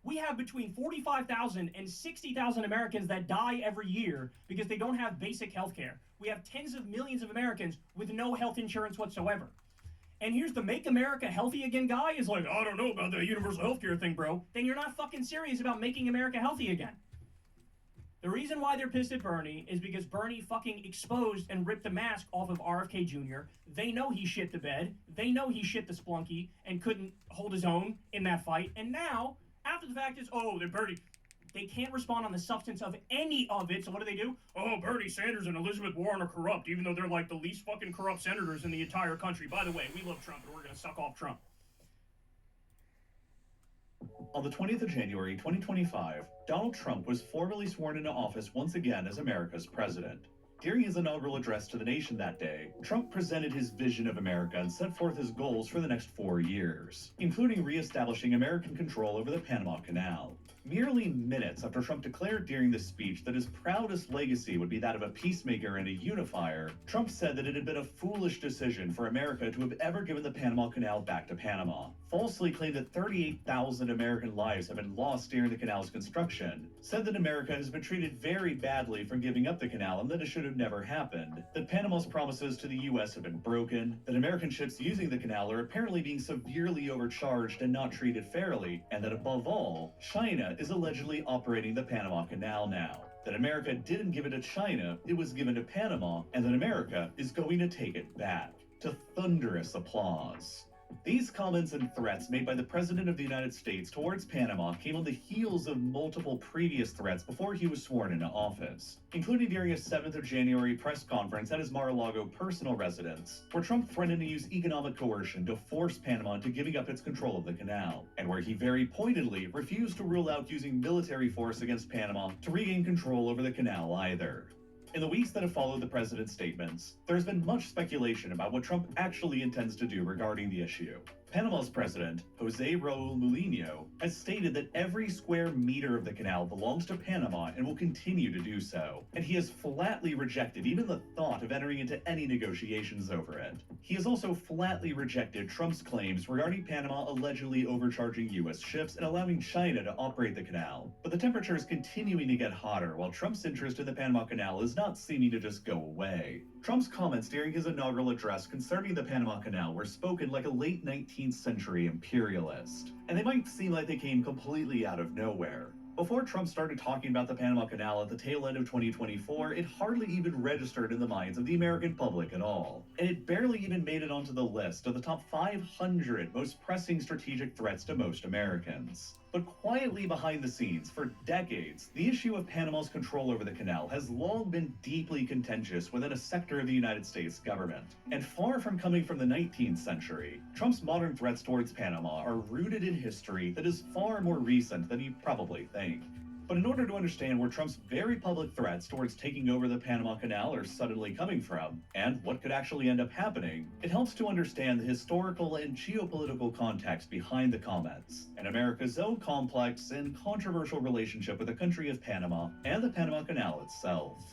We have between 45,000 and 60,000 Americans that die every year because they don't have basic health care. We have tens of millions of Americans with no health insurance whatsoever. And here's the Make America Healthy Again guy is like, I don't know about the universal health care thing, bro. Then you're not fucking serious about making America healthy again. The reason why they're pissed at Bernie is because Bernie fucking exposed and ripped the mask off of RFK Jr. They know he shit the bed. They know he shit the Splunky and couldn't hold his own in that fight. And now, after the fact is, oh, they're Bernie. They can't respond on the substance of any of it. So what do? Oh, Bernie Sanders and Elizabeth Warren are corrupt, even though they're like the least fucking corrupt senators in the entire country. By the way, we love Trump and we're going to suck off Trump. On the 20th of January, 2025, Donald Trump was formally sworn into office once again as America's president. During his inaugural address to the nation that day, Trump presented his vision of America and set forth his goals for the next 4 years, including reestablishing American control over the Panama Canal. Merely minutes after Trump declared during this speech that his proudest legacy would be that of a peacemaker and a unifier, Trump said that it had been a foolish decision for America to have ever given the Panama Canal back to Panama, falsely claimed that 38,000 American lives have been lost during the canal's construction, said that America has been treated very badly for giving up the canal and that it should have never happened, that Panama's promises to the U.S. have been broken, that American ships using the canal are apparently being severely overcharged and not treated fairly, and that above all, China is allegedly operating the Panama Canal now. That America didn't give it to China, it was given to Panama, and that America is going to take it back. To thunderous applause. These comments and threats made by the President of the United States towards Panama came on the heels of multiple previous threats before he was sworn into office, including during a 7th of January press conference at his Mar-a-Lago personal residence, where Trump threatened to use economic coercion to force Panama into giving up its control of the canal, and where he very pointedly refused to rule out using military force against Panama to regain control over the canal either. In the weeks that have followed the president's statements, there's been much speculation about what Trump actually intends to do regarding the issue. Panama's president, Jose Raul Mulino, has stated that every square meter of the canal belongs to Panama and will continue to do so, and he has flatly rejected even the thought of entering into any negotiations over it. He has also flatly rejected Trump's claims regarding Panama allegedly overcharging U.S. ships and allowing China to operate the canal. But the temperature is continuing to get hotter, while Trump's interest in the Panama Canal is not seeming to just go away. Trump's comments during his inaugural address concerning the Panama Canal were spoken like a late 19th century imperialist, and they might seem like they came completely out of nowhere. Before Trump started talking about the Panama Canal at the tail end of 2024, it hardly even registered in the minds of the American public at all, and it barely even made it onto the list of the top 500 most pressing strategic threats to most Americans. But quietly behind the scenes, for decades, the issue of Panama's control over the canal has long been deeply contentious within a sector of the United States government. And far from coming from the 19th century, Trump's modern threats towards Panama are rooted in history that is far more recent than you probably think. But in order to understand where Trump's very public threats towards taking over the Panama Canal are suddenly coming from, and what could actually end up happening, it helps to understand the historical and geopolitical context behind the comments, and America's own complex and controversial relationship with the country of Panama and the Panama Canal itself.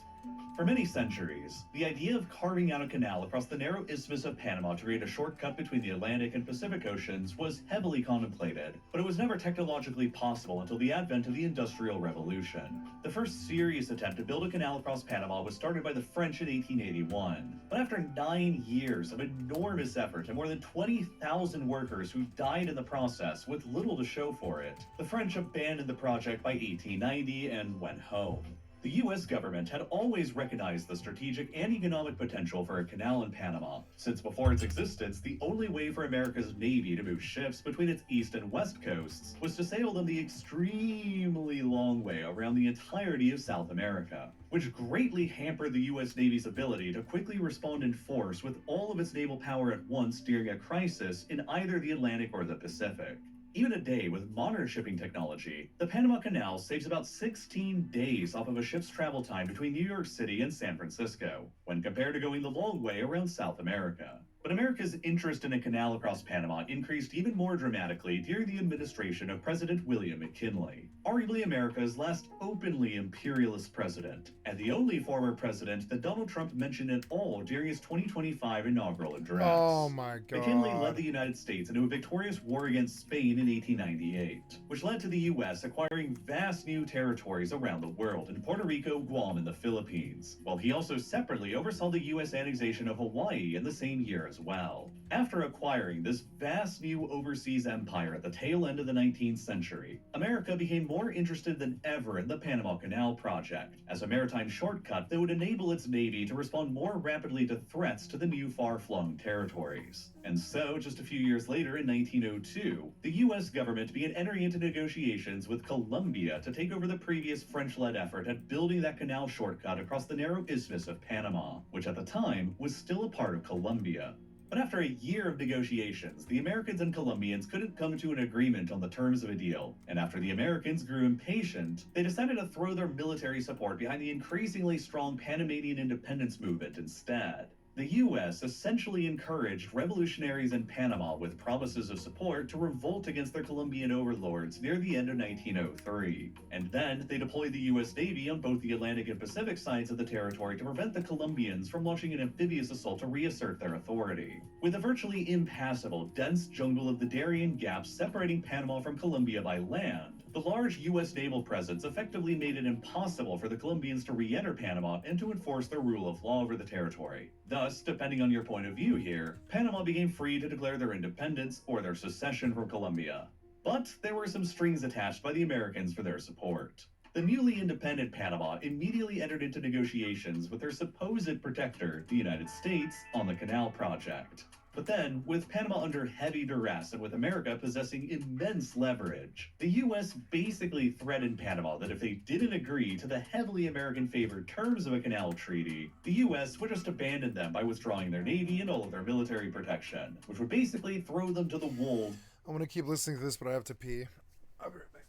For many centuries, the idea of carving out a canal across the narrow isthmus of Panama to create a shortcut between the Atlantic and Pacific Oceans was heavily contemplated, but it was never technologically possible until the advent of the Industrial Revolution. The first serious attempt to build a canal across Panama was started by the French in 1881, but after 9 years of enormous effort and more than 20,000 workers who died in the process with little to show for it, the French abandoned the project by 1890 and went home. The U.S. government had always recognized the strategic and economic potential for a canal in Panama, since before its existence, the only way for America's Navy to move ships between its east and west coasts was to sail them the extremely long way around the entirety of South America, which greatly hampered the U.S. Navy's ability to quickly respond in force with all of its naval power at once during a crisis in either the Atlantic or the Pacific. Even today, with modern shipping technology, the Panama Canal saves about 16 days off of a ship's travel time between New York City and San Francisco, when compared to going the long way around South America. But America's interest in a canal across Panama increased even more dramatically during the administration of President William McKinley, arguably America's last openly imperialist president, and the only former president that Donald Trump mentioned at all during his 2025 inaugural address. Oh my God. McKinley led the United States into a victorious war against Spain in 1898, which led to the U.S. acquiring vast new territories around the world in Puerto Rico, Guam, and the Philippines, while he also separately oversaw the U.S. annexation of Hawaii in the same year as well. After acquiring this vast new overseas empire at the tail end of the 19th century, America became more interested than ever in the Panama Canal project, as a maritime shortcut that would enable its navy to respond more rapidly to threats to the new far-flung territories. And so, just a few years later in 1902, the US government began entering into negotiations with Colombia to take over the previous French-led effort at building that canal shortcut across the narrow isthmus of Panama, which at the time was still a part of Colombia. But after a year of negotiations, the Americans and Colombians couldn't come to an agreement on the terms of a deal, and after the Americans grew impatient, they decided to throw their military support behind the increasingly strong Panamanian independence movement instead. The U.S. essentially encouraged revolutionaries in Panama with promises of support to revolt against their Colombian overlords near the end of 1903. And then they deployed the U.S. Navy on both the Atlantic and Pacific sides of the territory to prevent the Colombians from launching an amphibious assault to reassert their authority. With a virtually impassable, dense jungle of the Darien Gap separating Panama from Colombia by land, the large U.S. naval presence effectively made it impossible for the Colombians to re-enter Panama and to enforce their rule of law over the territory. Thus, depending on your point of view here, Panama became free to declare their independence or their secession from Colombia. But there were some strings attached by the Americans for their support. The newly independent Panama immediately entered into negotiations with their supposed protector, the United States, on the canal project. But then, with Panama under heavy duress and with America possessing immense leverage, the U.S. basically threatened Panama that if they didn't agree to the heavily American-favored terms of a canal treaty, the U.S. would just abandon them by withdrawing their navy and all of their military protection, which would basically throw them to the wolves. I'm going to keep listening to this, but I have to pee. I'll be right back.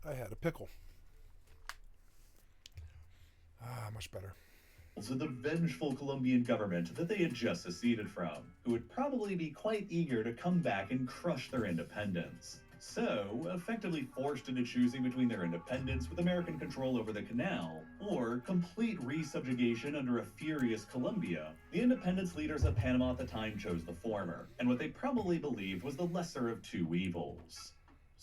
I had a pickle. Much better. To the vengeful Colombian government that they had just seceded from, who would probably be quite eager to come back and crush their independence. So, effectively forced into choosing between their independence with American control over the canal, or complete resubjugation under a furious Colombia, the independence leaders of Panama at the time chose the former, and what they probably believed was the lesser of two evils.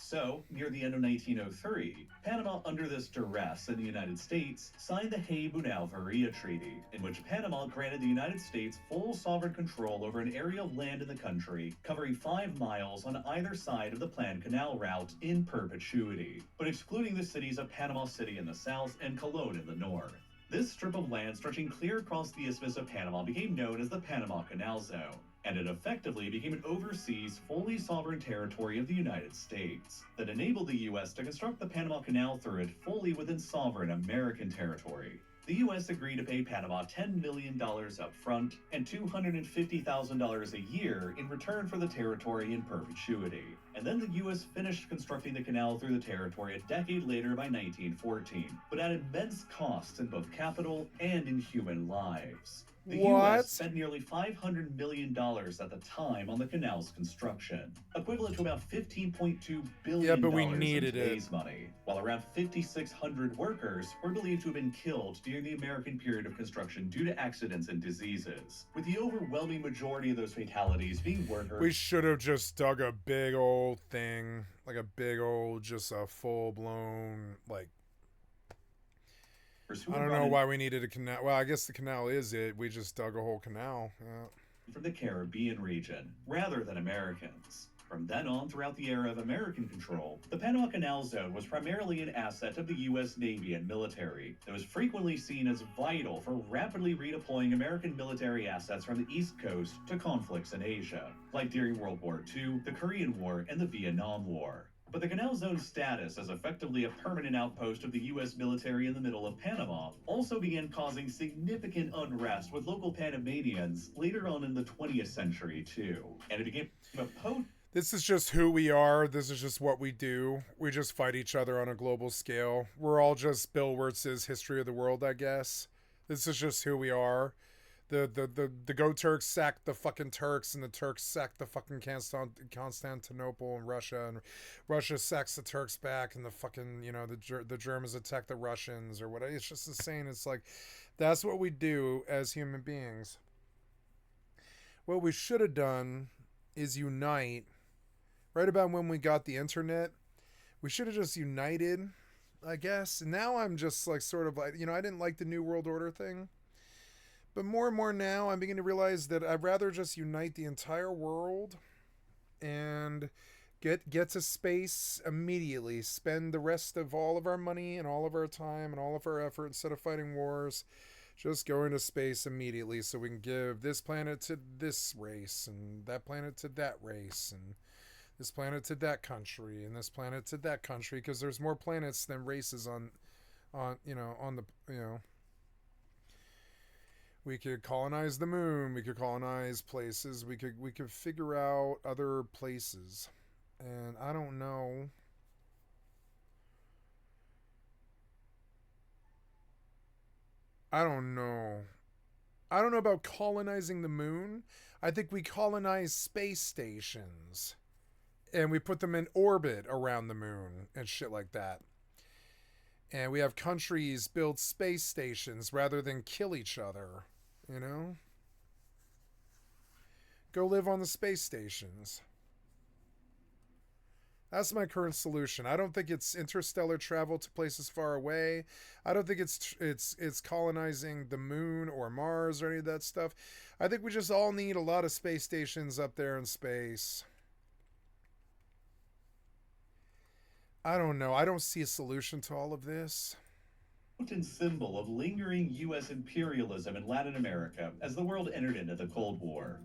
So, near the end of 1903, Panama, under this duress in the United States, signed the Hay-Bunau-Varilla Treaty, in which Panama granted the United States full sovereign control over an area of land in the country covering 5 miles on either side of the planned canal route in perpetuity, but excluding the cities of Panama City in the south and Colón in the north. This strip of land stretching clear across the Isthmus of Panama became known as the Panama Canal Zone, and it effectively became an overseas, fully sovereign territory of the United States that enabled the U.S. to construct the Panama Canal through it fully within sovereign American territory. The U.S. agreed to pay Panama $10 million up front and $250,000 a year in return for the territory in perpetuity. And then the U.S. finished constructing the canal through the territory a decade later by 1914, but at immense costs in both capital and in human lives. The U.S. spent nearly $500 million at the time on the canal's construction, equivalent to about $15.2 billion in today's money, while around 5,600 workers were believed to have been killed during the American period of construction due to accidents and diseases, with the overwhelming majority of those fatalities being workers. We should have just dug a big old thing, like a big old, just a full-blown, like, I don't know why we needed a canal. Well, I guess the canal is it. We just dug a whole canal. Yeah. From the Caribbean region, rather than Americans. From then on, throughout the era of American control, the Panama Canal Zone was primarily an asset of the U.S. Navy and military that was frequently seen as vital for rapidly redeploying American military assets from the East Coast to conflicts in Asia, like during World War II, the Korean War, and the Vietnam War. But the Canal Zone's status as effectively a permanent outpost of the U.S. military in the middle of Panama also began causing significant unrest with local Panamanians later on in the 20th century, too. And it became a This is just who we are. This is just what we do. We just fight each other on a global scale. We're all just Bill Wirtz's History of the World, I guess. This is just who we are. The Go Turks sacked the fucking Turks, and the Turks sacked the fucking Constantinople and Russia sacks the Turks back, and the fucking, you know, the Germans attack the Russians or whatever. It's just the same. It's like, that's what we do as human beings. What we should have done is unite. Right about when we got the internet, we should have just united, I guess. And now I'm just like sort of like, you know, I didn't like the New World Order thing. But more and more now, I'm beginning to realize that I'd rather just unite the entire world and get to space immediately. Spend the rest of all of our money and all of our time and all of our effort, instead of fighting wars, just go into space immediately so we can give this planet to this race and that planet to that race and this planet to that country and this planet to that country, because there's more planets than races on you know, on the, you know. We could colonize the moon. We could colonize places. We could figure out other places. And I don't know. I don't know about colonizing the moon. I think we colonize space stations. And we put them in orbit around the moon and shit like that. And we have countries build space stations rather than kill each other. You know? Go live on the space stations. That's my current solution. I don't think it's interstellar travel to places far away. I don't think it's colonizing the moon or Mars or any of that stuff. I think we just all need a lot of space stations up there in space. I don't know. I don't see a solution to all of this. Potent symbol of lingering U.S. imperialism in Latin America as the world entered into the Cold War.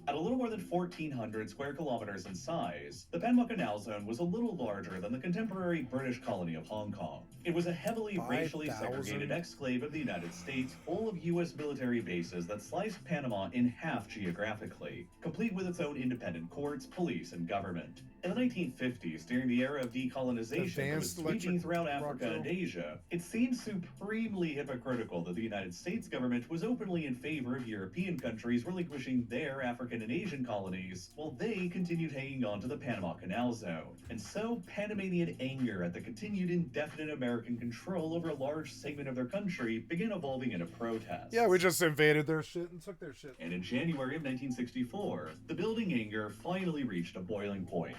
At a little more than 1,400 square kilometers in size, the Panama Canal Zone was a little larger than the contemporary British colony of Hong Kong. It was a heavily racially segregated exclave of the United States, full of U.S. military bases that sliced Panama in half geographically, complete with its own independent courts, police, and government. In the 1950s, during the era of decolonization that was sweeping throughout Africa and Asia, it seemed supremely hypocritical that the United States government was openly in favor of European countries relinquishing their African and Asian colonies, while they continued hanging on to the Panama Canal Zone. And so, Panamanian anger at the continued indefinite American control over a large segment of their country began evolving into protests. Yeah, we just invaded their shit and took their shit. And in January of 1964, the building anger finally reached a boiling point.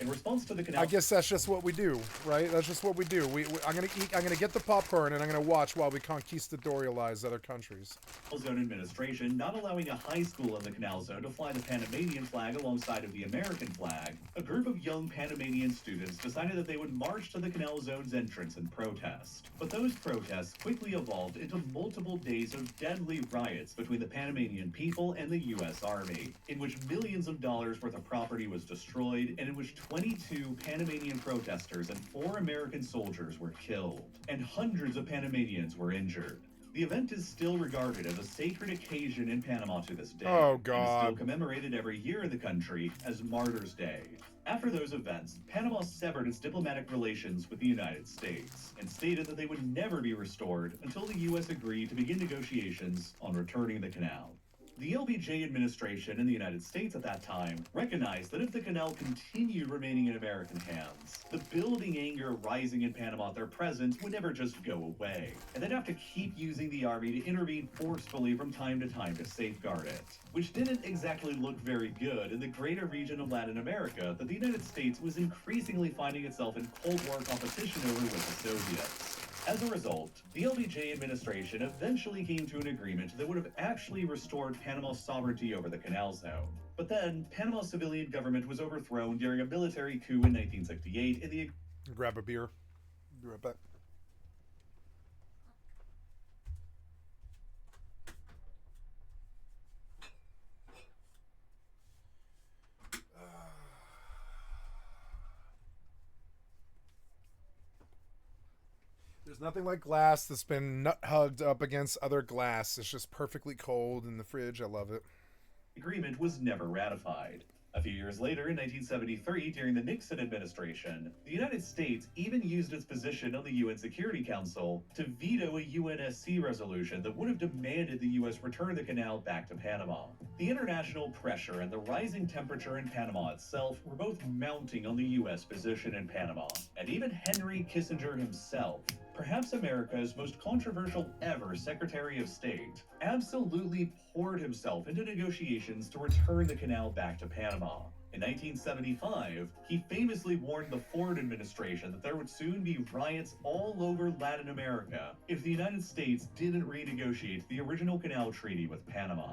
In response to the canal... I guess that's just what we do, right? That's just what we do. I'm gonna get the popcorn and I'm gonna watch while we conquistadorialize other countries. Zone administration not allowing a high school in the Canal Zone to fly the Panamanian flag alongside of the American flag, a group of young Panamanian students decided that they would march to the Canal Zone's entrance and protest. But those protests quickly evolved into multiple days of deadly riots between the Panamanian people and the U.S. Army, in which millions of dollars worth of property was destroyed, and in which 22 Panamanian protesters and 4 American soldiers were killed, and hundreds of Panamanians were injured. The event is still regarded as a sacred occasion in Panama to this day. Oh, And God. still commemorated every year in the country as Martyrs' Day. After those events, Panama severed its diplomatic relations with the United States and stated that they would never be restored until the U.S. agreed to begin negotiations on returning the canal. The LBJ administration in the United States at that time recognized that if the canal continued remaining in American hands, the building anger rising in Panama at their presence would never just go away, and they'd have to keep using the army to intervene forcefully from time to time to safeguard it, which didn't exactly look very good in the greater region of Latin America that the United States was increasingly finding itself in Cold War competition over with the Soviets. As a result, the LBJ administration eventually came to an agreement that would have actually restored Panama's sovereignty over the Canal Zone. But then, Panama's civilian government was overthrown during a military coup in 1968 in the... Grab a beer. Be right back. There's nothing like glass that's been nut-hugged up against other glass. It's just perfectly cold in the fridge. I love it. agreement was never ratified. A few years later, in 1973, during the Nixon administration, the United States even used its position on the UN Security Council to veto a UNSC resolution that would have demanded the U.S. return the canal back to Panama. The international pressure and the rising temperature in Panama itself were both mounting on the U.S. position in Panama, and even Henry Kissinger himself, perhaps America's most controversial ever Secretary of State, absolutely poured himself into negotiations to return the canal back to Panama. In 1975, he famously warned the Ford administration that there would soon be riots all over Latin America if the United States didn't renegotiate the original canal treaty with Panama.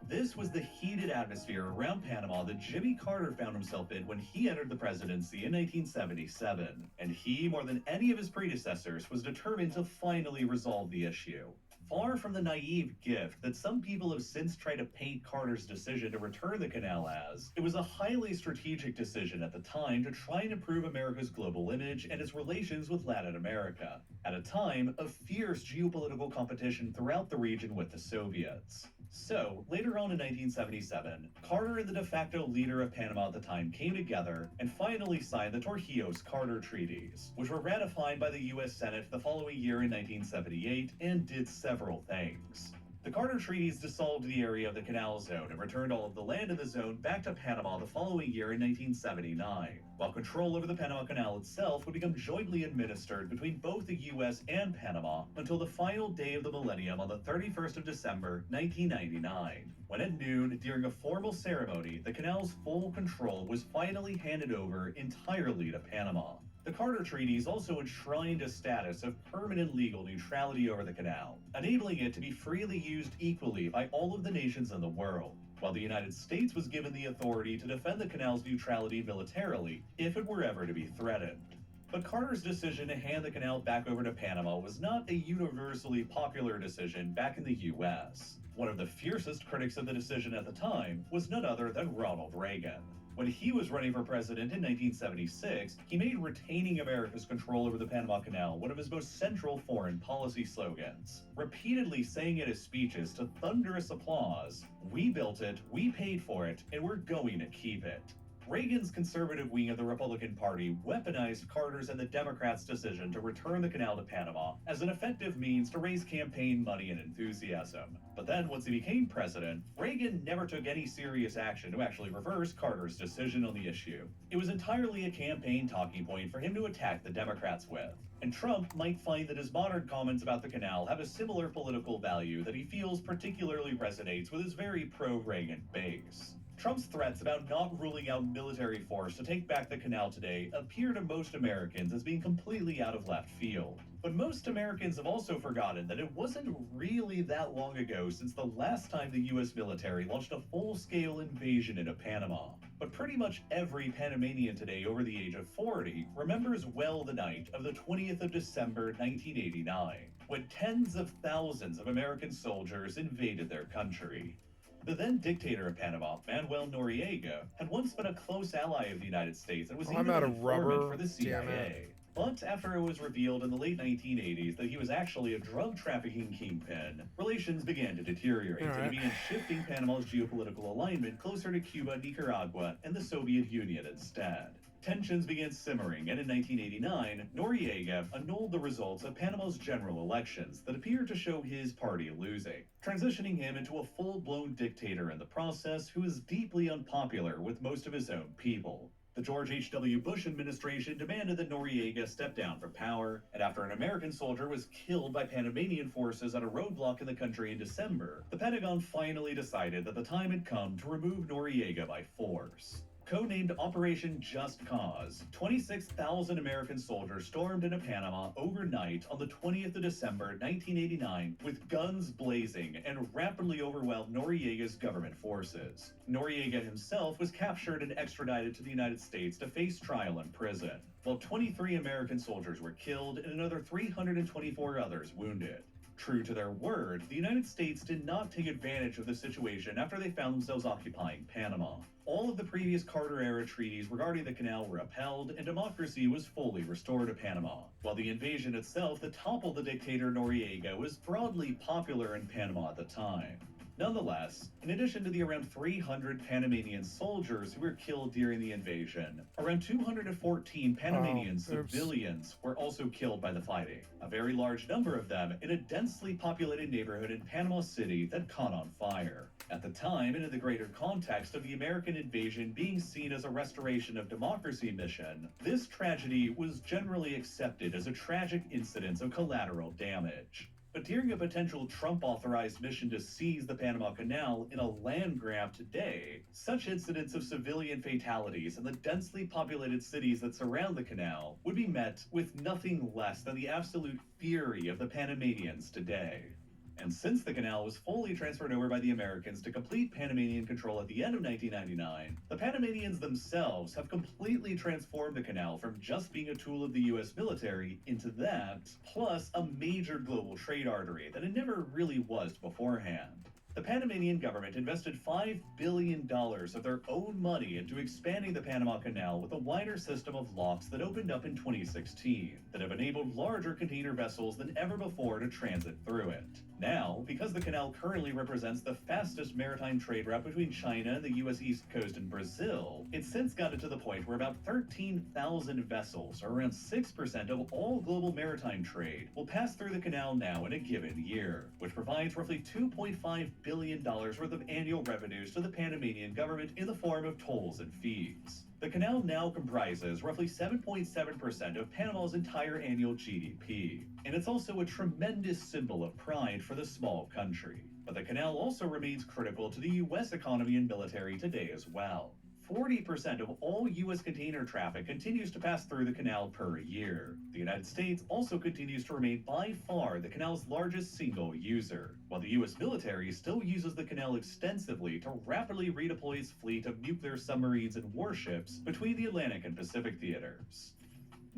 This was the heated atmosphere around Panama that Jimmy Carter found himself in when he entered the presidency in 1977, and he, more than any of his predecessors, was determined to finally resolve the issue. Far from the naive gift that some people have since tried to paint Carter's decision to return the canal as, it was a highly strategic decision at the time to try and improve America's global image and its relations with Latin America, at a time of fierce geopolitical competition throughout the region with the Soviets. So, later on in 1977, Carter and the de facto leader of Panama at the time came together and finally signed the Torrijos-Carter Treaties, which were ratified by the U.S. Senate the following year in 1978 and did several things. The Carter Treaties dissolved the area of the Canal Zone and returned all of the land in the zone back to Panama the following year in 1979, while control over the Panama Canal itself would become jointly administered between both the U.S. and Panama until the final day of the millennium on the 31st of December, 1999, when at noon, during a formal ceremony, the canal's full control was finally handed over entirely to Panama. The Carter Treaties also enshrined a status of permanent legal neutrality over the canal, enabling it to be freely used equally by all of the nations in the world, while the United States was given the authority to defend the canal's neutrality militarily if it were ever to be threatened. But Carter's decision to hand the canal back over to Panama was not a universally popular decision back in the U.S. One of the fiercest critics of the decision at the time was none other than Ronald Reagan. When he was running for president in 1976, he made retaining America's control over the Panama Canal one of his most central foreign policy slogans, repeatedly saying in his speeches to thunderous applause, "We built it, we paid for it, and we're going to keep it." Reagan's conservative wing of the Republican Party weaponized Carter's and the Democrats' decision to return the canal to Panama as an effective means to raise campaign money and enthusiasm. But then, once he became president, Reagan never took any serious action to actually reverse Carter's decision on the issue. It was entirely a campaign talking point for him to attack the Democrats with. And Trump might find that his modern comments about the canal have a similar political value that he feels particularly resonates with his very pro-Reagan base. Trump's threats about not ruling out military force to take back the canal today appear to most Americans as being completely out of left field. But most Americans have also forgotten that it wasn't really that long ago since the last time the U.S. military launched a full-scale invasion into Panama. But pretty much every Panamanian today over the age of 40 remembers well the night of the 20th of December 1989, when tens of thousands of American soldiers invaded their country. The then dictator of Panama, Manuel Noriega, had once been a close ally of the United States and was even an informant for the CIA. But after it was revealed in the late 1980s that he was actually a drug trafficking kingpin, relations began to deteriorate, and he began shifting Panama's geopolitical alignment closer to Cuba, Nicaragua, and the Soviet Union instead. Tensions began simmering, and in 1989, Noriega annulled the results of Panama's general elections that appeared to show his party losing, transitioning him into a full-blown dictator in the process who is deeply unpopular with most of his own people. The George H.W. Bush administration demanded that Noriega step down from power, and after an American soldier was killed by Panamanian forces at a roadblock in the country in December, the Pentagon finally decided that the time had come to remove Noriega by force. Codenamed Operation Just Cause, 26,000 American soldiers stormed into Panama overnight on the 20th of December 1989 with guns blazing and rapidly overwhelmed Noriega's government forces. Noriega himself was captured and extradited to the United States to face trial in prison, while 23 American soldiers were killed and another 324 others wounded. True to their word, the United States did not take advantage of the situation after they found themselves occupying Panama. All of the previous Carter-era treaties regarding the canal were upheld, and democracy was fully restored to Panama. While the invasion itself that toppled the dictator Noriega was broadly popular in Panama at the time. Nonetheless, in addition to the around 300 Panamanian soldiers who were killed during the invasion, around 214 Panamanian civilians were also killed by the fighting, a very large number of them in a densely populated neighborhood in Panama City that caught on fire. At the time, and in the greater context of the American invasion being seen as a restoration of democracy mission, this tragedy was generally accepted as a tragic incidence of collateral damage. But during a potential Trump-authorized mission to seize the Panama Canal in a land grab today, such incidents of civilian fatalities in the densely populated cities that surround the canal would be met with nothing less than the absolute fury of the Panamanians today. And since the canal was fully transferred over by the Americans to complete Panamanian control at the end of 1999, the Panamanians themselves have completely transformed the canal from just being a tool of the U.S. military into that, plus a major global trade artery that it never really was beforehand. The Panamanian government invested $5 billion of their own money into expanding the Panama Canal with a wider system of locks that opened up in 2016 that have enabled larger container vessels than ever before to transit through it. Now, because the canal currently represents the fastest maritime trade route between China and the U.S. East Coast and Brazil, it's since gotten to the point where about 13,000 vessels, or around 6% of all global maritime trade, will pass through the canal now in a given year, which provides roughly $2.5 billion worth of annual revenues to the Panamanian government in the form of tolls and fees. The canal now comprises roughly 7.7% of Panama's entire annual GDP, and it's also a tremendous symbol of pride for the small country. But the canal also remains critical to the U.S. economy and military today as well. 40% of all U.S. container traffic continues to pass through the canal per year. The United States also continues to remain by far the canal's largest single user, while the U.S. military still uses the canal extensively to rapidly redeploy its fleet of nuclear submarines and warships between the Atlantic and Pacific theaters.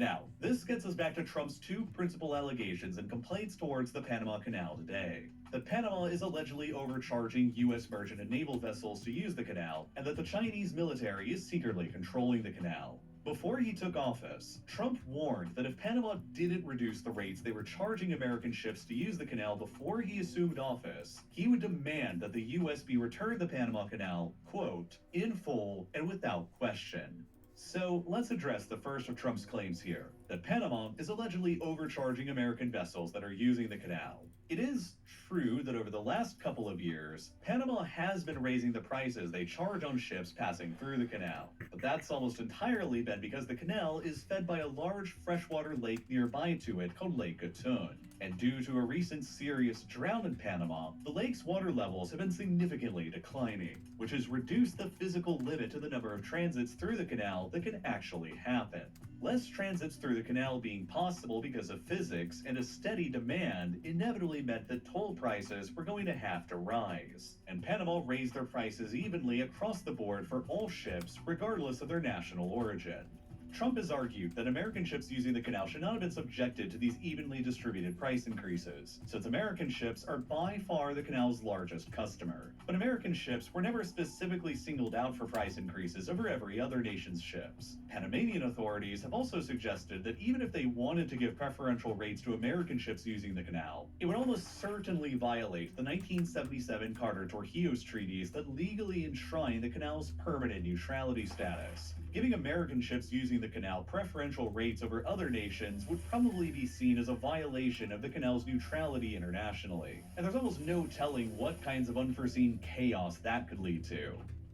Now, this gets us back to Trump's two principal allegations and complaints towards the Panama Canal today. That Panama is allegedly overcharging U.S. merchant and naval vessels to use the canal, and that the Chinese military is secretly controlling the canal. Before he took office, Trump warned that if Panama didn't reduce the rates they were charging American ships to use the canal before he assumed office, he would demand that the U.S. be returned the Panama Canal, quote, in full and without question. So let's address the first of Trump's claims here, that Panama is allegedly overcharging American vessels that are using the canal. It is true that over the last couple of years, Panama has been raising the prices they charge on ships passing through the canal. But that's almost entirely been because the canal is fed by a large freshwater lake nearby to it called Lake Gatun. And due to a recent serious drought in Panama, the lake's water levels have been significantly declining, which has reduced the physical limit to the number of transits through the canal that can actually happen. Less transits through the canal being possible because of physics and a steady demand inevitably meant that toll prices were going to have to rise. And Panama raised their prices evenly across the board for all ships, regardless of their national origin. Trump has argued that American ships using the canal should not have been subjected to these evenly distributed price increases, since American ships are by far the canal's largest customer. But American ships were never specifically singled out for price increases over every other nation's ships. Panamanian authorities have also suggested that even if they wanted to give preferential rates to American ships using the canal, it would almost certainly violate the 1977 Carter-Torrijos treaties that legally enshrine the canal's permanent neutrality status. Giving American ships using the canal preferential rates over other nations would probably be seen as a violation of the canal's neutrality internationally, and there's almost no telling what kinds of unforeseen chaos that could lead to.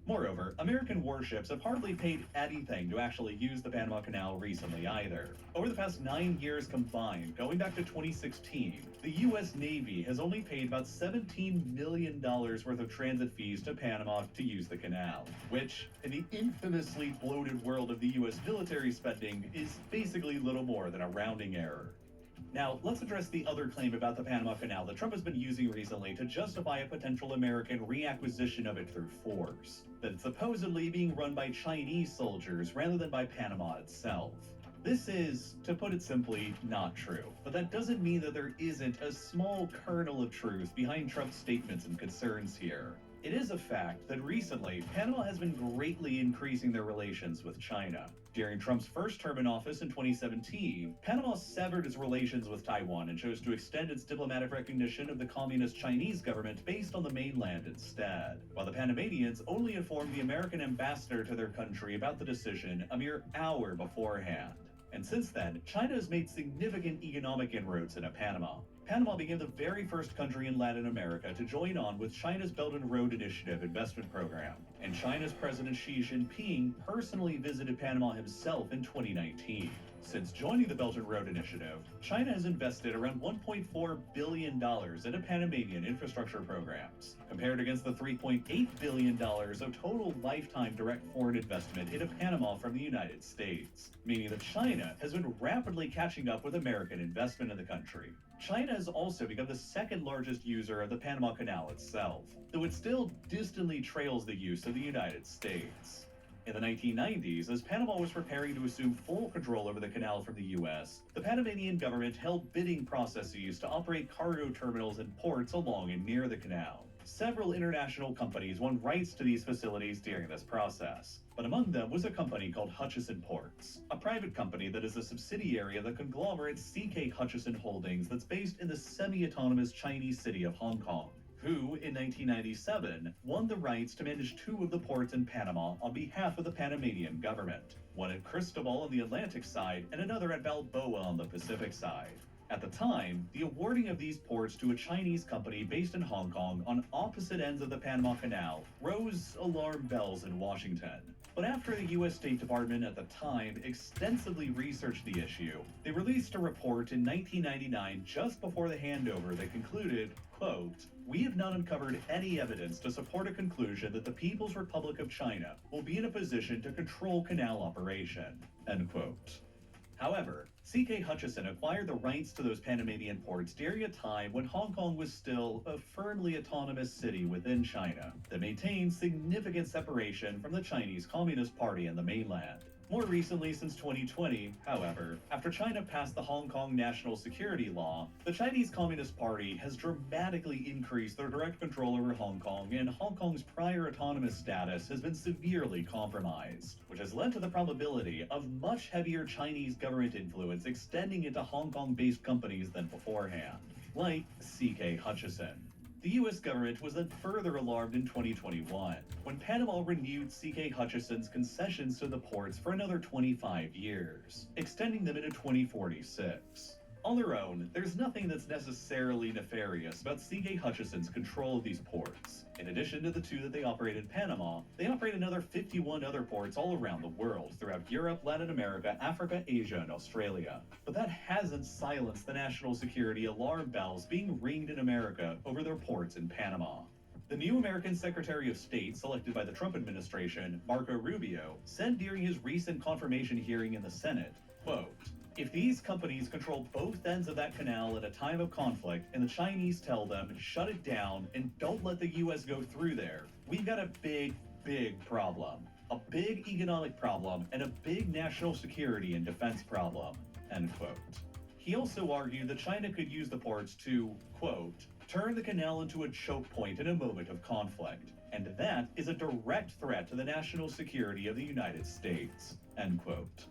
Moreover, American warships have hardly paid anything to actually use the Panama Canal recently either. Over the past 9 years combined, going back to 2016, the U.S. Navy has only paid about $17 million worth of transit fees to Panama to use the canal, which, in the infamously bloated world of the U.S. military spending, is basically little more than a rounding error. Now, let's address the other claim about the Panama Canal that Trump has been using recently to justify a potential American reacquisition of it through force. That it's supposedly being run by Chinese soldiers rather than by Panama itself. This is, to put it simply, not true. But that doesn't mean that there isn't a small kernel of truth behind Trump's statements and concerns here. It is a fact that recently, Panama has been greatly increasing their relations with China. During Trump's first term in office in 2017, Panama severed its relations with Taiwan and chose to extend its diplomatic recognition of the communist Chinese government based on the mainland instead, while the Panamanians only informed the American ambassador to their country about the decision a mere hour beforehand. And since then, China has made significant economic inroads into Panama. Panama became the very first country in Latin America to join on with China's Belt and Road Initiative investment program, and China's President Xi Jinping personally visited Panama himself in 2019. Since joining the Belt and Road Initiative, China has invested around $1.4 billion into Panamanian infrastructure programs, compared against the $3.8 billion of total lifetime direct foreign investment into Panama from the United States, meaning that China has been rapidly catching up with American investment in the country. China has also become the second largest user of the Panama Canal itself, though it still distantly trails the use of the United States. In the 1990s, as Panama was preparing to assume full control over the canal from the U.S., the Panamanian government held bidding processes to operate cargo terminals and ports along and near the canal. Several international companies won rights to these facilities during this process, but among them was a company called Hutchison Ports, a private company that is a subsidiary of the conglomerate CK Hutchison Holdings that's based in the semi-autonomous Chinese city of Hong Kong, who, in 1997, won the rights to manage two of the ports in Panama on behalf of the Panamanian government, one at Cristobal on the Atlantic side and another at Balboa on the Pacific side. At the time, the awarding of these ports to a Chinese company based in Hong Kong on opposite ends of the Panama Canal rose alarm bells in Washington. But after the U.S. State Department at the time extensively researched the issue, they released a report in 1999 just before the handover that concluded, quote, "We have not uncovered any evidence to support a conclusion that the People's Republic of China will be in a position to control canal operation," end quote. However, CK Hutchison acquired the rights to those Panamanian ports during a time when Hong Kong was still a firmly autonomous city within China that maintained significant separation from the Chinese Communist Party and the mainland. More recently, since 2020, however, after China passed the Hong Kong National Security Law, the Chinese Communist Party has dramatically increased their direct control over Hong Kong, and Hong Kong's prior autonomous status has been severely compromised, which has led to the probability of much heavier Chinese government influence extending into Hong Kong-based companies than beforehand, like CK Hutchison. The U.S. government was then further alarmed in 2021, when Panama renewed CK Hutchison's concessions to the ports for another 25 years, extending them into 2046. On their own, there's nothing that's necessarily nefarious about C.K. Hutchison's control of these ports. In addition to the 2 that they operate in Panama, they operate another 51 other ports all around the world, throughout Europe, Latin America, Africa, Asia, and Australia. But that hasn't silenced the national security alarm bells being ringed in America over their ports in Panama. The new American Secretary of State, selected by the Trump administration, Marco Rubio, said during his recent confirmation hearing in the Senate, quote, "If these companies control both ends of that canal at a time of conflict and the Chinese tell them, shut it down and don't let the U.S. go through there, we've got a big, big problem. A big economic problem and a big national security and defense problem," end quote. He also argued that China could use the ports to, quote, "turn the canal into a choke point in a moment of conflict, and that is a direct threat to the national security of the United States," end quote.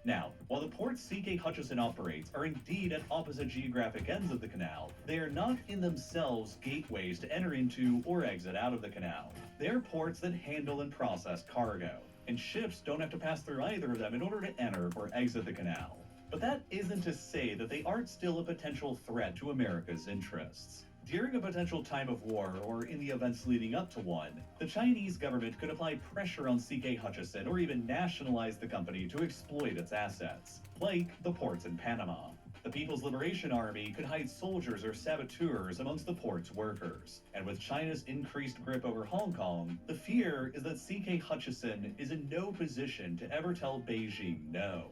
Now, while the ports C.K. Hutchison operates are indeed at opposite geographic ends of the canal, they are not in themselves gateways to enter into or exit out of the canal. They are ports that handle and process cargo, and ships don't have to pass through either of them in order to enter or exit the canal. But that isn't to say that they aren't still a potential threat to America's interests. During a potential time of war, or in the events leading up to one, the Chinese government could apply pressure on C.K. Hutchison or even nationalize the company to exploit its assets, like the ports in Panama. The People's Liberation Army could hide soldiers or saboteurs amongst the port's workers. And with China's increased grip over Hong Kong, the fear is that C.K. Hutchison is in no position to ever tell Beijing no.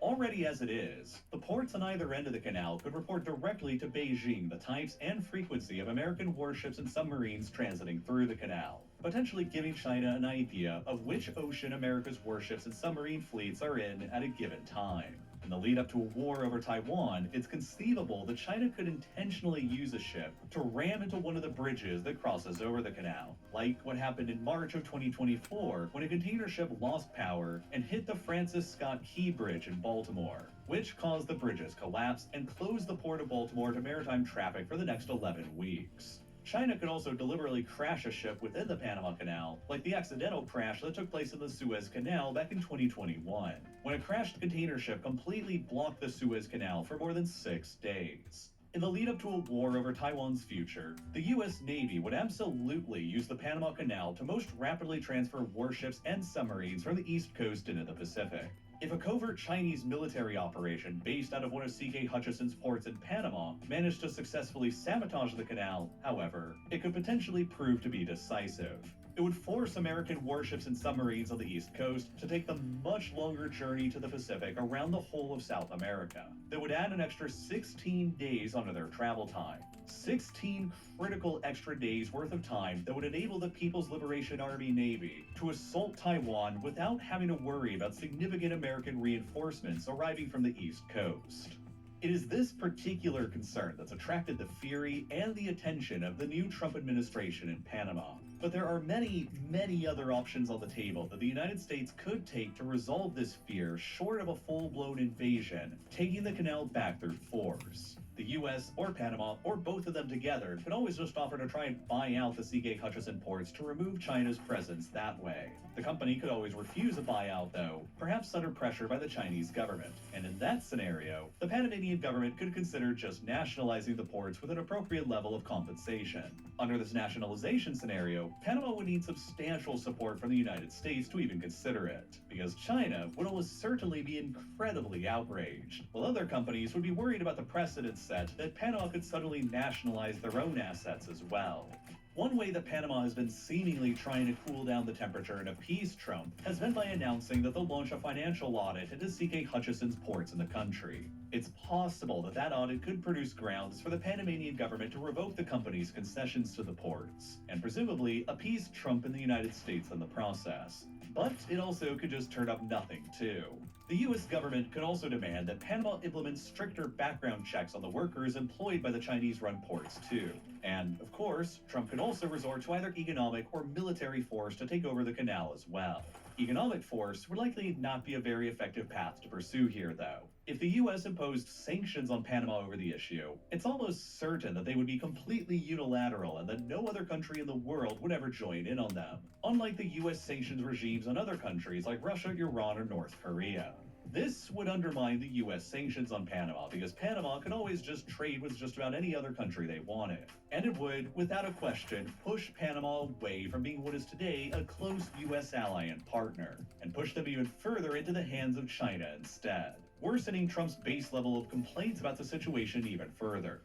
Already as it is, the ports on either end of the canal could report directly to Beijing the types and frequency of American warships and submarines transiting through the canal, potentially giving China an idea of which ocean America's warships and submarine fleets are in at a given time. In the lead up to a war over Taiwan, it's conceivable that China could intentionally use a ship to ram into one of the bridges that crosses over the canal, like what happened in March of 2024 when a container ship lost power and hit the Francis Scott Key Bridge in Baltimore, which caused the bridge's collapse and closed the port of Baltimore to maritime traffic for the next 11 weeks. China could also deliberately crash a ship within the Panama Canal, like the accidental crash that took place in the Suez Canal back in 2021, when a crashed container ship completely blocked the Suez Canal for more than 6 days. In the lead up to a war over Taiwan's future, the U.S. Navy would absolutely use the Panama Canal to most rapidly transfer warships and submarines from the East Coast into the Pacific. If a covert Chinese military operation based out of one of C.K. Hutchison's ports in Panama managed to successfully sabotage the canal, however, it could potentially prove to be decisive. It would force American warships and submarines on the East Coast to take the much longer journey to the Pacific around the whole of South America. That would add an extra 16 days onto their travel time. 16 critical extra days worth of time that would enable the People's Liberation Army Navy to assault Taiwan without having to worry about significant American reinforcements arriving from the East Coast. It is this particular concern that's attracted the fury and the attention of the new Trump administration in Panama. But there are many, many other options on the table that the United States could take to resolve this fear short of a full-blown invasion, taking the canal back through force. The U.S. or Panama, or both of them together, could always just offer to try and buy out the C.K. Hutchison ports to remove China's presence that way. The company could always refuse a buyout, though, perhaps under pressure by the Chinese government. And in that scenario, the Panamanian government could consider just nationalizing the ports with an appropriate level of compensation. Under this nationalization scenario, Panama would need substantial support from the United States to even consider it, because China would almost certainly be incredibly outraged, while other companies would be worried about the precedent set that Panama could suddenly nationalize their own assets as well. One way that Panama has been seemingly trying to cool down the temperature and appease Trump has been by announcing that they'll launch a financial audit into C.K. Hutchison's ports in the country. It's possible that that audit could produce grounds for the Panamanian government to revoke the company's concessions to the ports, and presumably appease Trump in the United States in the process. But it also could just turn up nothing, too. The U.S. government could also demand that Panama implement stricter background checks on the workers employed by the Chinese-run ports, too. And, of course, Trump could also resort to either economic or military force to take over the canal as well. Economic force would likely not be a very effective path to pursue here, though. If the U.S. imposed sanctions on Panama over the issue, it's almost certain that they would be completely unilateral and that no other country in the world would ever join in on them, unlike the U.S. sanctions regimes on other countries like Russia, Iran, or North Korea. This would undermine the U.S. sanctions on Panama because Panama could always just trade with just about any other country they wanted. And it would, without a question, push Panama away from being what is today a close U.S. ally and partner, and push them even further into the hands of China instead, worsening Trump's base level of complaints about the situation even further.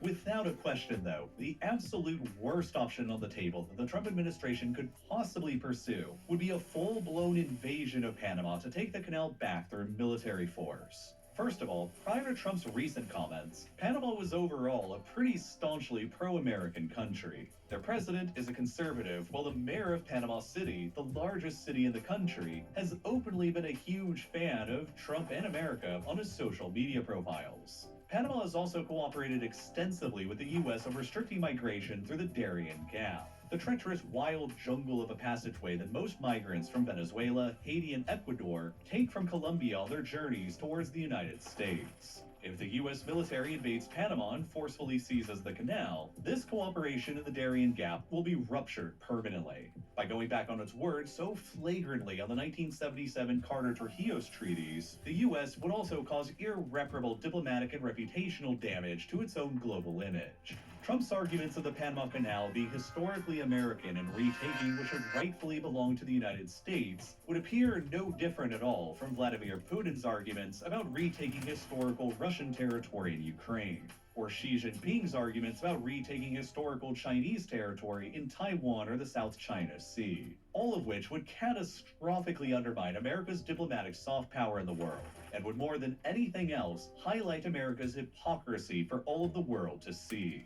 Without a question, though, the absolute worst option on the table that the Trump administration could possibly pursue would be a full-blown invasion of Panama to take the canal back through military force. First of all, prior to Trump's recent comments, Panama was overall a pretty staunchly pro-American country. Their president is a conservative, while the mayor of Panama City, the largest city in the country, has openly been a huge fan of Trump and America on his social media profiles. Panama has also cooperated extensively with the U.S. on restricting migration through the Darien Gap, the treacherous wild jungle of a passageway that most migrants from Venezuela, Haiti, and Ecuador take from Colombia on their journeys towards the United States. If the U.S. military invades Panama and forcefully seizes the canal, this cooperation in the Darien Gap will be ruptured permanently. By going back on its word so flagrantly on the 1977 Carter-Trujillo's treaties, the U.S. would also cause irreparable diplomatic and reputational damage to its own global image. Trump's arguments of the Panama Canal being historically American and retaking what should rightfully belong to the United States would appear no different at all from Vladimir Putin's arguments about retaking historical Russian territory in Ukraine, or Xi Jinping's arguments about retaking historical Chinese territory in Taiwan or the South China Sea, all of which would catastrophically undermine America's diplomatic soft power in the world, and would more than anything else highlight America's hypocrisy for all of the world to see.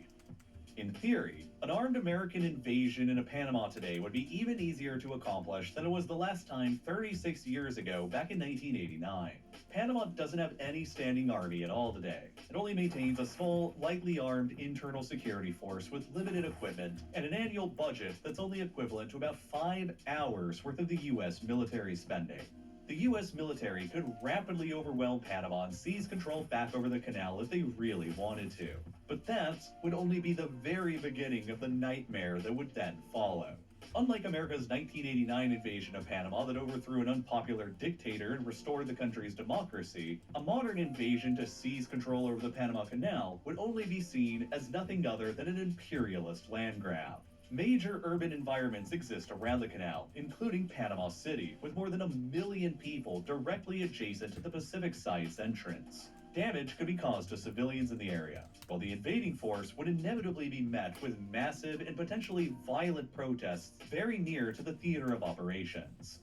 In theory, an armed American invasion into Panama today would be even easier to accomplish than it was the last time 36 years ago, back in 1989. Panama doesn't have any standing army at all today. It only maintains a small, lightly armed internal security force with limited equipment and an annual budget that's only equivalent to about 5 hours worth of the U.S. military spending. The U.S. military could rapidly overwhelm Panama and seize control back over the canal if they really wanted to. But that would only be the very beginning of the nightmare that would then follow. Unlike America's 1989 invasion of Panama that overthrew an unpopular dictator and restored the country's democracy, a modern invasion to seize control over the Panama Canal would only be seen as nothing other than an imperialist land grab. Major urban environments exist around the canal, including Panama City, with more than 1 million people directly adjacent to the Pacific Side's entrance. Damage could be caused to civilians in the area, while the invading force would inevitably be met with massive and potentially violent protests very near to the theater of operations.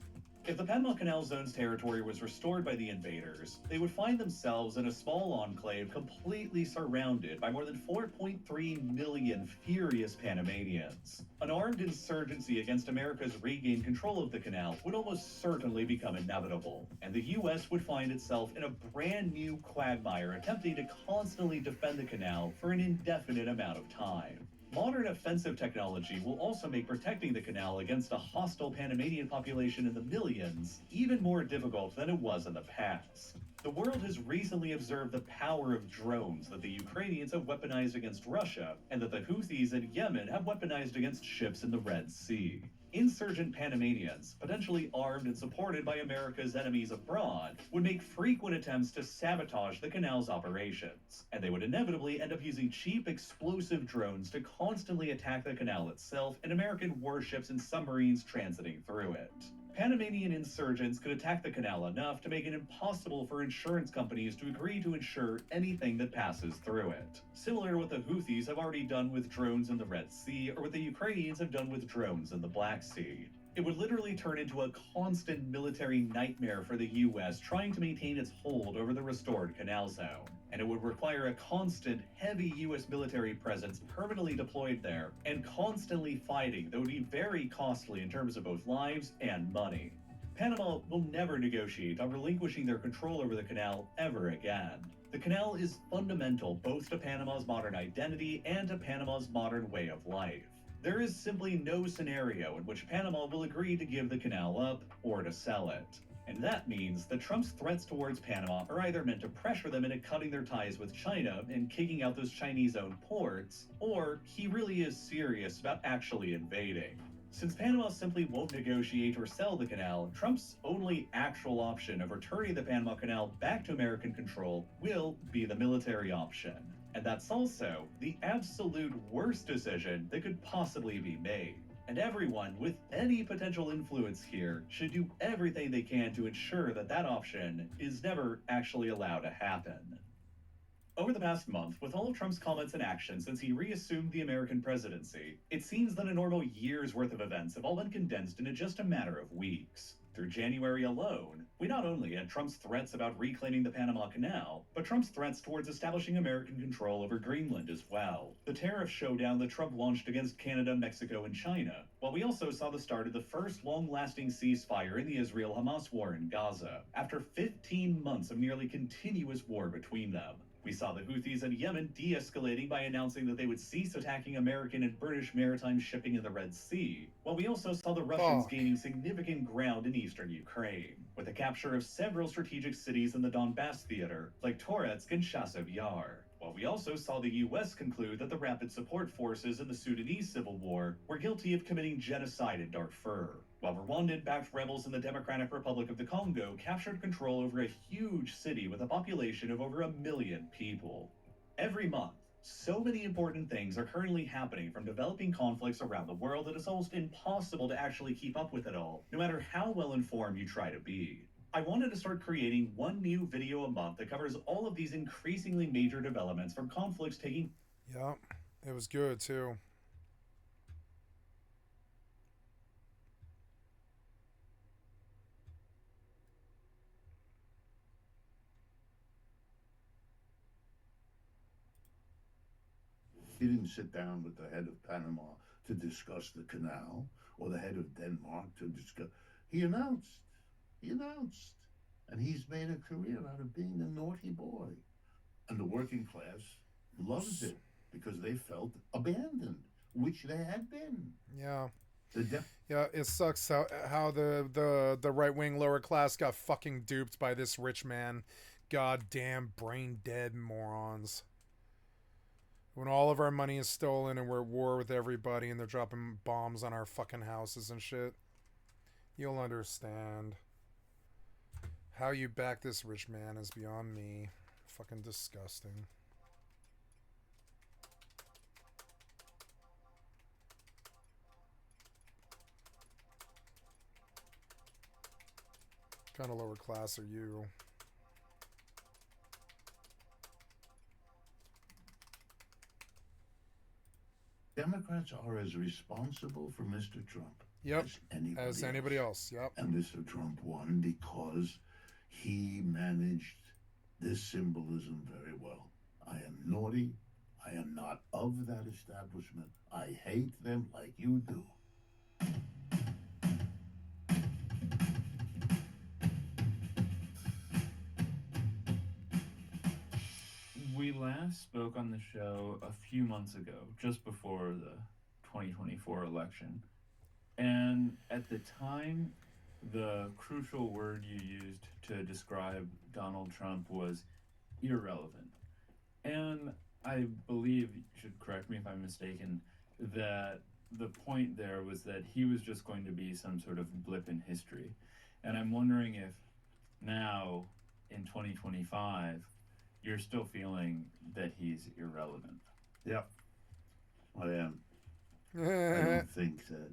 If the Panama Canal Zone's territory was restored by the invaders, they would find themselves in a small enclave completely surrounded by more than 4.3 million furious Panamanians. An armed insurgency against America's regained control of the canal would almost certainly become inevitable, and the U.S. would find itself in a brand new quagmire attempting to constantly defend the canal for an indefinite amount of time. Modern offensive technology will also make protecting the canal against a hostile Panamanian population in the millions even more difficult than it was in the past. The world has recently observed the power of drones that the Ukrainians have weaponized against Russia, and that the Houthis in Yemen have weaponized against ships in the Red Sea. Insurgent Panamanians, potentially armed and supported by America's enemies abroad, would make frequent attempts to sabotage the canal's operations, and they would inevitably end up using cheap explosive drones to constantly attack the canal itself and American warships and submarines transiting through it. Panamanian insurgents could attack the canal enough to make it impossible for insurance companies to agree to insure anything that passes through it, similar to what the Houthis have already done with drones in the Red Sea or what the Ukrainians have done with drones in the Black Sea. It would literally turn into a constant military nightmare for the U.S. trying to maintain its hold over the restored canal zone, and it would require a constant, heavy U.S. military presence permanently deployed there and constantly fighting that would be very costly in terms of both lives and money. Panama will never negotiate on relinquishing their control over the canal ever again. The canal is fundamental both to Panama's modern identity and to Panama's modern way of life. There is simply no scenario in which Panama will agree to give the canal up or to sell it. And that means that Trump's threats towards Panama are either meant to pressure them into cutting their ties with China and kicking out those Chinese-owned ports, or he really is serious about actually invading. Since Panama simply won't negotiate or sell the canal, Trump's only actual option of returning the Panama Canal back to American control will be the military option. And that's also the absolute worst decision that could possibly be made. And everyone with any potential influence here should do everything they can to ensure that that option is never actually allowed to happen. Over the past month, with all of Trump's comments and actions since he reassumed the American presidency, it seems that a normal year's worth of events have all been condensed into just a matter of weeks. Through January alone, we not only had Trump's threats about reclaiming the Panama Canal, but Trump's threats towards establishing American control over Greenland as well. The tariff showdown that Trump launched against Canada, Mexico, and China, while we also saw the start of the first long-lasting ceasefire in the Israel-Hamas war in Gaza, after 15 months of nearly continuous war between them. We saw the Houthis in Yemen de-escalating by announcing that they would cease attacking American and British maritime shipping in the Red Sea, while we also saw the Russians gaining significant ground in eastern Ukraine, with the capture of several strategic cities in the Donbass theater, like Toretsk and Chasiv Yar. While we also saw the U.S. conclude that the Rapid Support Forces in the Sudanese civil war were guilty of committing genocide in Darfur, while Rwandan-backed rebels in the Democratic Republic of the Congo captured control over a huge city with a population of over 1 million people. Every month, so many important things are currently happening from developing conflicts around the world that it's almost impossible to actually keep up with it all, no matter how well informed you try to be. I wanted to start creating one new video a month that covers all of these increasingly major developments from conflicts taking... Yeah, it was good too. He didn't sit down with the head of Panama to discuss the canal or the head of Denmark to discuss. He announced. And he's made a career out of being a naughty boy. And the working class loves it because they felt abandoned, which they had been. Yeah. Yeah, it sucks how the right-wing lower class got fucking duped by this rich man. Goddamn brain-dead morons. When all of our money is stolen and we're at war with everybody and they're dropping bombs on our fucking houses and shit, you'll understand. How you back this rich man is beyond me. Fucking disgusting. What kind of lower class are you? Democrats are as responsible for Mr. Trump as anybody else. Yep. And Mr. Trump won because he managed this symbolism very well. I am naughty. I am not of that establishment. I hate them like you do. We last spoke on the show a few months ago, just before the 2024 election. And at the time, the crucial word you used to describe Donald Trump was irrelevant. And I believe, you should correct me if I'm mistaken, that the point there was that he was just going to be some sort of blip in history. And I'm wondering if now, in 2025, you're still feeling that he's irrelevant. Yep, I am. I don't think that.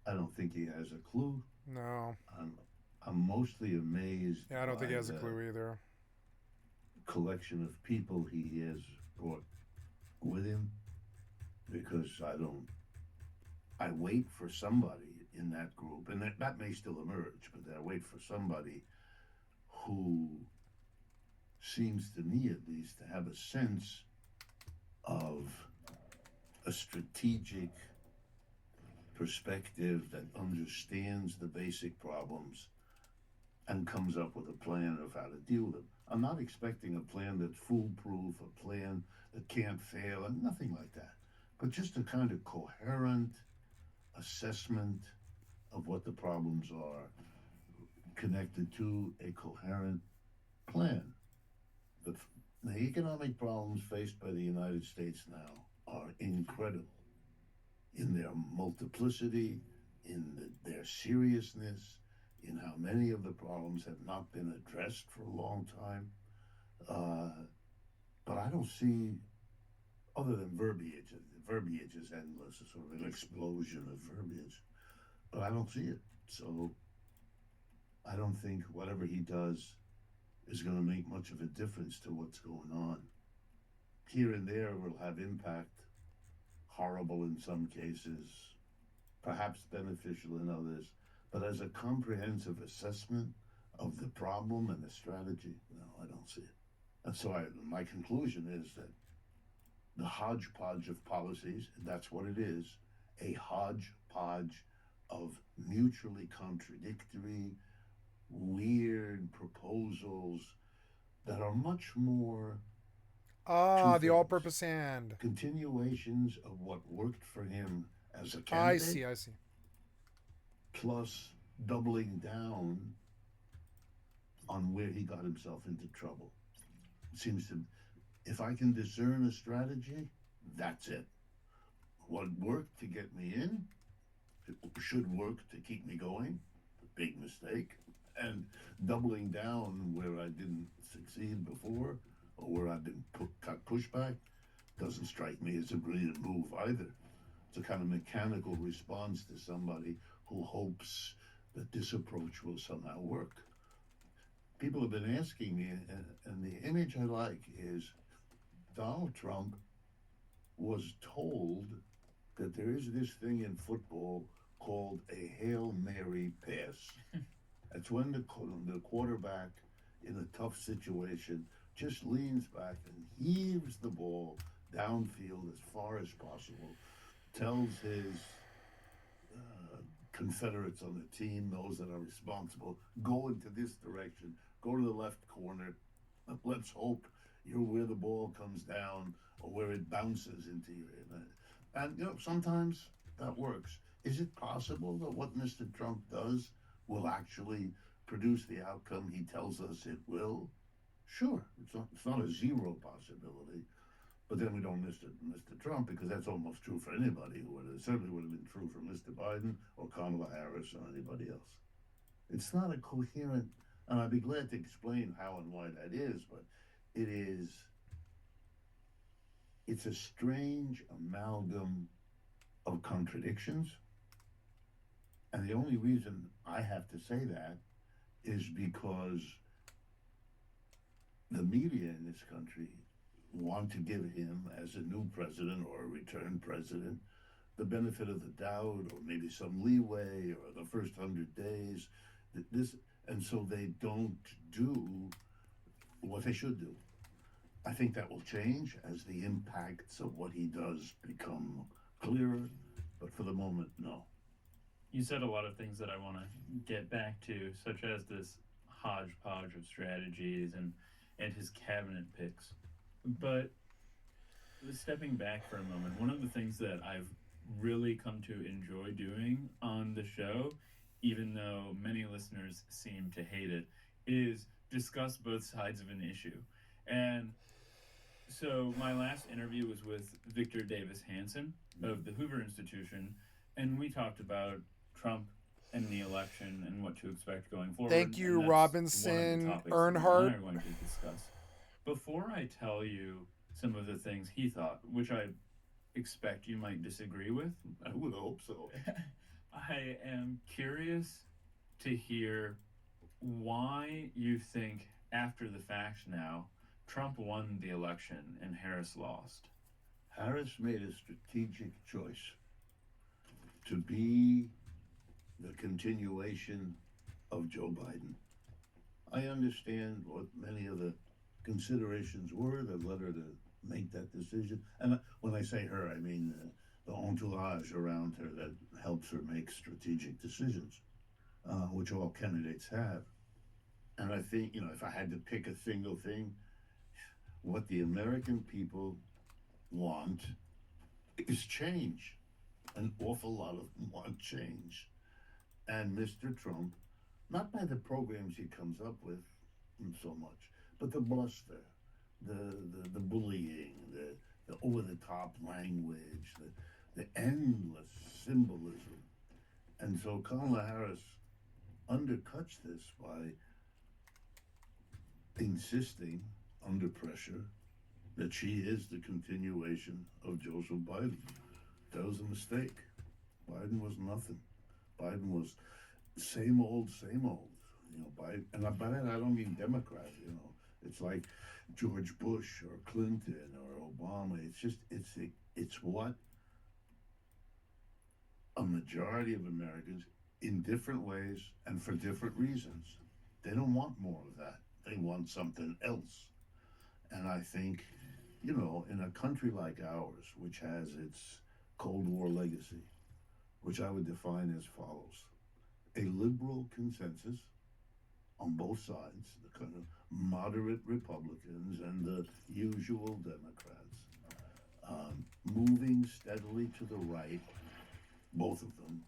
I don't think he has a clue. No. I'm mostly amazed. Yeah, I don't think he has a clue either. Collection of people he has brought with him, because I wait for somebody in that group, and that may still emerge, but I wait for somebody who seems to me at least to have a sense of a strategic perspective that understands the basic problems and comes up with a plan of how to deal with them. I'm not expecting a plan that's foolproof, a plan that can't fail, and nothing like that, but just a kind of coherent assessment of what the problems are connected to a coherent plan. The economic problems faced by the United States now are incredible. in their multiplicity, in their seriousness, in how many of the problems have not been addressed for a long time. But I don't see, other than verbiage, the verbiage is endless, a sort of an explosion of verbiage, but I don't see it. So I don't think whatever he does is going to make much of a difference to what's going on. Here and there will have impact, horrible in some cases, perhaps beneficial in others, but as a comprehensive assessment of the problem and the strategy, no, I don't see it. And so my conclusion is that the hodgepodge of policies, and that's what it is, a hodgepodge of mutually contradictory, weird proposals that are much more the all-purpose hand. Continuations of what worked for him as a candidate. I see. Plus doubling down on where he got himself into trouble. It seems to, if I can discern a strategy, that's it. What worked to get me in, it should work to keep me going. Big mistake. And doubling down where I didn't succeed before, or where I've been got pushback, doesn't strike me as a brilliant move either. It's a kind of mechanical response to somebody who hopes that this approach will somehow work. People have been asking me, and the image I like is Donald Trump was told that there is this thing in football called a Hail Mary pass. That's when the quarterback in a tough situation just leans back and heaves the ball downfield as far as possible, tells his confederates on the team, those that are responsible, go into this direction, go to the left corner, let's hope you're where the ball comes down or where it bounces into you. And you know, sometimes that works. Is it possible that what Mr. Trump does will actually produce the outcome he tells us it will? Sure, it's not a zero possibility, but then we don't Mr. Trump, because that's almost true for anybody who would have, certainly would have been true for Mr. Biden or Kamala Harris or anybody else. It's not a coherent, and I'd be glad to explain how and why that is, but it's a strange amalgam of contradictions. And the only reason I have to say that is because the media in this country want to give him, as a new president or a returned president, the benefit of the doubt, or maybe some leeway, or the first 100 days. And so they don't do what they should do. I think that will change as the impacts of what he does become clearer, but for the moment, no. You said a lot of things that I want to get back to, such as this hodgepodge of strategies and his cabinet picks. But stepping back for a moment, one of the things that I've really come to enjoy doing on the show, even though many listeners seem to hate it, is discuss both sides of an issue. And so my last interview was with Victor Davis Hanson of the Hoover Institution, and we talked about Trump and the election and what to expect going forward. Thank you, Robinson Earnhardt. We're going to discuss. Before I tell you some of the things he thought, which I expect you might disagree with, I would hope so. I am curious to hear why you think, after the fact now, Trump won the election and Harris lost. Harris made a strategic choice to be the continuation of Joe Biden. I understand what many of the considerations were that led her to make that decision. And when I say her, I mean the entourage around her that helps her make strategic decisions, which all candidates have. And I think, if I had to pick a single thing, what the American people want is change. An awful lot of them want change. And Mr. Trump, not by the programs he comes up with so much, but the bluster, the bullying, the over-the-top language, the endless symbolism. And so Kamala Harris undercuts this by insisting under pressure that she is the continuation of Joseph Biden. That was a mistake. Biden was nothing. Biden was same old, same old. You know, Biden, and by that I don't mean Democrat. You know, it's like George Bush or Clinton or Obama. It's what a majority of Americans, in different ways and for different reasons, they don't want more of that. They want something else. And I think, you know, in a country like ours, which has its Cold War legacy, which I would define as follows: a liberal consensus on both sides, the kind of moderate Republicans and the usual Democrats, moving steadily to the right, both of them,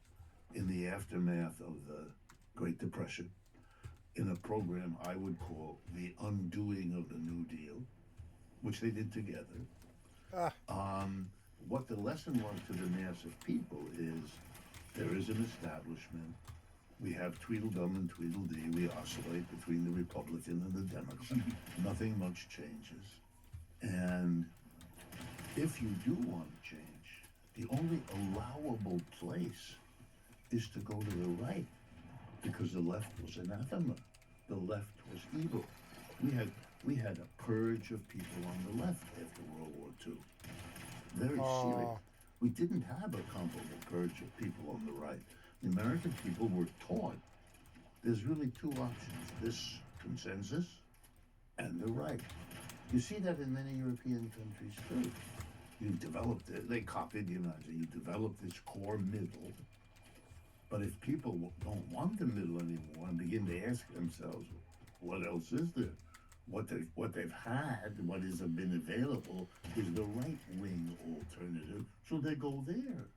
in the aftermath of the Great Depression, in a program I would call the undoing of the New Deal, which they did together. What the lesson was to the mass of people is there is an establishment. We have Tweedledum and Tweedledee. We oscillate between the Republican and the Democrat. Nothing much changes. And if you do want to change, the only allowable place is to go to the right, because the left was anathema. The left was evil. We had a purge of people on the left after World War II. Very serious. We didn't have a comparable purge of people on the right. The American people were taught there's really two options: this consensus and the right. You see that in many European countries too. You've developed it, they copied the United States, you develop this core middle. But if people don't want the middle anymore and begin to ask themselves, what else is there? What they've had, what has been available, is the right-wing alternative, so they go there.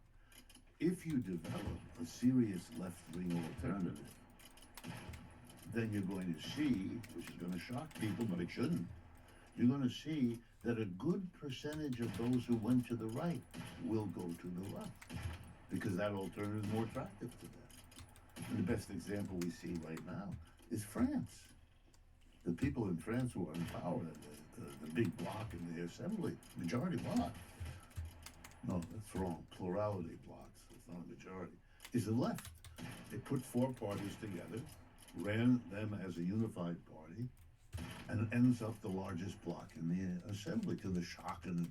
If you develop a serious left-wing alternative, then you're going to see, which is going to shock people, but it shouldn't, you're going to see that a good percentage of those who went to the right will go to the left, because that alternative is more attractive to them. And the best example we see right now is France. The people in France who are in power, the big bloc in the assembly, majority bloc. No, that's wrong. Plurality blocs. It's not a majority. Is the left. They put four parties together, ran them as a unified party, and ends up the largest bloc in the assembly, to the shock and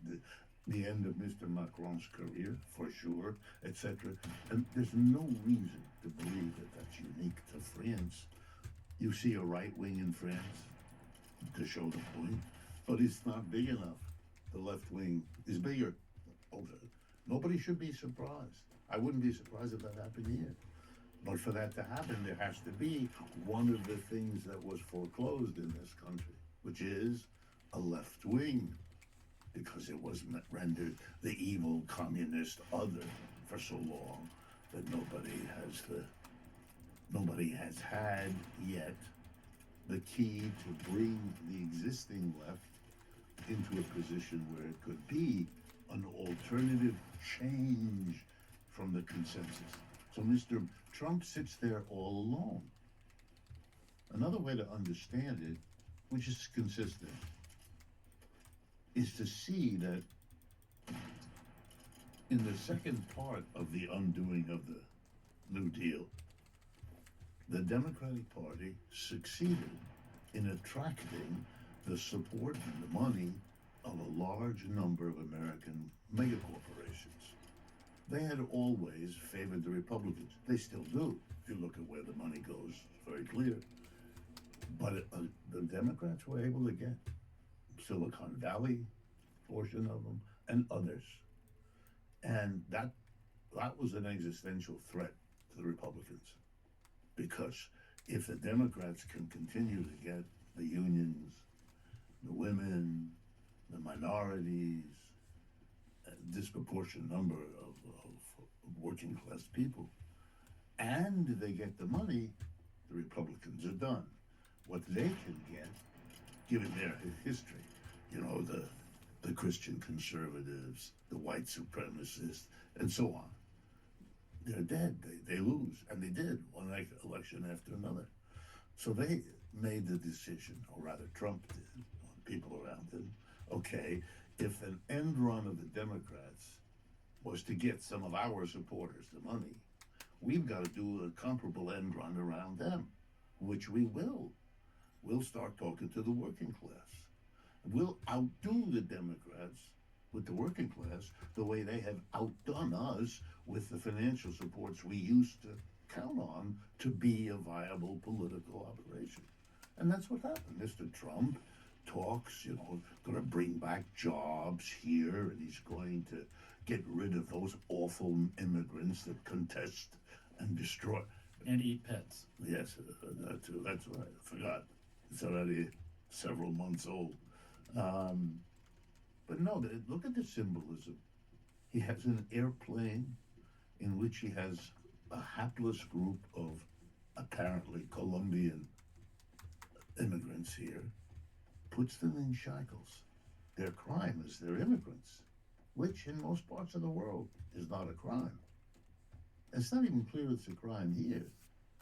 the end of Mr. Macron's career, for sure, etc. And there's no reason to believe that that's unique to France. You see a right wing in France, to show the point, but it's not big enough. The left wing is bigger. Nobody should be surprised. I wouldn't be surprised if that happened here. But for that to happen, there has to be one of the things that was foreclosed in this country, which is a left wing, because it was rendered the evil communist other for so long that nobody has had yet the key to bring the existing left into a position where it could be an alternative change from the consensus. So Mr. Trump sits there all alone. Another way to understand it, which is consistent, is to see that in the second part of the undoing of the New Deal, the Democratic Party succeeded in attracting the support and the money of a large number of American megacorporations. They had always favored the Republicans. They still do. If you look at where the money goes, it's very clear. But the Democrats were able to get Silicon Valley, portion of them, and others. And that was an existential threat to the Republicans. Because if the Democrats can continue to get the unions, the women, the minorities, a disproportionate number of working class people, and they get the money, the Republicans are done. What they can get, given their history, you know, the Christian conservatives, the white supremacists, and so on. They're dead. They lose, and they did one election after another. So they made the decision, or rather Trump did, people around him, okay, if an end run of the Democrats was to get some of our supporters the money, we've got to do a comparable end run around them, which we will. We'll start talking to the working class. We'll outdo the Democrats with the working class the way they have outdone us with the financial supports we used to count on to be a viable political operation. And that's what happened. Mr. Trump talks, going to bring back jobs here, and he's going to get rid of those awful immigrants that contest and destroy. And eat pets. Yes, that too. That's right. I forgot. It's already several months old. But no, look at the symbolism. He has an airplane in which he has a hapless group of apparently Colombian immigrants here, puts them in shackles. Their crime is they're immigrants, which in most parts of the world is not a crime. It's not even clear it's a crime here.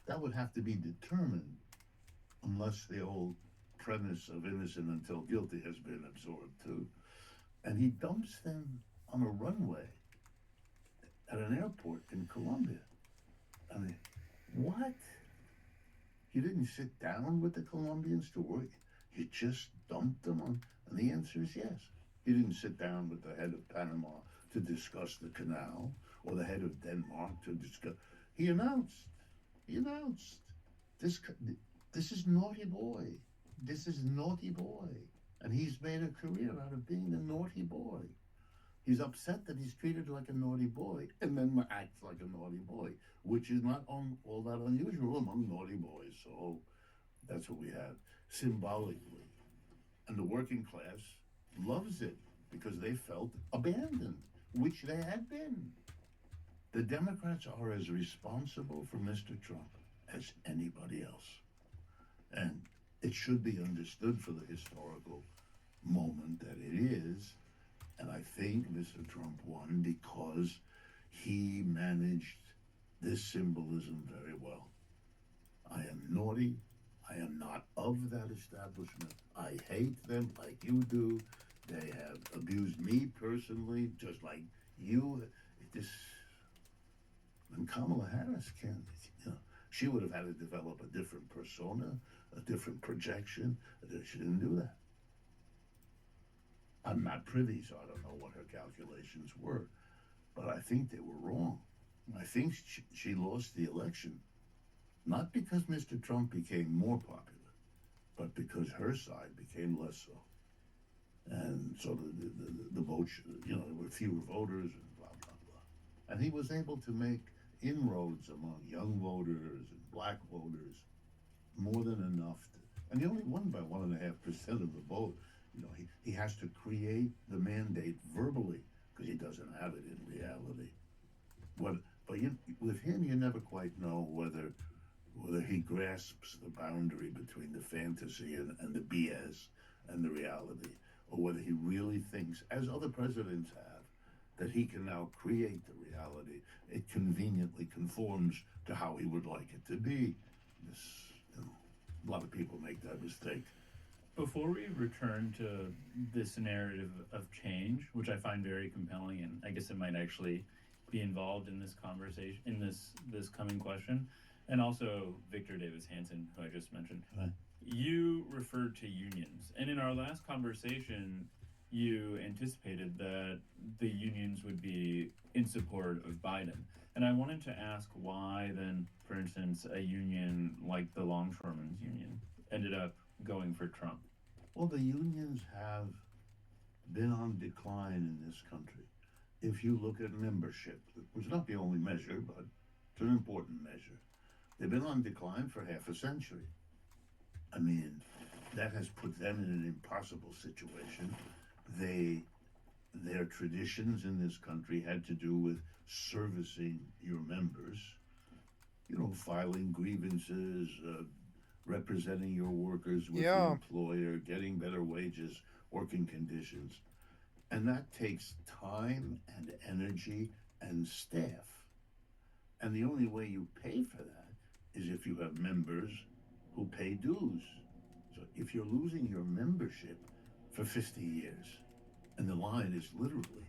That would have to be determined unless the old premise of innocent until guilty has been absorbed too. And he dumps them on a runway at an airport in Colombia. I mean, what? You didn't sit down with the Colombians to work? You just dumped them on? And the answer is yes. You didn't sit down with the head of Panama to discuss the canal, or the head of Denmark to discuss. He announced, this is naughty boy. This is naughty boy. And he's made a career out of being a naughty boy. He's upset that he's treated like a naughty boy and then acts like a naughty boy, which is not all that unusual among naughty boys. So that's what we have symbolically. And the working class loves it because they felt abandoned, which they had been. The Democrats are as responsible for Mr. Trump as anybody else. And it should be understood for the historical moment that it is. And I think Mr. Trump won because he managed this symbolism very well. I am naughty. I am not of that establishment. I hate them like you do. They have abused me personally, just like you. And Kamala Harris can't, she would have had to develop a different persona, a different projection. She didn't do that. I'm not privy, so I don't know what her calculations were, but I think they were wrong. I think she lost the election, not because Mr. Trump became more popular, but because her side became less so. And so the votes, there were fewer voters and blah, blah, blah. And he was able to make inroads among young voters and black voters more than enough. And he only won by 1.5% of the vote. He has to create the mandate verbally because he doesn't have it in reality. But with him, you never quite know whether he grasps the boundary between the fantasy and the BS and the reality, or whether he really thinks, as other presidents have, that he can now create the reality. It conveniently conforms to how he would like it to be. A lot of people make that mistake. Before we return to this narrative of change, which I find very compelling, and I guess it might actually be involved in this conversation, in this coming question, and also Victor Davis Hanson, who I just mentioned. Right. You referred to unions, and in our last conversation, you anticipated that the unions would be in support of Biden. And I wanted to ask why then, for instance, a union like the Longshoremen's Union ended up going for Trump. Well, the unions have been on decline in this country. If you look at membership, which is not the only measure, but it's an important measure, they've been on decline for half a century. I mean, that has put them in an impossible situation. Their traditions in this country had to do with servicing your members, filing grievances, representing your workers with your employer, getting better wages, working conditions. And that takes time and energy and staff. And the only way you pay for that is if you have members who pay dues. So if you're losing your membership for 50 years, and the line is literally,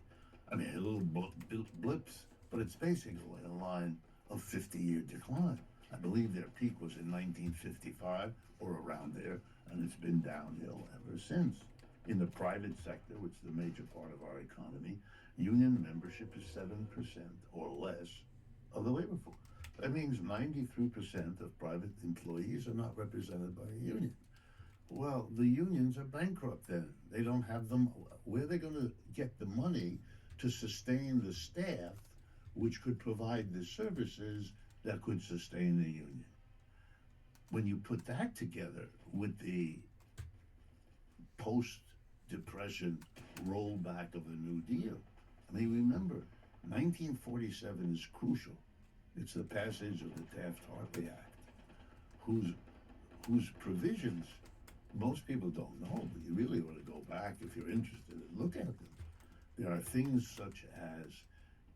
I mean, a little blips, but it's basically a line of 50-year decline. I believe their peak was in 1955 or around there, and it's been downhill ever since. In the private sector, which is the major part of our economy, union membership is 7% or less of the labor force. That means 93% of private employees are not represented by a union. Well, the unions are bankrupt then. They don't have them. Where are they going to get the money to sustain the staff, which could provide the services that could sustain the union? When you put that together with the post-Depression rollback of the New Deal, I mean, remember, 1947 is crucial. It's the passage of the Taft-Hartley Act, whose provisions most people don't know, but you really ought to go back if you're interested and look at them. There are things such as,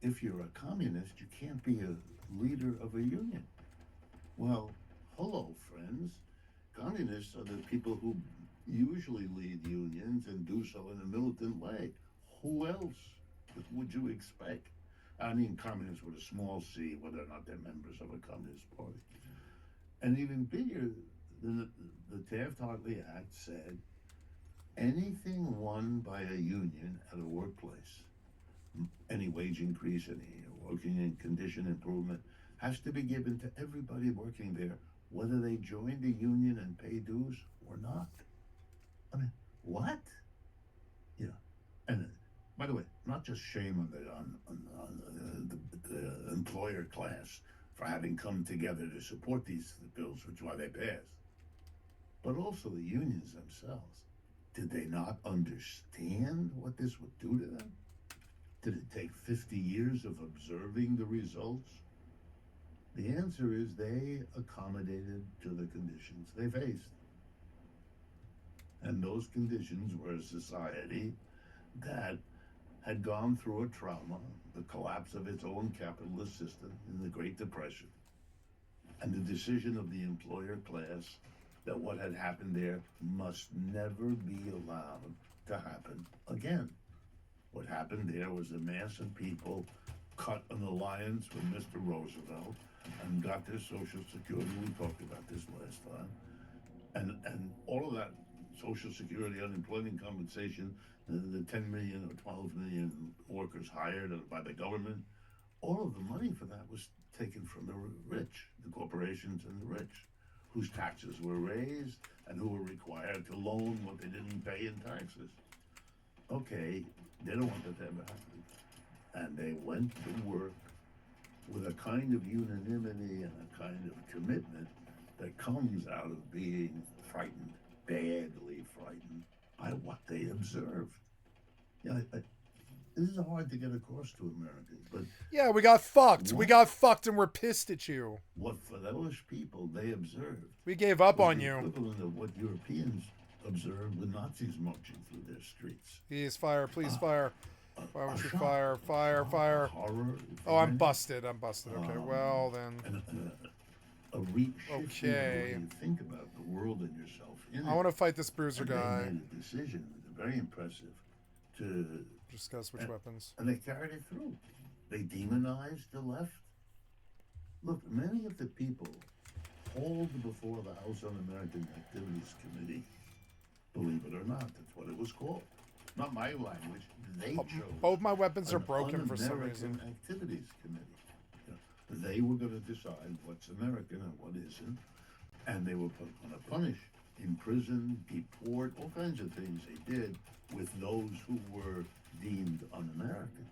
if you're a communist, you can't be a leader of a union. Well, hello, friends. Communists are the people who usually lead unions and do so in a militant way. Who else would you expect? I mean, communists with a small c, whether or not they're members of a communist party. And even bigger, the Taft-Hartley Act said anything won by a union at a workplace, any wage increase, any working condition improvement, has to be given to everybody working there, whether they join the union and pay dues or not. I mean, what? Yeah. And by the way, not just shame on the employer class for having come together to support these bills, which is why they passed, but also the unions themselves. Did they not understand what this would do to them? Did it take 50 years of observing the results? The answer is they accommodated to the conditions they faced. And those conditions were a society that had gone through a trauma, the collapse of its own capitalist system in the Great Depression, and the decision of the employer class that what had happened there must never be allowed to happen again. What happened there was a mass of people cut an alliance with Mr. Roosevelt and got their Social Security. We talked about this last time. And all of that Social Security, unemployment compensation, the 10 million or 12 million workers hired by the government, all of the money for that was taken from the rich, the corporations and the rich, whose taxes were raised and who were required to loan what they didn't pay in taxes. Okay, they don't want that to ever happen. And they went to work with a kind of unanimity and a kind of commitment that comes out of being frightened, badly frightened by what they observed. Yeah, this is hard to get across to Americans, but yeah, we got fucked. We got fucked, and we're pissed at you. What for those people they observed, we gave up on the you. Equivalent of what Europeans observed with Nazis marching through their streets. Please fire! Please fire! Why would you fire? Fire! Fire! Horror. Oh, I'm busted. I'm busted. Okay, well then. A reshift in the way you think about the world and yourself. I want to fight this bruiser guy. They made a decision, very impressive, to discuss which weapons. And they carried it through. They demonized the left. Look, many of the people hauled before the House Un-American Activities Committee, believe it or not, that's what it was called. Not my language. They chose. Both my weapons are broken for some reason. Un-American Activities Committee. They were going to decide what's American and what isn't, and they were going to punish, imprison, deport, all kinds of things they did with those who were deemed un-American.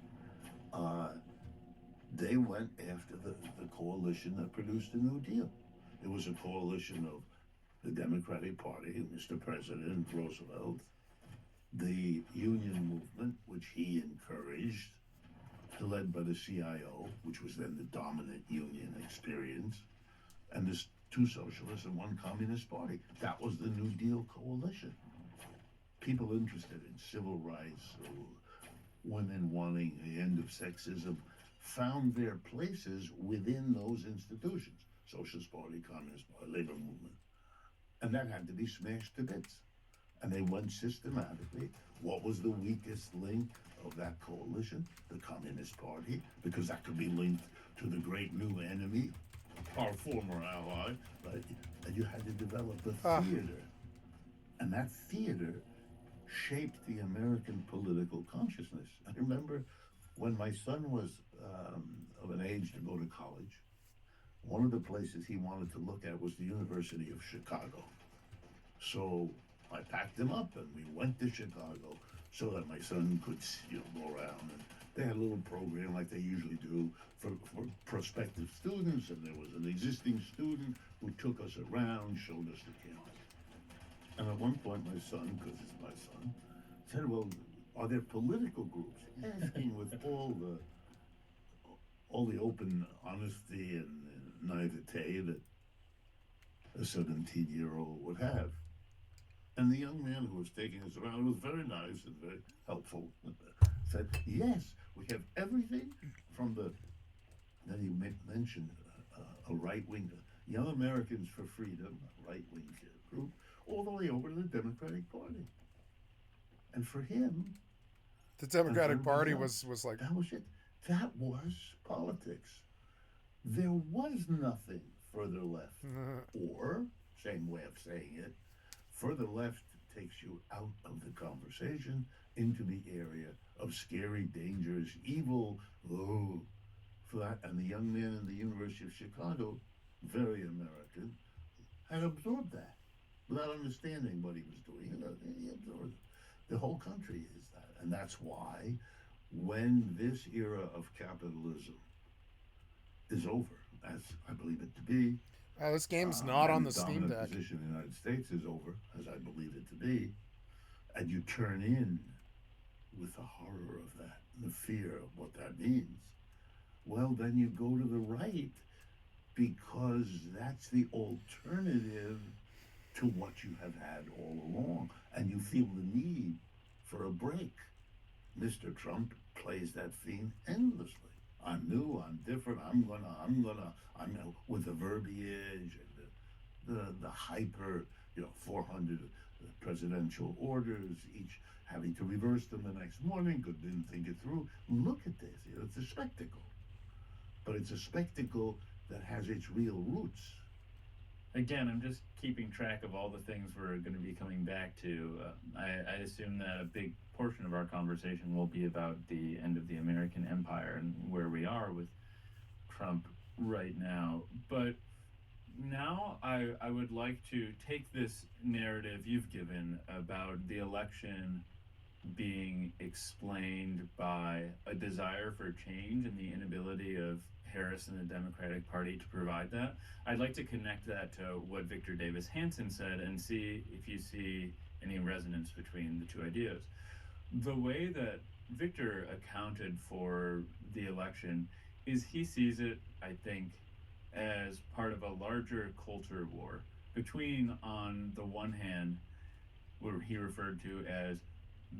They went after the coalition that produced the New Deal. It was a coalition of the Democratic Party, Mr. President Roosevelt, the union movement, which he encouraged, led by the CIO, which was then the dominant union experience, and there's two socialists and one communist party. That was the New Deal coalition. People interested in civil rights, women wanting the end of sexism, found their places within those institutions. Socialist Party, Communist Party, Labor Movement. And that had to be smashed to bits. And they went systematically. What was the weakest link of that coalition? The Communist Party, because that could be linked to the great new enemy, our former ally, right? And you had to develop a theater. And that theater shaped the American political consciousness. I remember when my son was of an age to go to college, one of the places he wanted to look at was the University of Chicago. So I packed him up and we went to Chicago so that my son could, go around. And they had a little program like they usually do for prospective students. And there was an existing student who took us around, showed us the campus. And at one point, my son, because it's my son, said, well, are there political groups? Asking with all the open honesty and naivete that a 17-year-old would have. And the young man who was taking us around was very nice and very helpful. Said, yes, we have everything from the, then he mentioned a right-wing, Young Americans for Freedom, a right-wing group, all the way over to the Democratic Party. And for him, the Democratic Party was like... That was it. That was politics. There was nothing further left. Or, same way of saying it, further left takes you out of the conversation into the area of scary, dangerous, evil. Oh, for that. And the young man in the University of Chicago, very American, had absorbed that without understanding what he was doing. He absorbed it. The whole country is that. And that's why when this era of capitalism is over, as I believe it to be, this game's not on the Steam Deck. The position of the United States is over, as I believe it to be, and you turn in with the horror of that, the fear of what that means, well, then you go to the right because that's the alternative to what you have had all along, and you feel the need for a break. Mr. Trump plays that theme endlessly. I'm new, I'm different, I'm with the verbiage and the hyper, 400 presidential orders, each having to reverse them the next morning, didn't think it through. Look at this, it's a spectacle. But it's a spectacle that has its real roots. Again, I'm just keeping track of all the things we're going to be coming back to. I assume that a big portion of our conversation will be about the end of the American empire and where we are with Trump right now. But now I would like to take this narrative you've given about the election being explained by a desire for change and the inability of Harris and the Democratic Party to provide that. I'd like to connect that to what Victor Davis Hanson said and see if you see any resonance between the two ideas. The way that Victor accounted for the election is he sees it, I think, as part of a larger culture war between, on the one hand, what he referred to as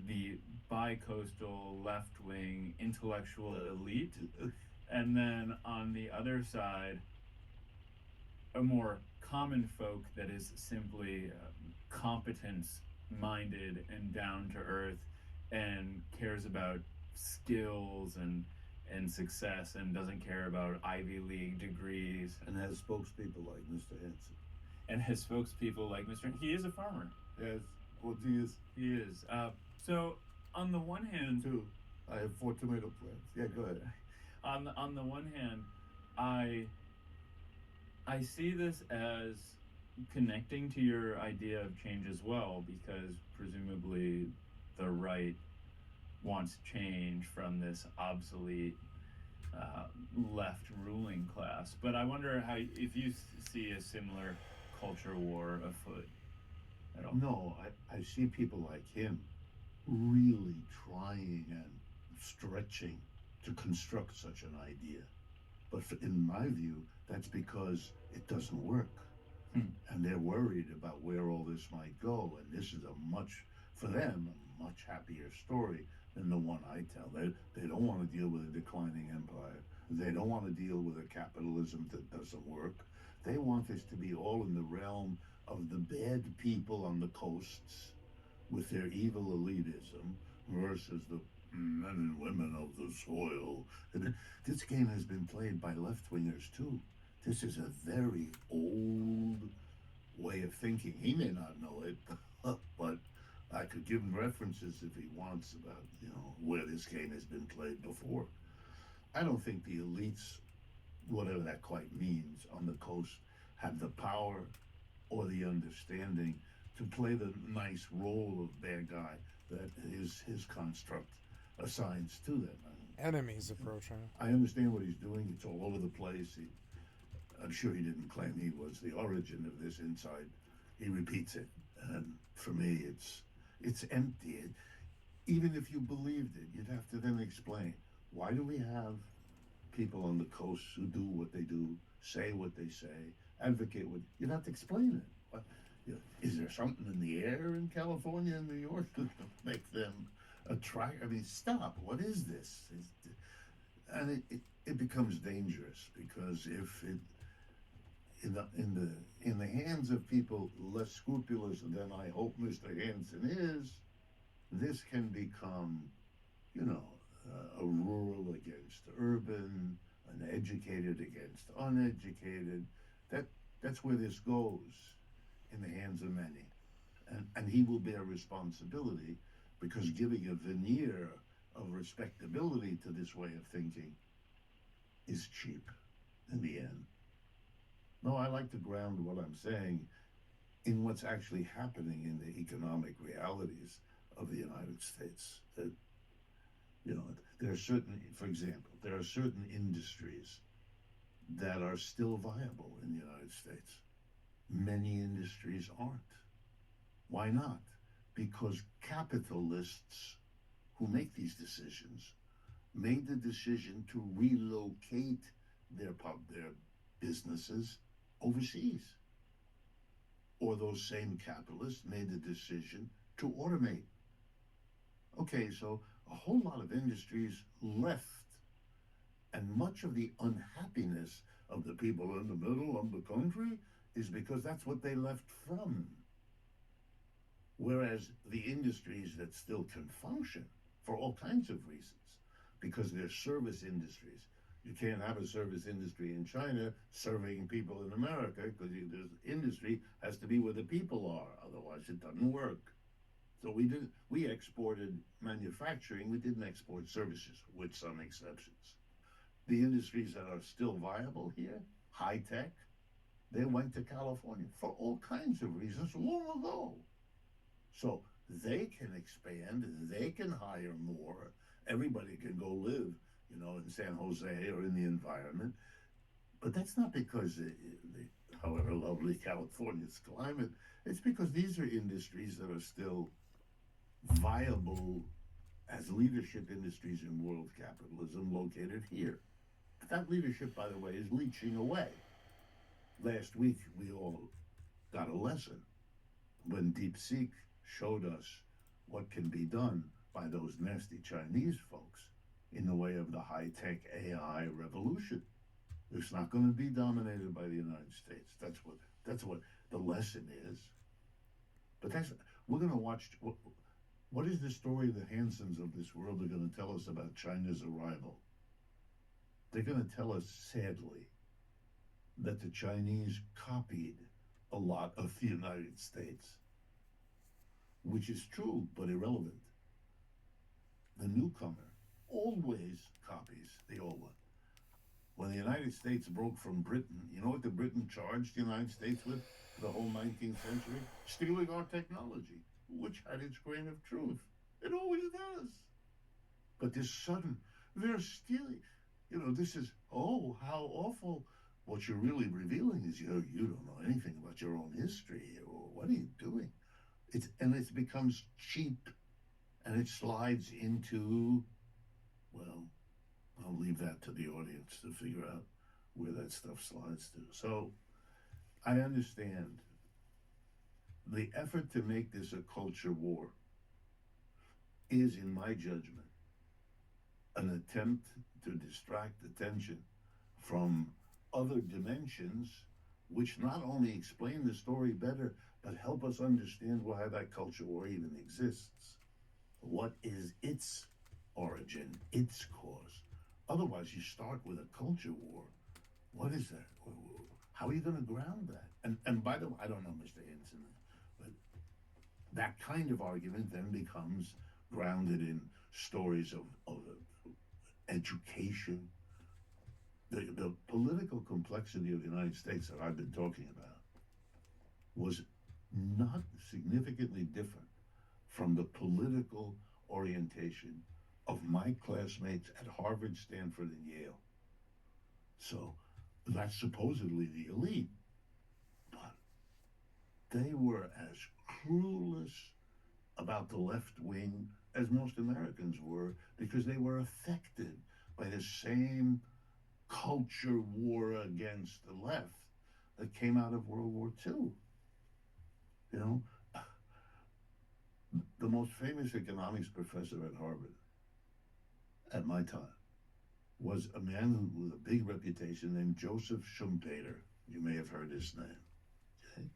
the bi-coastal left-wing intellectual elite, and then on the other side, a more common folk that is simply competence-minded and down-to-earth and cares about skills and success and doesn't care about Ivy League degrees. And has spokespeople like Mr. Hanson. And has spokespeople like Mr. He is a farmer. Yes, well, he is. He is. So, on the one hand... I have 4 tomato plants. Yeah, go ahead. On the one hand, I see this as connecting to your idea of change as well, because presumably the right wants change from this obsolete left ruling class. But I wonder if you see a similar culture war afoot at all. No, I see people like him really trying and stretching to construct such an idea. But in my view, that's because it doesn't work. And they're worried about where all this might go. And this is for them, a much happier story than the one I tell. They don't want to deal with a declining empire. They don't want to deal with a capitalism that doesn't work. They want this to be all in the realm of the bad people on the coasts with their evil elitism versus the men and women of the soil. And this game has been played by left-wingers too. This is a very old way of thinking. He may not know it, but I could give him references if he wants about, where this game has been played before. I don't think the elites, whatever that quite means, on the coast have the power or the understanding to play the nice role of bad guy that his construct assigns to them. Enemies approaching. I understand what he's doing. It's all over the place. I'm sure he didn't claim he was the origin of this inside. He repeats it. And for me, it's empty. Even if you believed it, you'd have to then explain, why do we have people on the coast who do what they do, say what they say, advocate what... You'd have to explain it. What, is there something in the air in California and New York that make them attract? I mean, stop. What is this? And it becomes dangerous, because if it... In the hands of people less scrupulous than I hope Mr. Hansen is, this can become, a rural against urban, an educated against uneducated. That's where this goes in the hands of many. And he will bear responsibility, because giving a veneer of respectability to this way of thinking is cheap in the end. No, I like to ground what I'm saying in what's actually happening in the economic realities of the United States. That, there are certain, for example, there are certain industries that are still viable in the United States. Many industries aren't. Why not? Because capitalists who make these decisions made the decision to relocate their businesses overseas. Or those same capitalists made the decision to automate. Okay, so a whole lot of industries left, and much of the unhappiness of the people in the middle of the country is because that's what they left from. Whereas the industries that still can function for all kinds of reasons, because they're service industries. You can't have a service industry in China serving people in America, because the industry has to be where the people are, otherwise it doesn't work. So we exported manufacturing, we didn't export services, with some exceptions. The industries that are still viable here, high tech, they went to California for all kinds of reasons long ago. So they can expand, they can hire more, everybody can go live, in San Jose or in the environment. But that's not because, however lovely California's climate, it's because these are industries that are still viable as leadership industries in world capitalism located here. But that leadership, by the way, is leaching away. Last week, we all got a lesson when DeepSeek showed us what can be done by those nasty Chinese folks in the way of the high-tech AI revolution. It's not going to be dominated by the United States. That's what the lesson is. But we're going to watch. What is the story the Hansens of this world are going to tell us about China's arrival? They're going to tell us, sadly, that the Chinese copied a lot of the United States, which is true but irrelevant. The newcomer always copies the old one. When the United States broke from Britain, you know what the Britain charged the United States with for the whole 19th century? Stealing our technology, which had its grain of truth. It always does. But this sudden, they're stealing. This is, oh, how awful. What you're really revealing is you don't know anything about your own history, or what are you doing? It becomes cheap, and it slides into, well, I'll leave that to the audience to figure out where that stuff slides to. So I understand the effort to make this a culture war is, in my judgment, an attempt to distract attention from other dimensions, which not only explain the story better, but help us understand why that culture war even exists. What is its origin, its cause? Otherwise, you start with a culture war. What is that? How are you going to ground that? And by the way, I don't know Mr. Hinson, but that kind of argument then becomes grounded in stories of education. The political complexity of the United States that I've been talking about was not significantly different from the political orientation of my classmates at Harvard, Stanford, and Yale. So that's supposedly the elite, but they were as clueless about the left wing as most Americans were, because they were affected by the same culture war against the left that came out of World War II. You know, the most famous economics professor at Harvard at my time was a man with a big reputation named Joseph Schumpeter. You may have heard his name. Okay?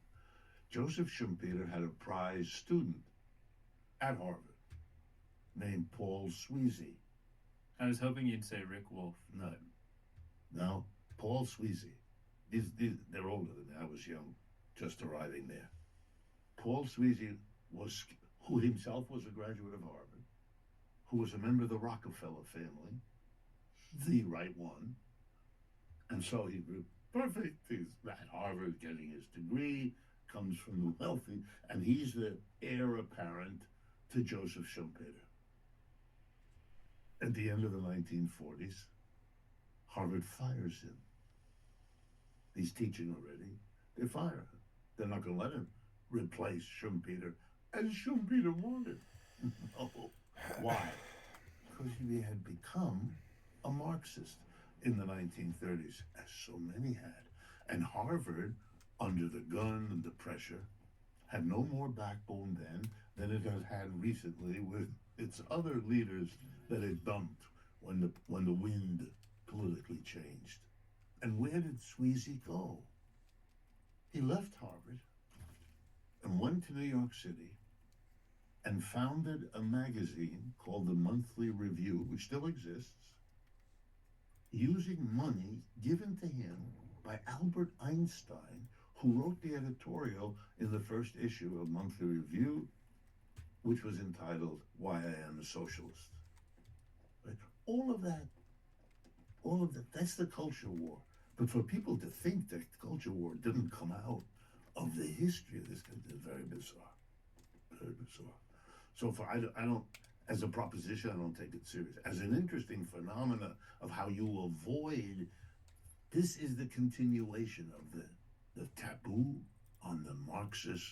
Joseph Schumpeter had a prize student at Harvard named Paul Sweezy. I was hoping you'd say Rick Wolf. No, Paul Sweezy. They're older than me. I was young, just arriving there. Paul Sweezy who himself was a graduate of Harvard, who was a member of the Rockefeller family, the right one. And so he grew perfect. He's at Harvard getting his degree, comes from the wealthy, and he's the heir apparent to Joseph Schumpeter. At the end of the 1940s, Harvard fires him. He's teaching already. They fire him. They're not going to let him replace Schumpeter as Schumpeter wanted. No. Why? Because he had become a Marxist in the 1930s, as so many had. And Harvard, under the gun and the pressure, had no more backbone then than it has had recently with its other leaders that it dumped when the wind politically changed. And where did Sweezy go? He left Harvard and went to New York City and founded a magazine called the Monthly Review, which still exists, using money given to him by Albert Einstein, who wrote the editorial in the first issue of Monthly Review, which was entitled Why I Am a Socialist. Right? All of that, that's the culture war. But for people to think that the culture war didn't come out of the history of this country is very bizarre. Very bizarre. So I don't, as a proposition, I don't take it serious. As an interesting phenomena of how you avoid, this is the continuation of the taboo on the Marxist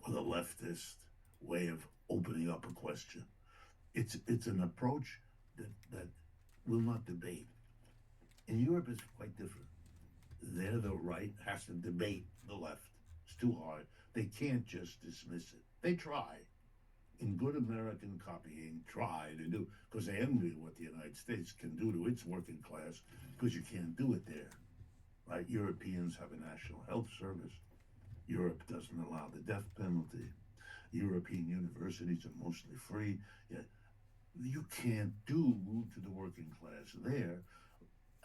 or the leftist way of opening up a question. It's an approach that will not debate. In Europe, it's quite different. There, the right has to debate the left. It's too hard. They can't just dismiss it. They try. In good American copying, try to do, because they envy what the United States can do to its working class, because you can't do it there, right? Europeans have a national health service. Europe doesn't allow the death penalty. European universities are mostly free. Yet you can't do to the working class there,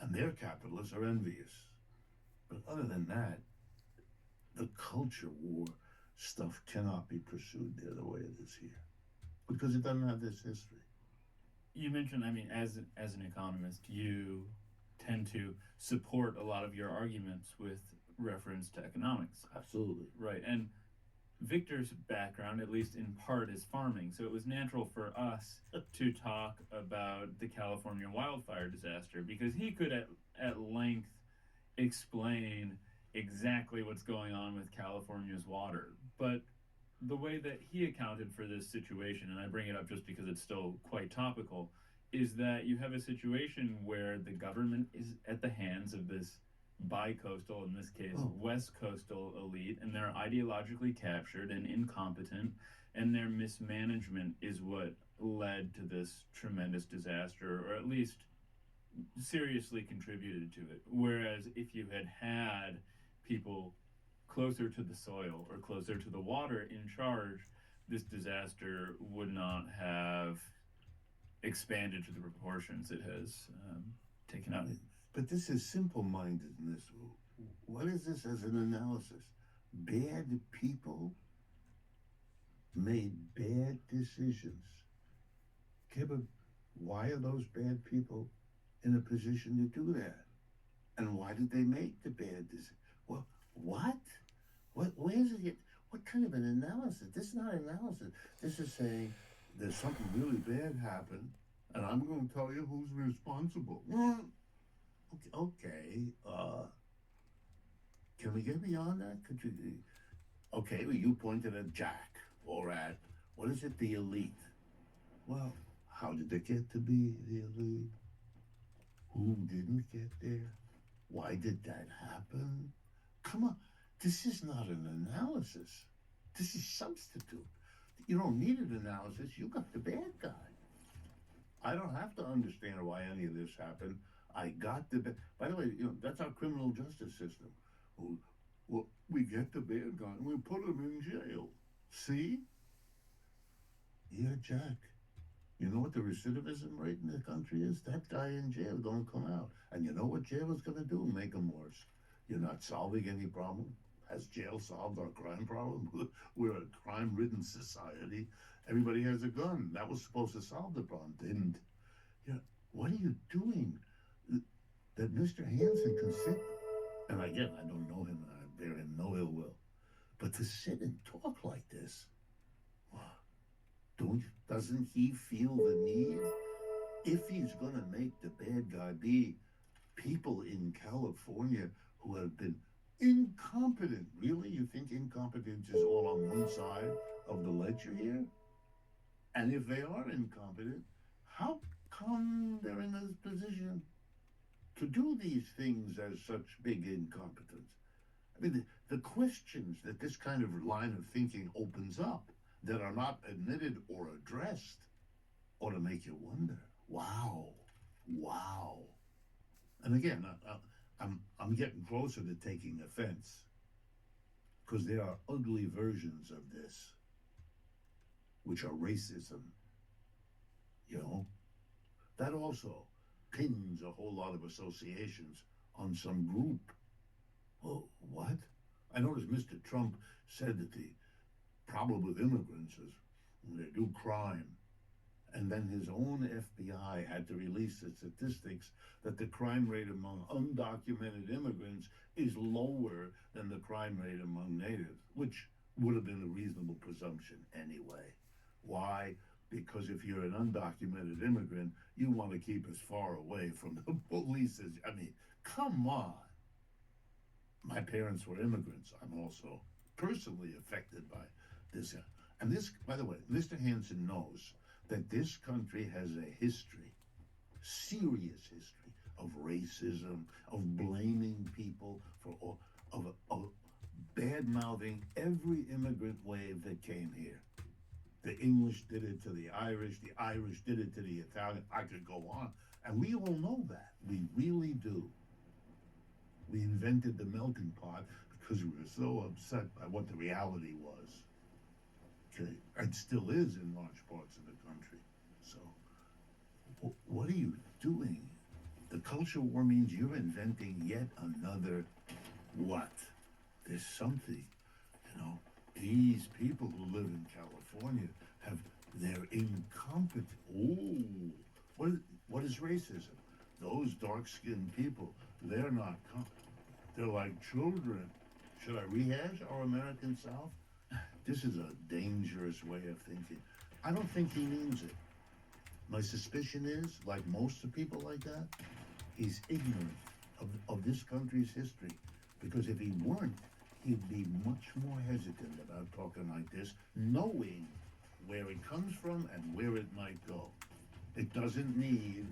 and their capitalists are envious. But other than that, the culture war stuff cannot be pursued there the way it is here, because it doesn't have this history. You mentioned, I mean, as an economist, you tend to support a lot of your arguments with reference to economics. Absolutely. Right, and Victor's background, at least in part, is farming, so it was natural for us to talk about the California wildfire disaster, because he could at length explain exactly what's going on with California's water. But the way that he accounted for this situation, and I bring it up just because it's still quite topical, is that you have a situation where the government is at the hands of this bi-coastal, in this case, west coastal elite, and they're ideologically captured and incompetent, and their mismanagement is what led to this tremendous disaster, or at least seriously contributed to it. Whereas if you had had people closer to the soil or closer to the water in charge, this disaster would not have expanded to the proportions it has taken on. But this is simple-mindedness. What is this as an analysis? Bad people made bad decisions. Okay, but why are those bad people in a position to do that? And why did they make the bad decision? Well, what? Where is it? What kind of an analysis? This is not analysis. This is saying there's something really bad happened, and I'm going to tell you who's responsible. Okay. Can we get beyond that? Could you? Okay, well, you pointed at Jack or at what is it? The elite. Well, how did they get to be the elite? Who didn't get there? Why did that happen? Come on, this is not an analysis. This is substitute. You don't need an analysis. You got the bad guy. I don't have to understand why any of this happened. I got the bad. By the way, that's our criminal justice system. Well, we get the bad guy and we put him in jail. See? Yeah, Jack. You know what the recidivism rate in the country is? That guy in jail going to come out. And you know what jail is going to do? Make him worse. You're not solving any problem. Has jail solved our crime problem? We're a crime-ridden society. Everybody has a gun. That was supposed to solve the problem. Didn't. What are you doing? That Mr. Hansen can sit, and again, I don't know him, and I bear him no ill will, but to sit and talk like this, doesn't he feel the need? If he's going to make the bad guy be people in California who have been incompetent. Really? You think incompetence is all on one side of the ledger here? And if they are incompetent, how come they're in this position to do these things as such big incompetence? I mean, the questions that this kind of line of thinking opens up that are not admitted or addressed ought to make you wonder. Wow. And again, I'm getting closer to taking offense, because there are ugly versions of this, which are racism. That also pins a whole lot of associations on some group. Oh, what? I noticed Mr. Trump said that the problem with immigrants is when they do crime. And then his own FBI had to release the statistics that the crime rate among undocumented immigrants is lower than the crime rate among natives, which would have been a reasonable presumption anyway. Why? Because if you're an undocumented immigrant, you want to keep as far away from the police as, I mean, come on. My parents were immigrants. I'm also personally affected by this. And this, by the way, Mr. Hansen knows that this country has a history, serious history, of racism, of blaming people for, of bad-mouthing every immigrant wave that came here. The English did it to the Irish did it to the Italian. I could go on. And we all know that. We really do. We invented the melting pot because we were so upset by what the reality was. Okay, and still is in large parts of the country. So, what are you doing? The culture war means you're inventing yet another what? There's something, these people who live in California they're incompetent. Oh, what is racism? Those dark-skinned people, they're not they're like children. Should I rehash our American South? This is a dangerous way of thinking. I don't think he means it. My suspicion is, like most of people like that, he's ignorant of this country's history. Because if he weren't, he'd be much more hesitant about talking like this, knowing where it comes from and where it might go. It doesn't need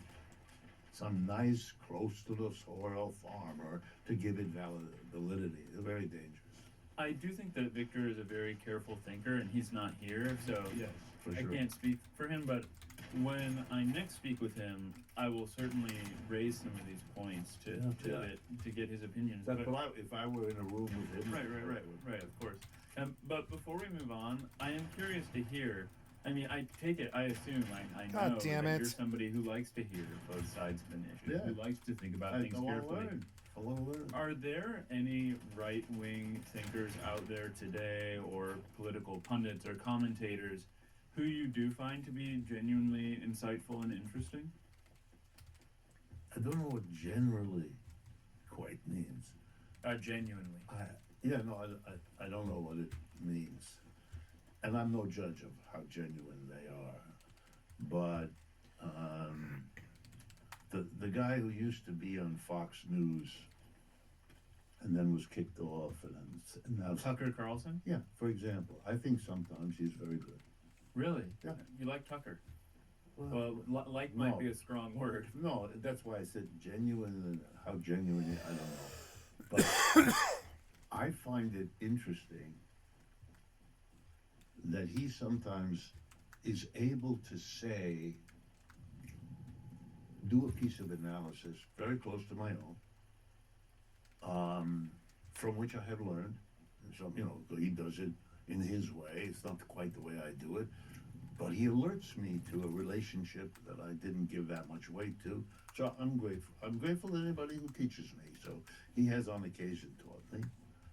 some nice, close to the soil farmer to give it validity. They're very dangerous. I do think that Victor is a very careful thinker, and he's not here, so Yes, for I sure. can't speak for him. But when I next speak with him, I will certainly raise some of these points to get his opinions. That's But- what if I were in a room with him. Right, of course. But before we move on, I am curious to hear. I mean, I assume, I know God damn that it. you're somebody who likes to hear both sides of an issue, Yeah. who likes to think about I things want to carefully. learn. I want to learn. Are there any right-wing thinkers out there today, or political pundits or commentators, who you do find to be genuinely insightful and interesting? I don't know what generally quite means. Genuinely. I don't know what it means. And I'm no judge of how genuine they are. But the guy who used to be on Fox News and then was kicked off and now Tucker Carlson? Yeah, for example. I think sometimes he's very good. Really? Yeah. You like Tucker? Well, like no. might be a strong word. No, that's why I said genuine, and how genuine, I don't know. But I find it interesting that he sometimes is able to say, do a piece of analysis very close to my own, from which I have learned. So, he does it in his way. It's not quite the way I do it. But he alerts me to a relationship that I didn't give that much weight to. So I'm grateful. I'm grateful to anybody who teaches me. So he has on occasion taught me.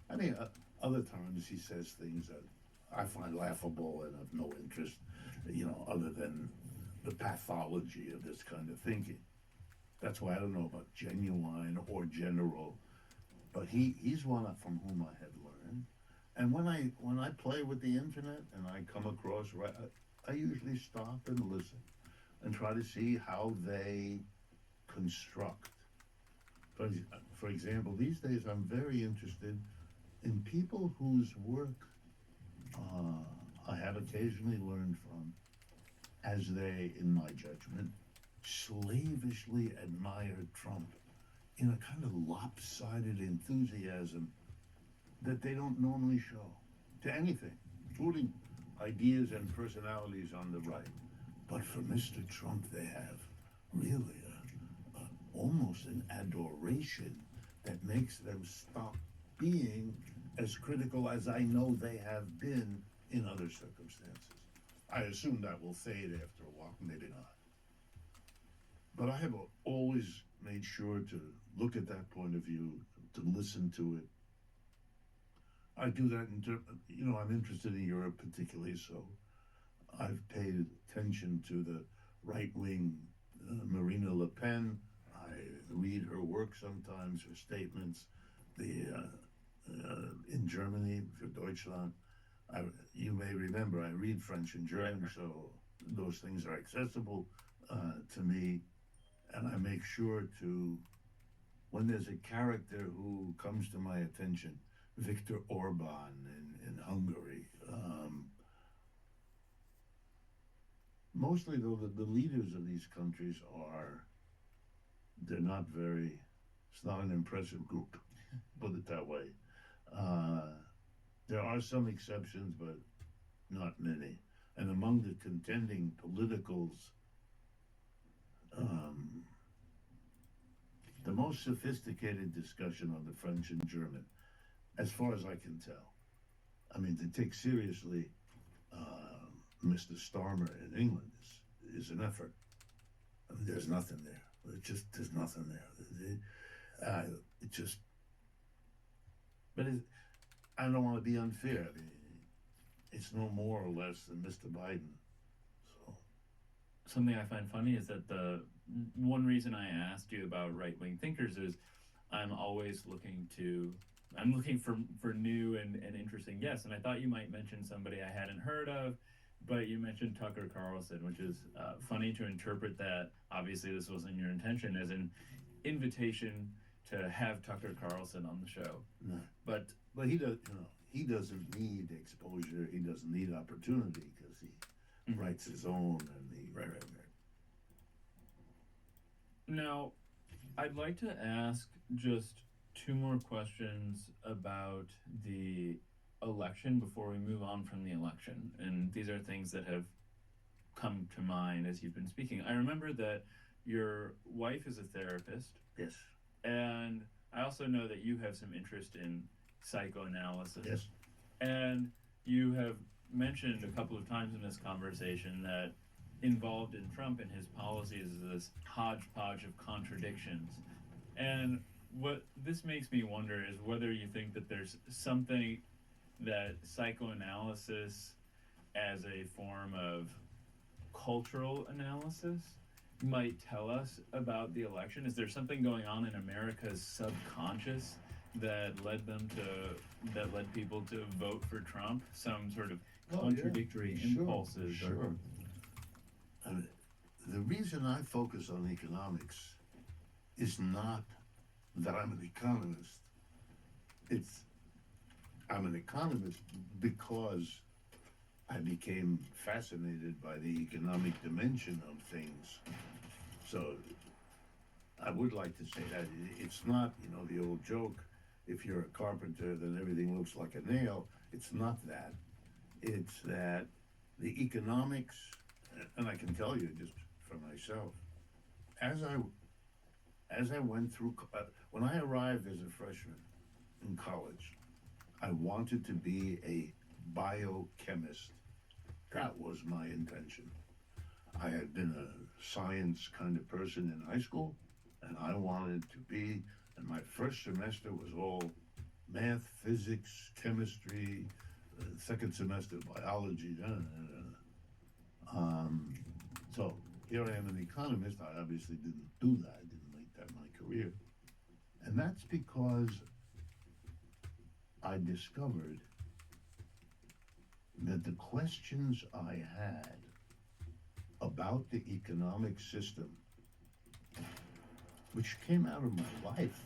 I mean, other times he says things that I find laughable and of no interest, other than the pathology of this kind of thinking. That's why I don't know about genuine or general. But he's one from whom I have learned. And when I play with the internet and I come across, I usually stop and listen and try to see how they construct. For example, these days I'm very interested in people whose work I have occasionally learned from, as they, in my judgment, slavishly admired Trump in a kind of lopsided enthusiasm that they don't normally show to anything, including ideas and personalities on the right. But for Mr. Trump, they have really almost an adoration that makes them stop being as critical as I know they have been in other circumstances. I assume that will fade after a while, maybe not. But I have always made sure to look at that point of view, to listen to it. I do that I'm interested in Europe particularly, so I've paid attention to the right-wing Marine Le Pen. I read her work sometimes, her statements. In Germany, for Deutschland, you may remember I read French and German, so those things are accessible to me, and I make sure to, when there's a character who comes to my attention, Viktor Orban in Hungary. Mostly, though, the leaders of these countries they're not it's not an impressive group, put it that way. There are some exceptions, but not many. And among the contending politicals, the most sophisticated discussion on the French and German, as far as I can tell. I mean, to take seriously Mr. Starmer in England is an effort. I mean, there's nothing there. There's nothing there. But I don't want to be unfair. I mean, it's no more or less than Mr. Biden. Something I find funny is that the one reason I asked you about right-wing thinkers is I'm looking for new and interesting guests, and I thought you might mention somebody I hadn't heard of, but you mentioned Tucker Carlson, which is funny to interpret that. Obviously, this wasn't your intention as an invitation to have Tucker Carlson on the show. No. But he doesn't need exposure. He doesn't need opportunity because he writes his own and Right. Now, I'd like to ask just two more questions about the election before we move on from the election. And these are things that have come to mind as you've been speaking. I remember that your wife is a therapist. Yes. And I also know that you have some interest in psychoanalysis. Yes. And you have mentioned a couple of times in this conversation that involved in Trump and his policies is this hodgepodge of contradictions. And what this makes me wonder is whether you think that there's something that psychoanalysis as a form of cultural analysis might tell us about the election. Is there something going on in America's subconscious that led people to vote for Trump? Some sort of contradictory impulses? Sure. The reason I focus on economics is not that I'm an economist. I'm an economist because I became fascinated by the economic dimension of things. So I would like to say that it's not, the old joke, if you're a carpenter, then everything looks like a nail. It's not that. It's that the economics, and I can tell you just for myself, as I went through, when I arrived as a freshman in college, I wanted to be a biochemist. That was my intention. I had been a science kind of person in high school, and I wanted to be, and my first semester was all math, physics, chemistry, second semester biology. So here I am, an economist. I obviously didn't do that. I didn't make that my career. And that's because I discovered that the questions I had about the economic system, which came out of my life,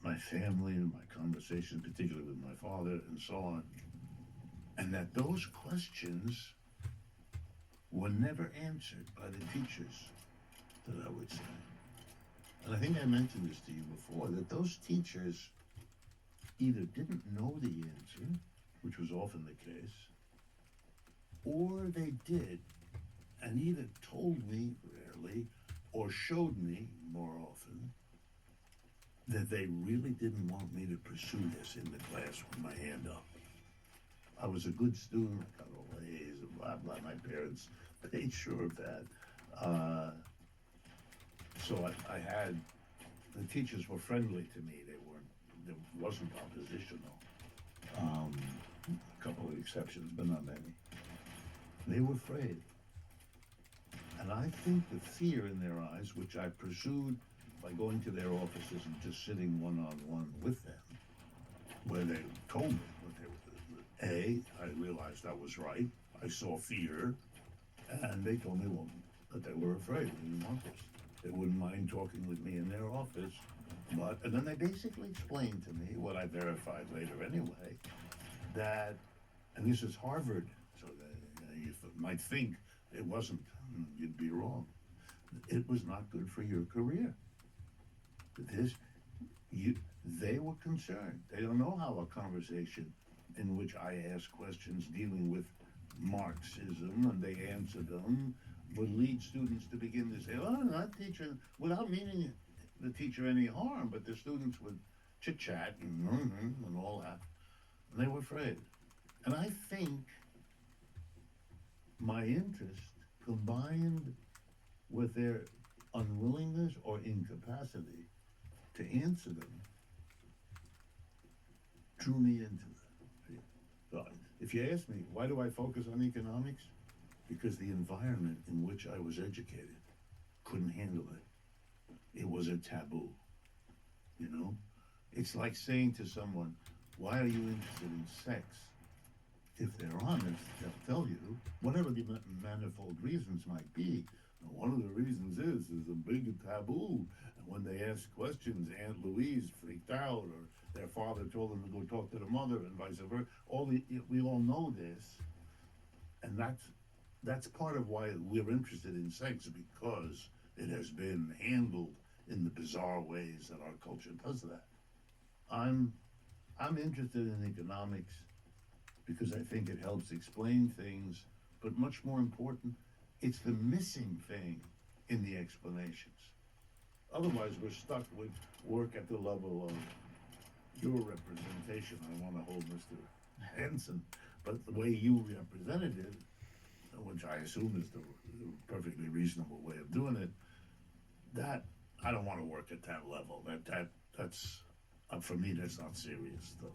my family and my conversations, particularly with my father and so on, and that those questions were never answered by the teachers, that I would say. And I think I mentioned this to you before, that those teachers either didn't know the answer, which was often the case, or they did, and either told me, rarely, or showed me, more often, that they really didn't want me to pursue this in the class with my hand up. I was a good student, I got all A's and blah, blah. My parents made sure of that. So I had, the teachers were friendly to me. There wasn't oppositional. A couple of exceptions, but not many. They were afraid. And I think the fear in their eyes, which I pursued by going to their offices and just sitting one-on-one with them, where they told me what they were doing. I realized that was right. I saw fear, and they told me, well, that they were afraid. They didn't want this. They wouldn't mind talking with me in their office. And then they basically explained to me, what I verified later anyway, that, and this is Harvard, so that you might think it wasn't, you'd be wrong. It was not good for your career. They were concerned. They don't know how a conversation in which I ask questions dealing with Marxism and they answer them would lead students to begin to say, oh, that teacher, without meaning the teacher any harm, but the students would chit-chat and all that. And they were afraid. And I think my interest, combined with their unwillingness or incapacity to answer them, drew me into them. So if you ask me, why do I focus on economics? Because the environment in which I was educated couldn't handle it. It was a taboo, It's like saying to someone, why are you interested in sex? If they're honest, they'll tell you, whatever the manifold reasons might be. One of the reasons is there's a big taboo. And when they ask questions, Aunt Louise freaked out, or their father told them to go talk to the mother, and vice versa. We all know this, and that's part of why we're interested in sex, because it has been handled in the bizarre ways that our culture does that. I'm I'm interested in economics because I think it helps explain things, but much more important, it's the missing thing in the explanations. Otherwise, we're stuck with work at the level of your representation. I want to hold Mr. Hansen, but the way you represented it, which I assume is the perfectly reasonable way of doing it, that I don't want to work at that level. That's for me. That's not serious stuff.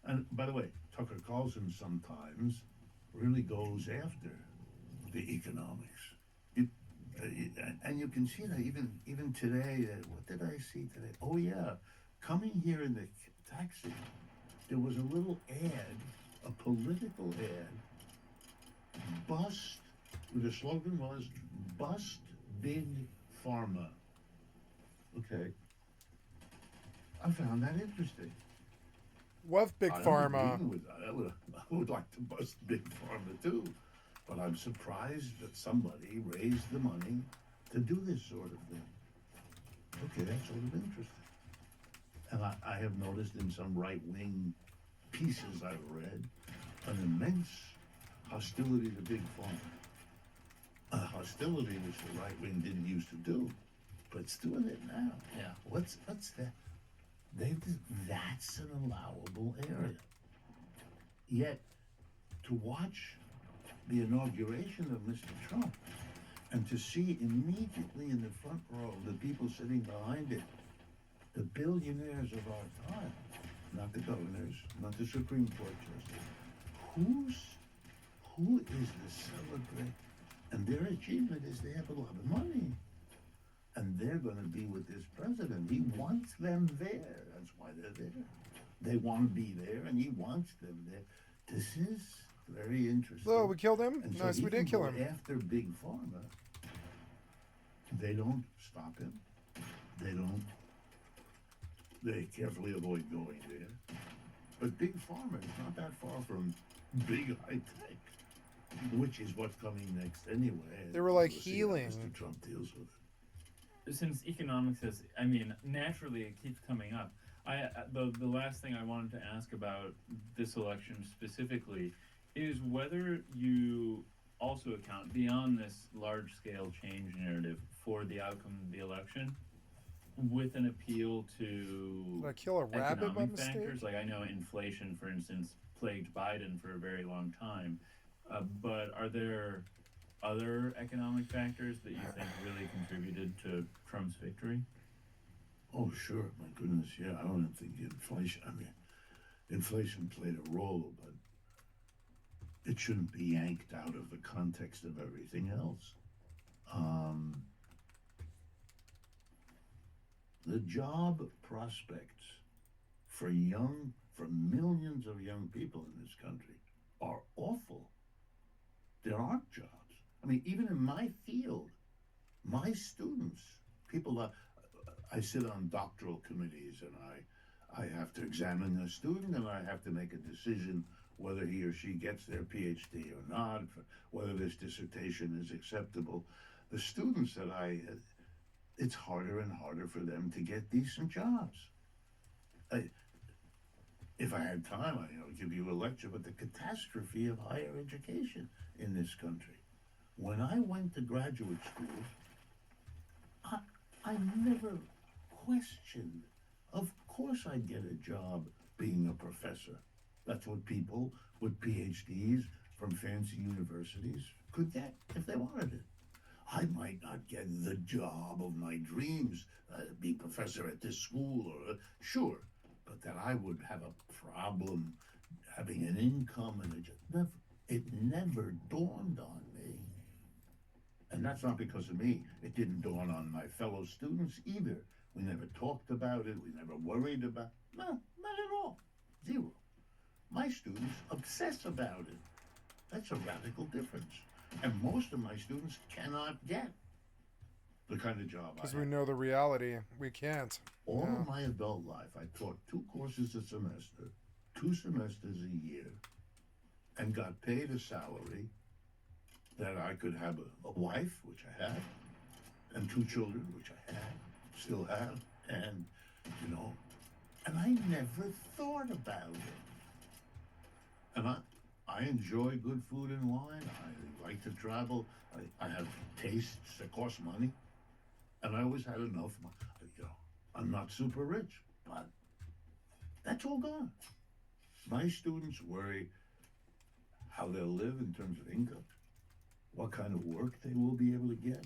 And by the way, Tucker Carlson sometimes really goes after the economics. And you can see that even today. What did I see today? Oh yeah, coming here in the taxi, there was a little ad, a political ad. Bust. The slogan was "Bust Big Pharma." Okay, I found that interesting. Love Big Pharma. I would like to bust Big Pharma too, but I'm surprised that somebody raised the money to do this sort of thing. Okay, that's sort of interesting. And I have noticed in some right-wing pieces I've read an immense hostility to Big Pharma. A hostility which the right-wing didn't used to do, but it's doing it now. Yeah. What's that? That's an allowable area. Yet, to watch the inauguration of Mr. Trump and to see immediately in the front row the people sitting behind it, the billionaires of our time, not the governors, not the Supreme Court justice, who is the celebrant? And their achievement is they have a lot of money. And they're going to be with this president. He wants them there. That's why they're there. They want to be there, and he wants them there. This is very interesting. Oh, we killed him? And Nice, so we did kill him. After Big Pharma, they don't stop him. They carefully avoid going there. But Big Pharma is not that far from big high tech, which is what's coming next anyway. They were like We'll see how healing. Mr. Trump deals with it. Since economics has, naturally it keeps coming up. The last thing I wanted to ask about this election specifically is whether you also account beyond this large-scale change narrative for the outcome of the election with an appeal to Did I kill a rabbit by economic mistake? factors. Like I know inflation, for instance, plagued Biden for a very long time, but are there other economic factors that you think really contributed to Trump's victory? Oh, sure. My goodness, yeah. I don't think inflation played a role, but it shouldn't be yanked out of the context of everything else. The job prospects for millions of young people in this country are awful. There aren't jobs. Even in my field, my students, I sit on doctoral committees and I have to examine a student and I have to make a decision whether he or she gets their PhD or not, whether this dissertation is acceptable. The students it's harder and harder for them to get decent jobs. If I had time, I'd give you a lecture, but the catastrophe of higher education in this country. When I went to graduate school, I never questioned. Of course I'd get a job being a professor. That's what people with PhDs from fancy universities could get if they wanted it. I might not get the job of my dreams, be professor at this school, sure, but that I would have a problem having an income and it never dawned on me. And that's not because of me. It didn't dawn on my fellow students either. We never talked about it. We never worried about it. No, not at all. Zero. My students obsess about it. That's a radical difference. And most of my students cannot get the kind of job I Because have. we know the reality. We can't. All Yeah. of my adult life, I taught 2 courses a semester, 2 semesters a year, and got paid a salary that I could have a wife, which I had, and 2 children, which I had, still have, and And I never thought about it. And I enjoy good food and wine. I like to travel. I have tastes that cost money. And I always had enough. You know, I'm not super rich, but that's all gone. My students worry how they'll live in terms of income, what kind of work they will be able to get.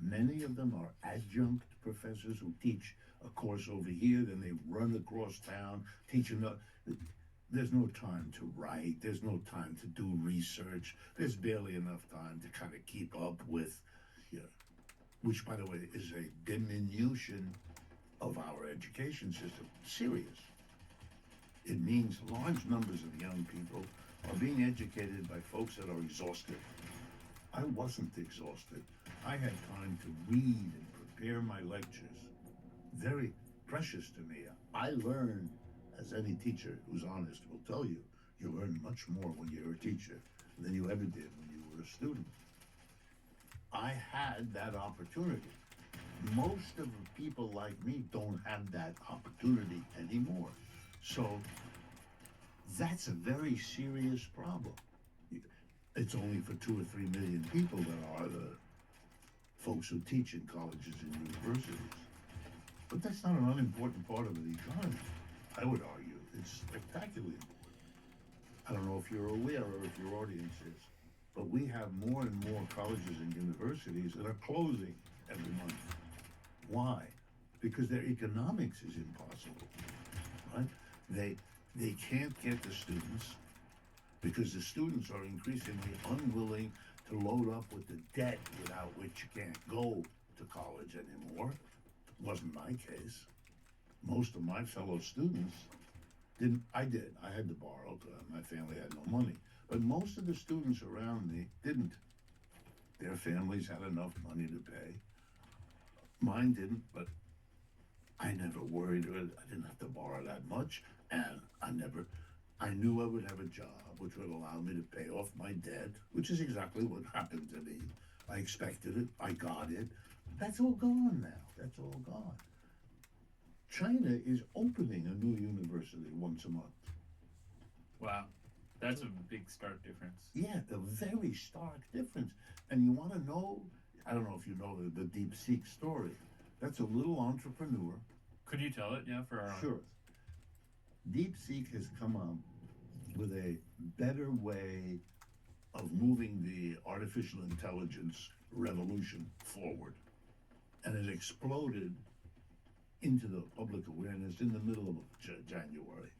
Many of them are adjunct professors who teach a course over here, then they run across town, teaching. There's no time to write, there's no time to do research, there's barely enough time to kind of keep up with, you know, which, by the way, is a diminution of our education system. Serious. It means large numbers of young people are being educated by folks that are exhausted. I wasn't exhausted. I had time to read and prepare my lectures. Very precious to me. I learned, as any teacher who's honest will tell you, you learn much more when you're a teacher than you ever did when you were a student. I had that opportunity. Most of the people like me don't have that opportunity anymore. So that's a very serious problem. It's only for 2 or 3 million people that are the folks who teach in colleges and universities. But that's not an unimportant part of the economy. I would argue it's spectacularly important. I don't know if you're aware or if your audience is, but we have more and more colleges and universities that are closing every month. Why? Because their economics is impossible, right? They can't get the students because the students are increasingly unwilling to load up with the debt without which you can't go to college anymore. Wasn't my case. Most of my fellow students didn't. I had to borrow because my family had no money. But most of the students around me didn't. Their families had enough money to pay. Mine didn't, but I never worried. I didn't have to borrow that much, and I knew I would have a job which would allow me to pay off my debt, which is exactly what happened to me. I expected it. I got it. That's all gone now. That's all gone. China is opening a new university once a month. Wow. That's a big stark difference. Yeah, a very stark difference. And you want to know, I don't know if you know the DeepSeek story. That's a little entrepreneur. Could you tell it, yeah, for our Sure. DeepSeek has come up with a better way of moving the artificial intelligence revolution forward. And it exploded into the public awareness in the middle of January,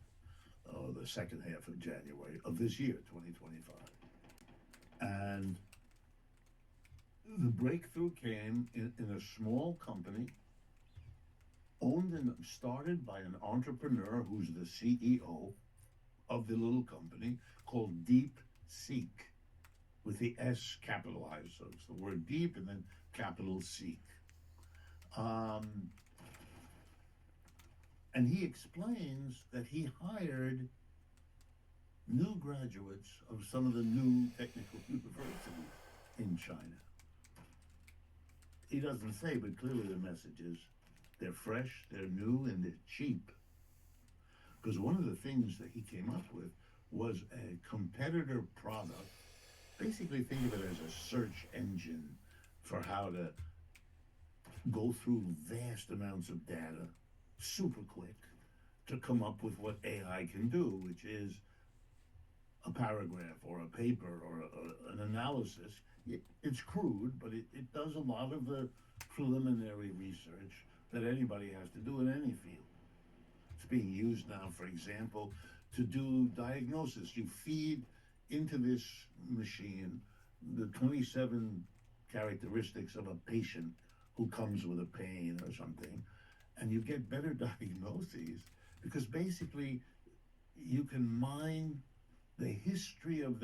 the second half of January of this year, 2025. And the breakthrough came in a small company owned and started by an entrepreneur who's the CEO of the little company called DeepSeek, with the S capitalized. So it's the word deep and then capital Seek. And he explains that he hired new graduates of some of the new technical universities in China. He doesn't say, but clearly the message is they're fresh, they're new, and they're cheap. Because one of the things that he came up with was a competitor product. Basically, think of it as a search engine for how to go through vast amounts of data super quick to come up with what AI can do, which is a paragraph or a paper or an analysis. It's crude, but it does a lot of the preliminary research that anybody has to do in any field. It's being used now, for example, to do diagnosis. You feed into this machine the 27 characteristics of a patient who comes with a pain or something, and you get better diagnoses because basically you can mine the history of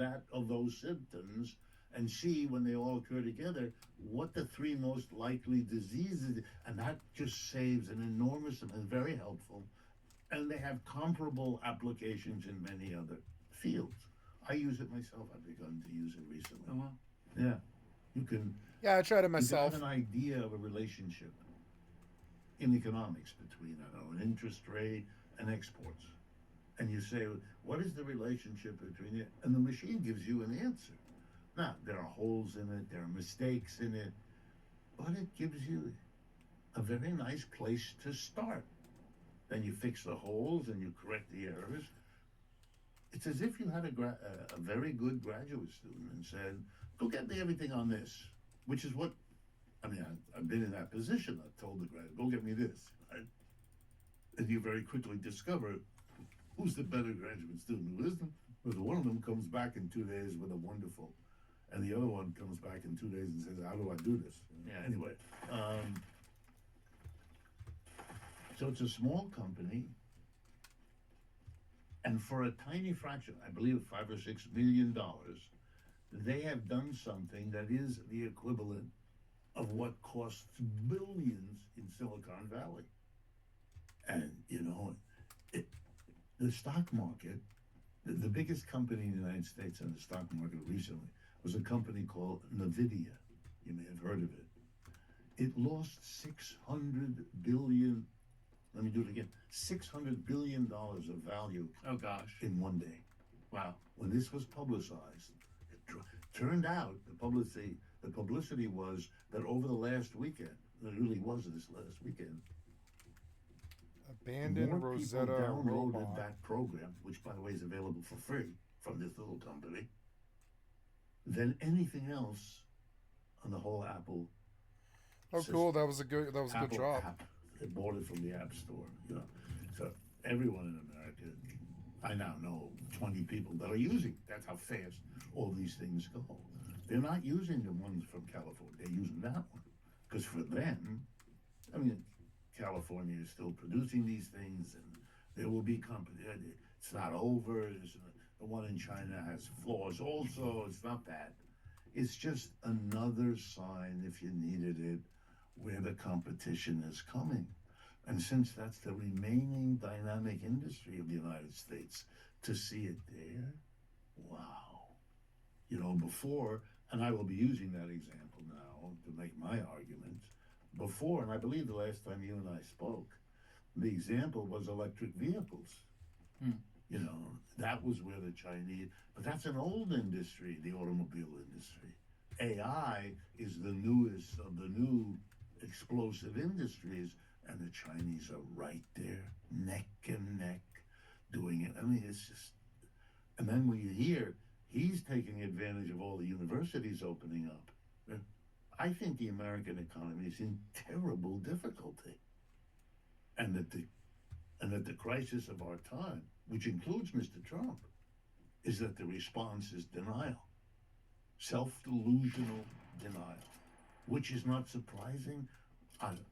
those symptoms and see when they all occur together what the 3 most likely diseases, and that just saves an enormous amount, very helpful, and they have comparable applications in many other fields. I use it myself. I've begun to use it recently. Oh, wow. Yeah, you can. Yeah, I tried it myself. You can have an idea of a relationship in economics between, I don't know, an interest rate and exports. And you say, what is the relationship between it? And the machine gives you an answer. Now, there are holes in it, there are mistakes in it, but it gives you a very nice place to start. Then you fix the holes and you correct the errors. It's as if you had a very good graduate student and said, go get me everything on this, which is what, I mean, I've been in that position. I've told the graduate, go get me this, right? And you very quickly discover who's the better graduate student, who isn't. Because one of them comes back in 2 days with a wonderful, and the other one comes back in 2 days and says, how do I do this? Yeah. Anyway, so it's a small company, and for a tiny fraction, I believe $5 or $6 million, they have done something that is the equivalent of what costs billions in Silicon Valley. And, you know, the stock market, the biggest company in the United States in the stock market recently was a company called NVIDIA. You may have heard of it. It lost $600 billion, let me do it again, $600 billion of value. Oh gosh. In one day. Wow. When this was publicized, it turned out the publicity was that over the last weekend, it really was this last weekend, Abandoned more Rosetta people downloaded robot. that program, which by the way is available for free from this little company, than anything else on the whole Apple. Oh, system. cool! That was a good Apple drop. app. They bought it from the App Store, you know. So everyone in America, I now know 20 people that are using. That's how fast all these things go. They're not using the ones from California. They're using that one because for them, I mean, California is still producing these things, and there will be company. It's not over. The one in China has flaws also. It's not that. It's just another sign, if you needed it, where the competition is coming. And since that's the remaining dynamic industry of the United States, to see it there, wow. You know, before, and I will be using that example now to make my argument, before, and I believe the last time you and I spoke, the example was electric vehicles. You know, that was where the Chinese, but that's an old industry, the automobile industry. AI is the newest of the new explosive industries, and the Chinese are right there, neck and neck, doing it. I mean, it's just, and then when you hear he's taking advantage of all the universities opening up, I think the American economy is in terrible difficulty, and that the crisis of our time, which includes Mr. Trump, is that the response is denial, self-delusional denial, which is not surprising.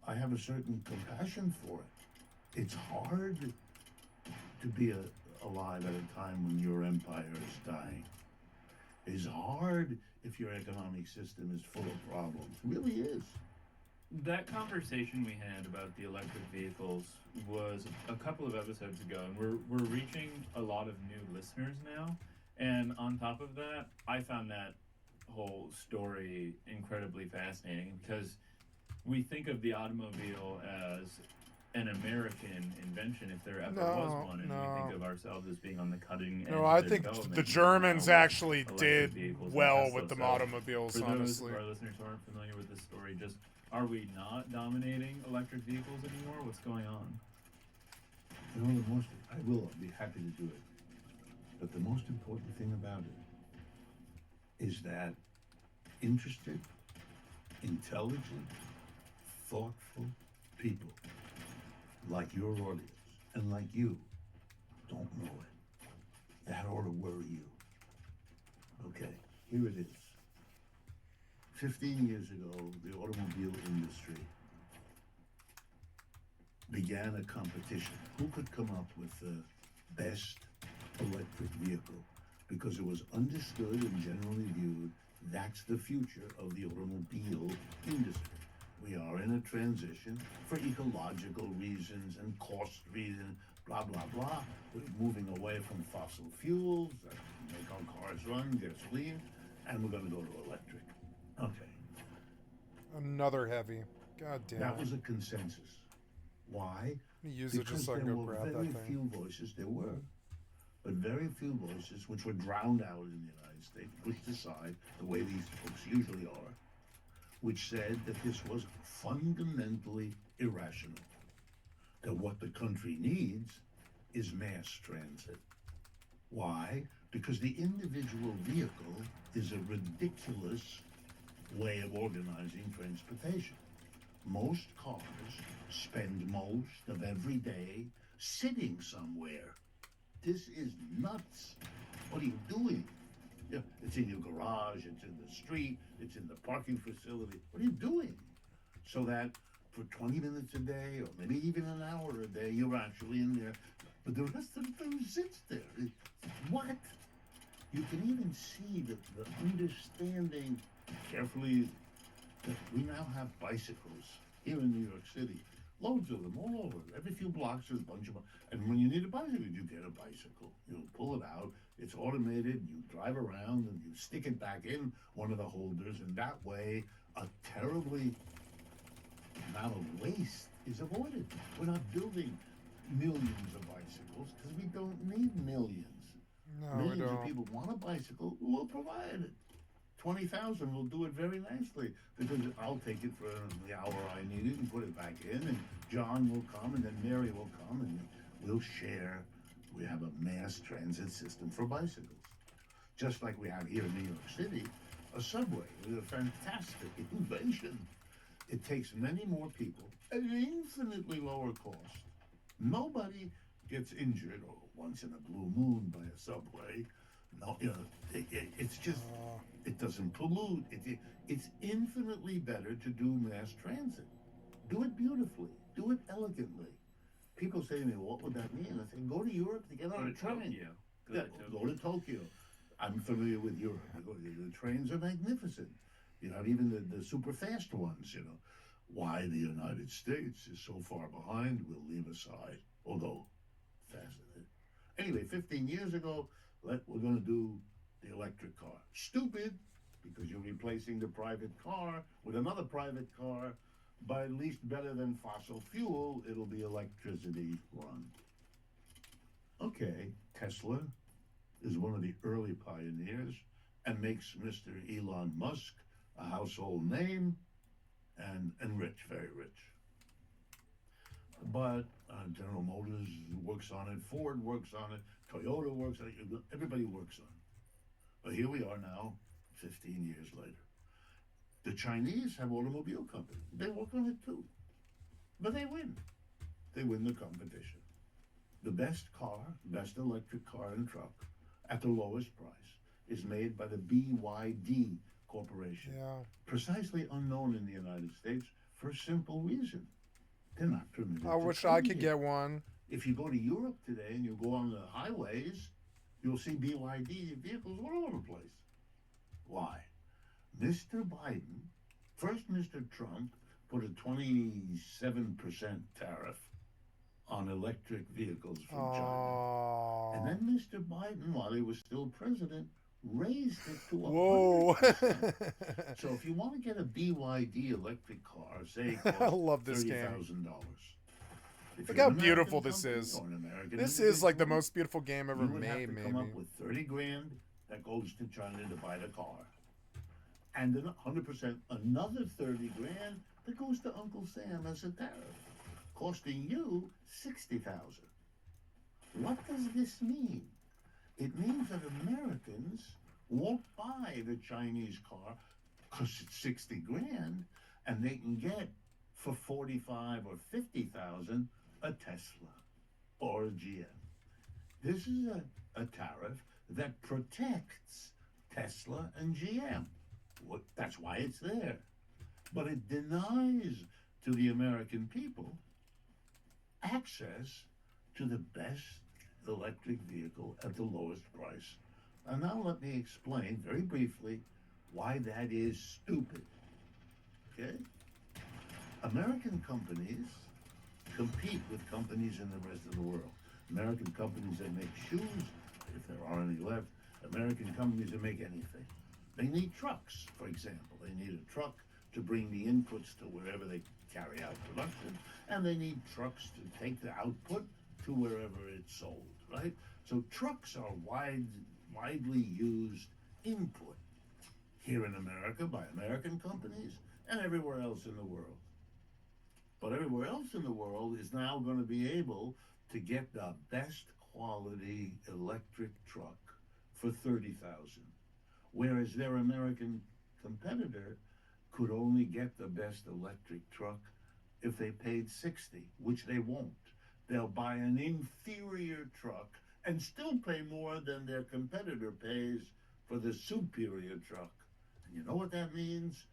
I have a certain compassion for it. It's hard to be alive at a time when your empire is dying. It's hard if your economic system is full of problems. It really is. That conversation we had about the electric vehicles was a couple of episodes ago, and we're reaching a lot of new listeners now. And on top of that, I found that whole story incredibly fascinating because we think of the automobile as an American invention, if there ever was one, and we think of ourselves as being on the cutting edge. No, I think the Germans actually did well with the automobiles, for honestly. those of our listeners who aren't familiar with this story, just are we not dominating electric vehicles anymore? What's going on? You know, I will be happy to do it. But the most important thing about it is that interested, intelligent, thoughtful people like your audience and like you don't know it. That ought to worry you. Okay, here it is. 15 years ago, the automobile industry began a competition. Who could come up with the best electric vehicle? Because it was understood and generally viewed that's the future of the automobile industry. We are in a transition for ecological reasons and cost reasons, blah, blah, blah. We're moving away from fossil fuels that make our cars run, gasoline, and we're going to go to electric. Okay. Another heavy. God damn That it. was a consensus. Why? You use it just so I can there go were grab very that thing. few voices, there were, but very few voices which were drowned out in the United States, pushed aside the way these folks usually are, which said that this was fundamentally irrational, that what the country needs is mass transit. Why? Because the individual vehicle is a ridiculous way of organizing transportation. Most cars spend most of every day sitting somewhere. This is nuts. What are you doing? Yeah, it's in your garage, it's in the street, it's in the parking facility. What are you doing? So that for 20 minutes a day, or maybe even an hour a day, you're actually in there. But the rest of the time sits there. What? You can even see the understanding carefully that we now have bicycles here in New York City. Loads of them all over. Every few blocks there's a bunch of them. And when you need a bicycle, you get a bicycle. You pull it out, it's automated, you drive around and you stick it back in one of the holders, and that way a terribly amount of waste is avoided. We're not building millions of bicycles because we don't need millions. No, Millions we of don't. people want a bicycle, we'll provide it. 20,000 will do it very nicely because I'll take it for the hour I need it and put it back in, and John will come, and then Mary will come, and we'll share. We have a mass transit system for bicycles. Just like we have here in New York City, a subway is a fantastic invention. It takes many more people at an infinitely lower cost. Nobody gets injured, or once in a blue moon, by a subway. No, it's just, it doesn't pollute. It's infinitely better to do mass transit. Do it beautifully. Do it elegantly. People say to me, what would that mean? I say, go to Europe to get on a train. Go to Tokyo. I'm familiar with Europe. The trains are magnificent. You have even the super fast ones, Why the United States is so far behind, we'll leave aside, although fascinating. Anyway, 15 years ago, we're going to do the electric car. Stupid, because you're replacing the private car with another private car, but at least better than fossil fuel, it'll be electricity run. Okay, Tesla is one of the early pioneers and makes Mr. Elon Musk a household name and rich, very rich. But General Motors works on it, Ford works on it, Toyota works on it, everybody works on it. But here we are now, 15 years later. The Chinese have automobile companies. They work on it too. But they win. They win the competition. The best car, best electric car and truck at the lowest price is made by the BYD Corporation. Yeah. Precisely unknown in the United States for a simple reason. They're not permitted I to wish come I could here. get one. If you go to Europe today and you go on the highways, you'll see BYD vehicles all over the place. Why? Mr. Biden, first Mr. Trump put a 27% tariff on electric vehicles from China. And then Mr. Biden, while he was still president, raised it to 100%. So if you want to get a BYD electric car, say it I costs love this game. $30,000. Look how beautiful this is. This is like the most beautiful game ever you would made, have to maybe. come up with 30 grand that goes to China to buy the car. And then 100% another 30 grand that goes to Uncle Sam as a tariff, costing you 60,000. What does this mean? It means that Americans won't buy the Chinese car because it's 60 grand, and they can get for 45 or 50,000 a Tesla or a GM. This is a tariff that protects Tesla and GM. That's why it's there. But it denies to the American people access to the best electric vehicle at the lowest price. And now let me explain very briefly why that is stupid. Okay? American companies compete with companies in the rest of the world. American companies that make shoes, if there are any left, American companies that make anything. They need trucks, for example. They need a truck to bring the inputs to wherever they carry out production, and they need trucks to take the output to wherever it's sold, right? So trucks are widely used input here in America by American companies and everywhere else in the world. But everywhere else in the world is now going to be able to get the best quality electric truck for $30,000, whereas their American competitor could only get the best electric truck if they paid $60,000, which they won't. They'll buy an inferior truck and still pay more than their competitor pays for the superior truck. And you know what that means?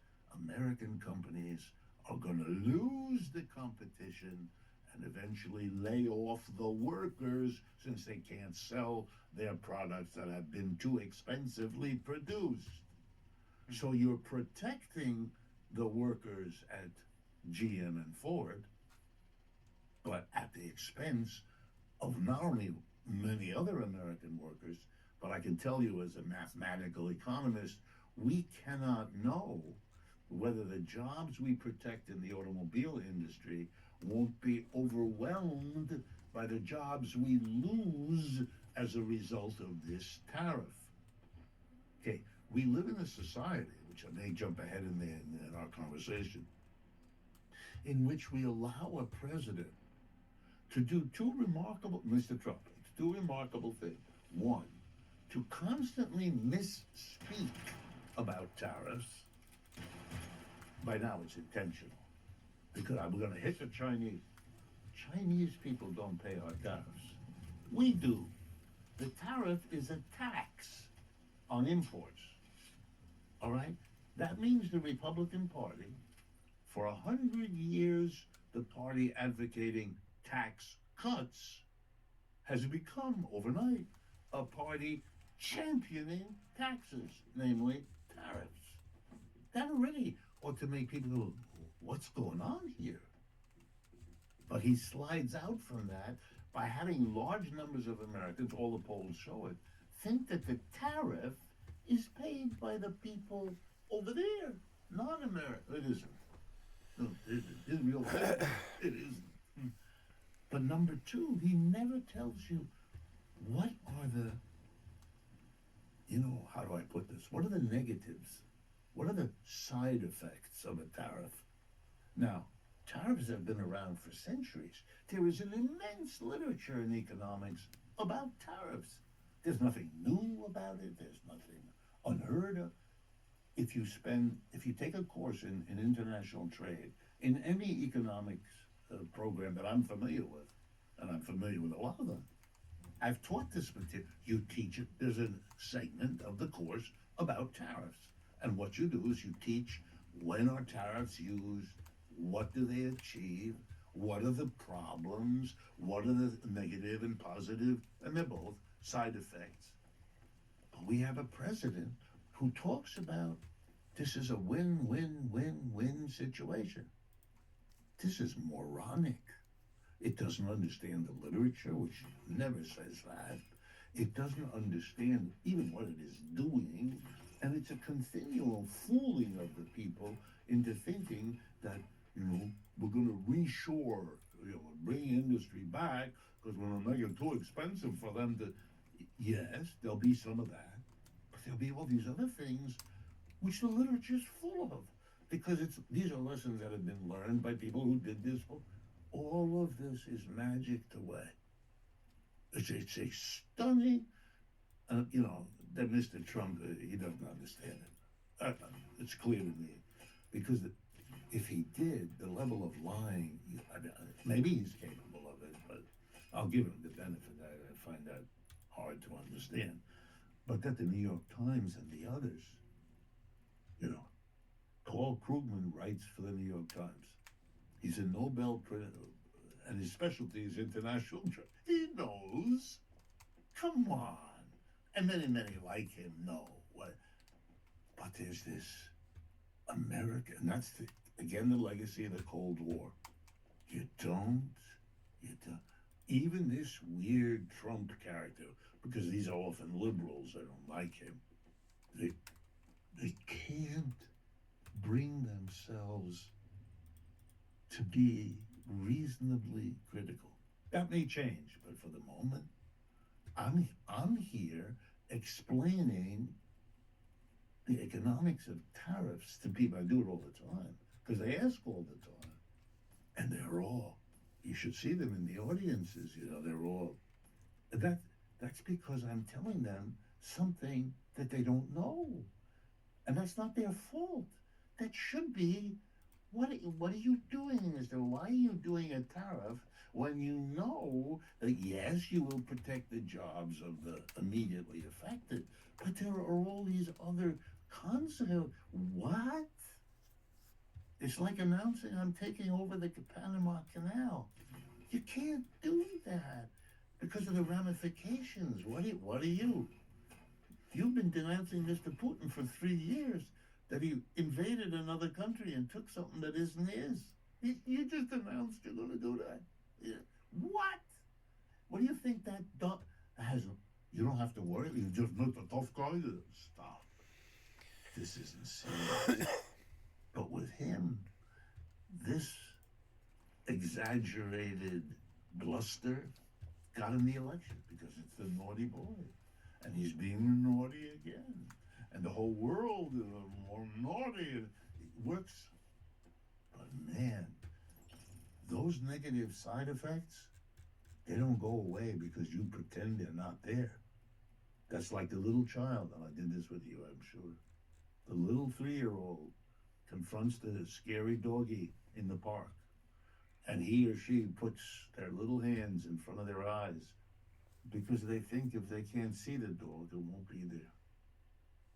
American companies are going to lose the competition and eventually lay off the workers since they can't sell their products that have been too expensively produced. So you're protecting the workers at GM and Ford, but at the expense of not only many other American workers, but I can tell you as a mathematical economist, we cannot know whether the jobs we protect in the automobile industry won't be overwhelmed by the jobs we lose as a result of this tariff. Okay, we live in a society, which I may jump ahead in our conversation, in which we allow a president to do Mr. Trump, to do remarkable things. One, to constantly misspeak about tariffs. By now it's intentional, because I'm going to hit the Chinese. Chinese people don't pay our tariffs. We do. The tariff is a tax on imports. All right? That means the Republican Party, for 100 years, the party advocating tax cuts, has become overnight a party championing taxes, namely tariffs. That already ought to make people go, what's going on here? But he slides out from that by having large numbers of Americans, all the polls show it, think that the tariff is paid by the people over there, not America. It isn't. No, it isn't real. It isn't. But number two, he never tells you what are the, how do I put this? What are the negatives? What are the side effects of a tariff? Now, tariffs have been around for centuries. There is an immense literature in economics about tariffs. There's nothing new about it. There's nothing unheard of. If you take a course in international trade, in any economics program that I'm familiar with, and I'm familiar with a lot of them, I've taught this material. You teach it. There's a segment of the course about tariffs. And what you do is you teach when are tariffs used, what do they achieve, what are the problems, what are the negative and positive, and they're both side effects. But we have a president who talks about this is a win-win-win-win situation. This is moronic. It doesn't understand the literature, which never says that. It doesn't understand even what it is doing. And it's a continual fooling of the people into thinking that, we're going to reshore, bring industry back because we're going to make it too expensive for them to. Yes, there'll be some of that, but there'll be all these other things which the literature's full of, because these are lessons that have been learned by people who did this. All of this is magicked away. It's a stunning, that Mr. Trump, he doesn't understand it. It's clear to me, because if he did, the level of lying, maybe he's capable of it, but I'll give him the benefit. I find that hard to understand. But that the New York Times and the others, Paul Krugman writes for the New York Times. He's a Nobel Prize, and his specialty is international trade. He knows. Come on. And many like him know. But there's this America, and that's, again, the legacy of the Cold War. You don't. Even this weird Trump character, because these are often liberals that don't like him, they can't bring themselves to be reasonably critical. That may change, but for the moment, I'm here explaining the economics of tariffs to people. I do it all the time because they ask all the time, and they're all. You should see them in the audiences. You know, they're all. That's because I'm telling them something that they don't know, and that's not their fault. That should be. What are you doing, Mister? Why are you doing a tariff when you know that, yes, you will protect the jobs of the immediately affected, but there are all these other consequences? What? It's like announcing I'm taking over the Panama Canal. You can't do that because of the ramifications. What are you? You've been denouncing Mr. Putin for 3 years. That he invaded another country and took something that isn't his. You just announced you're going to do that. Yeah. What? What do you think that has? You don't have to worry. You just met a tough guy. Stop. This isn't serious. But with him, this exaggerated bluster got him the election because it's the naughty boy. And he's being naughty again. And the whole world is more naughty. It works. But man, those negative side effects, they don't go away because you pretend they're not there. That's like the little child, and I did this with you, I'm sure. The little 3-year-old confronts the scary doggy in the park, and he or she puts their little hands in front of their eyes because they think if they can't see the dog, it won't be there.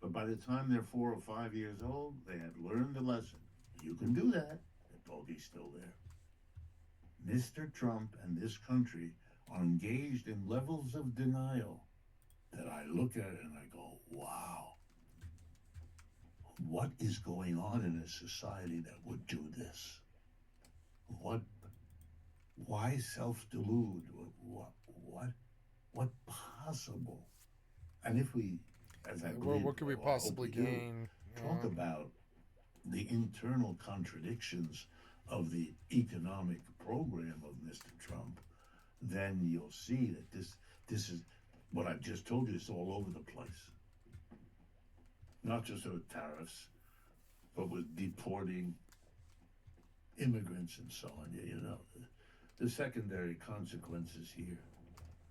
But by the time they're 4 or 5 years old, they have learned the lesson. You can do that. The doggy's still there. Mr. Trump and this country are engaged in levels of denial that I look at it and I go, wow. What is going on in a society that would do this? Why self-delude? What possible? And if we, as I believe, what could we possibly gain? Talk about the internal contradictions of the economic program of Mr. Trump, then you'll see that this is what I've just told you. It's all over the place. Not just with tariffs, but with deporting immigrants and so on. You know, the secondary consequences here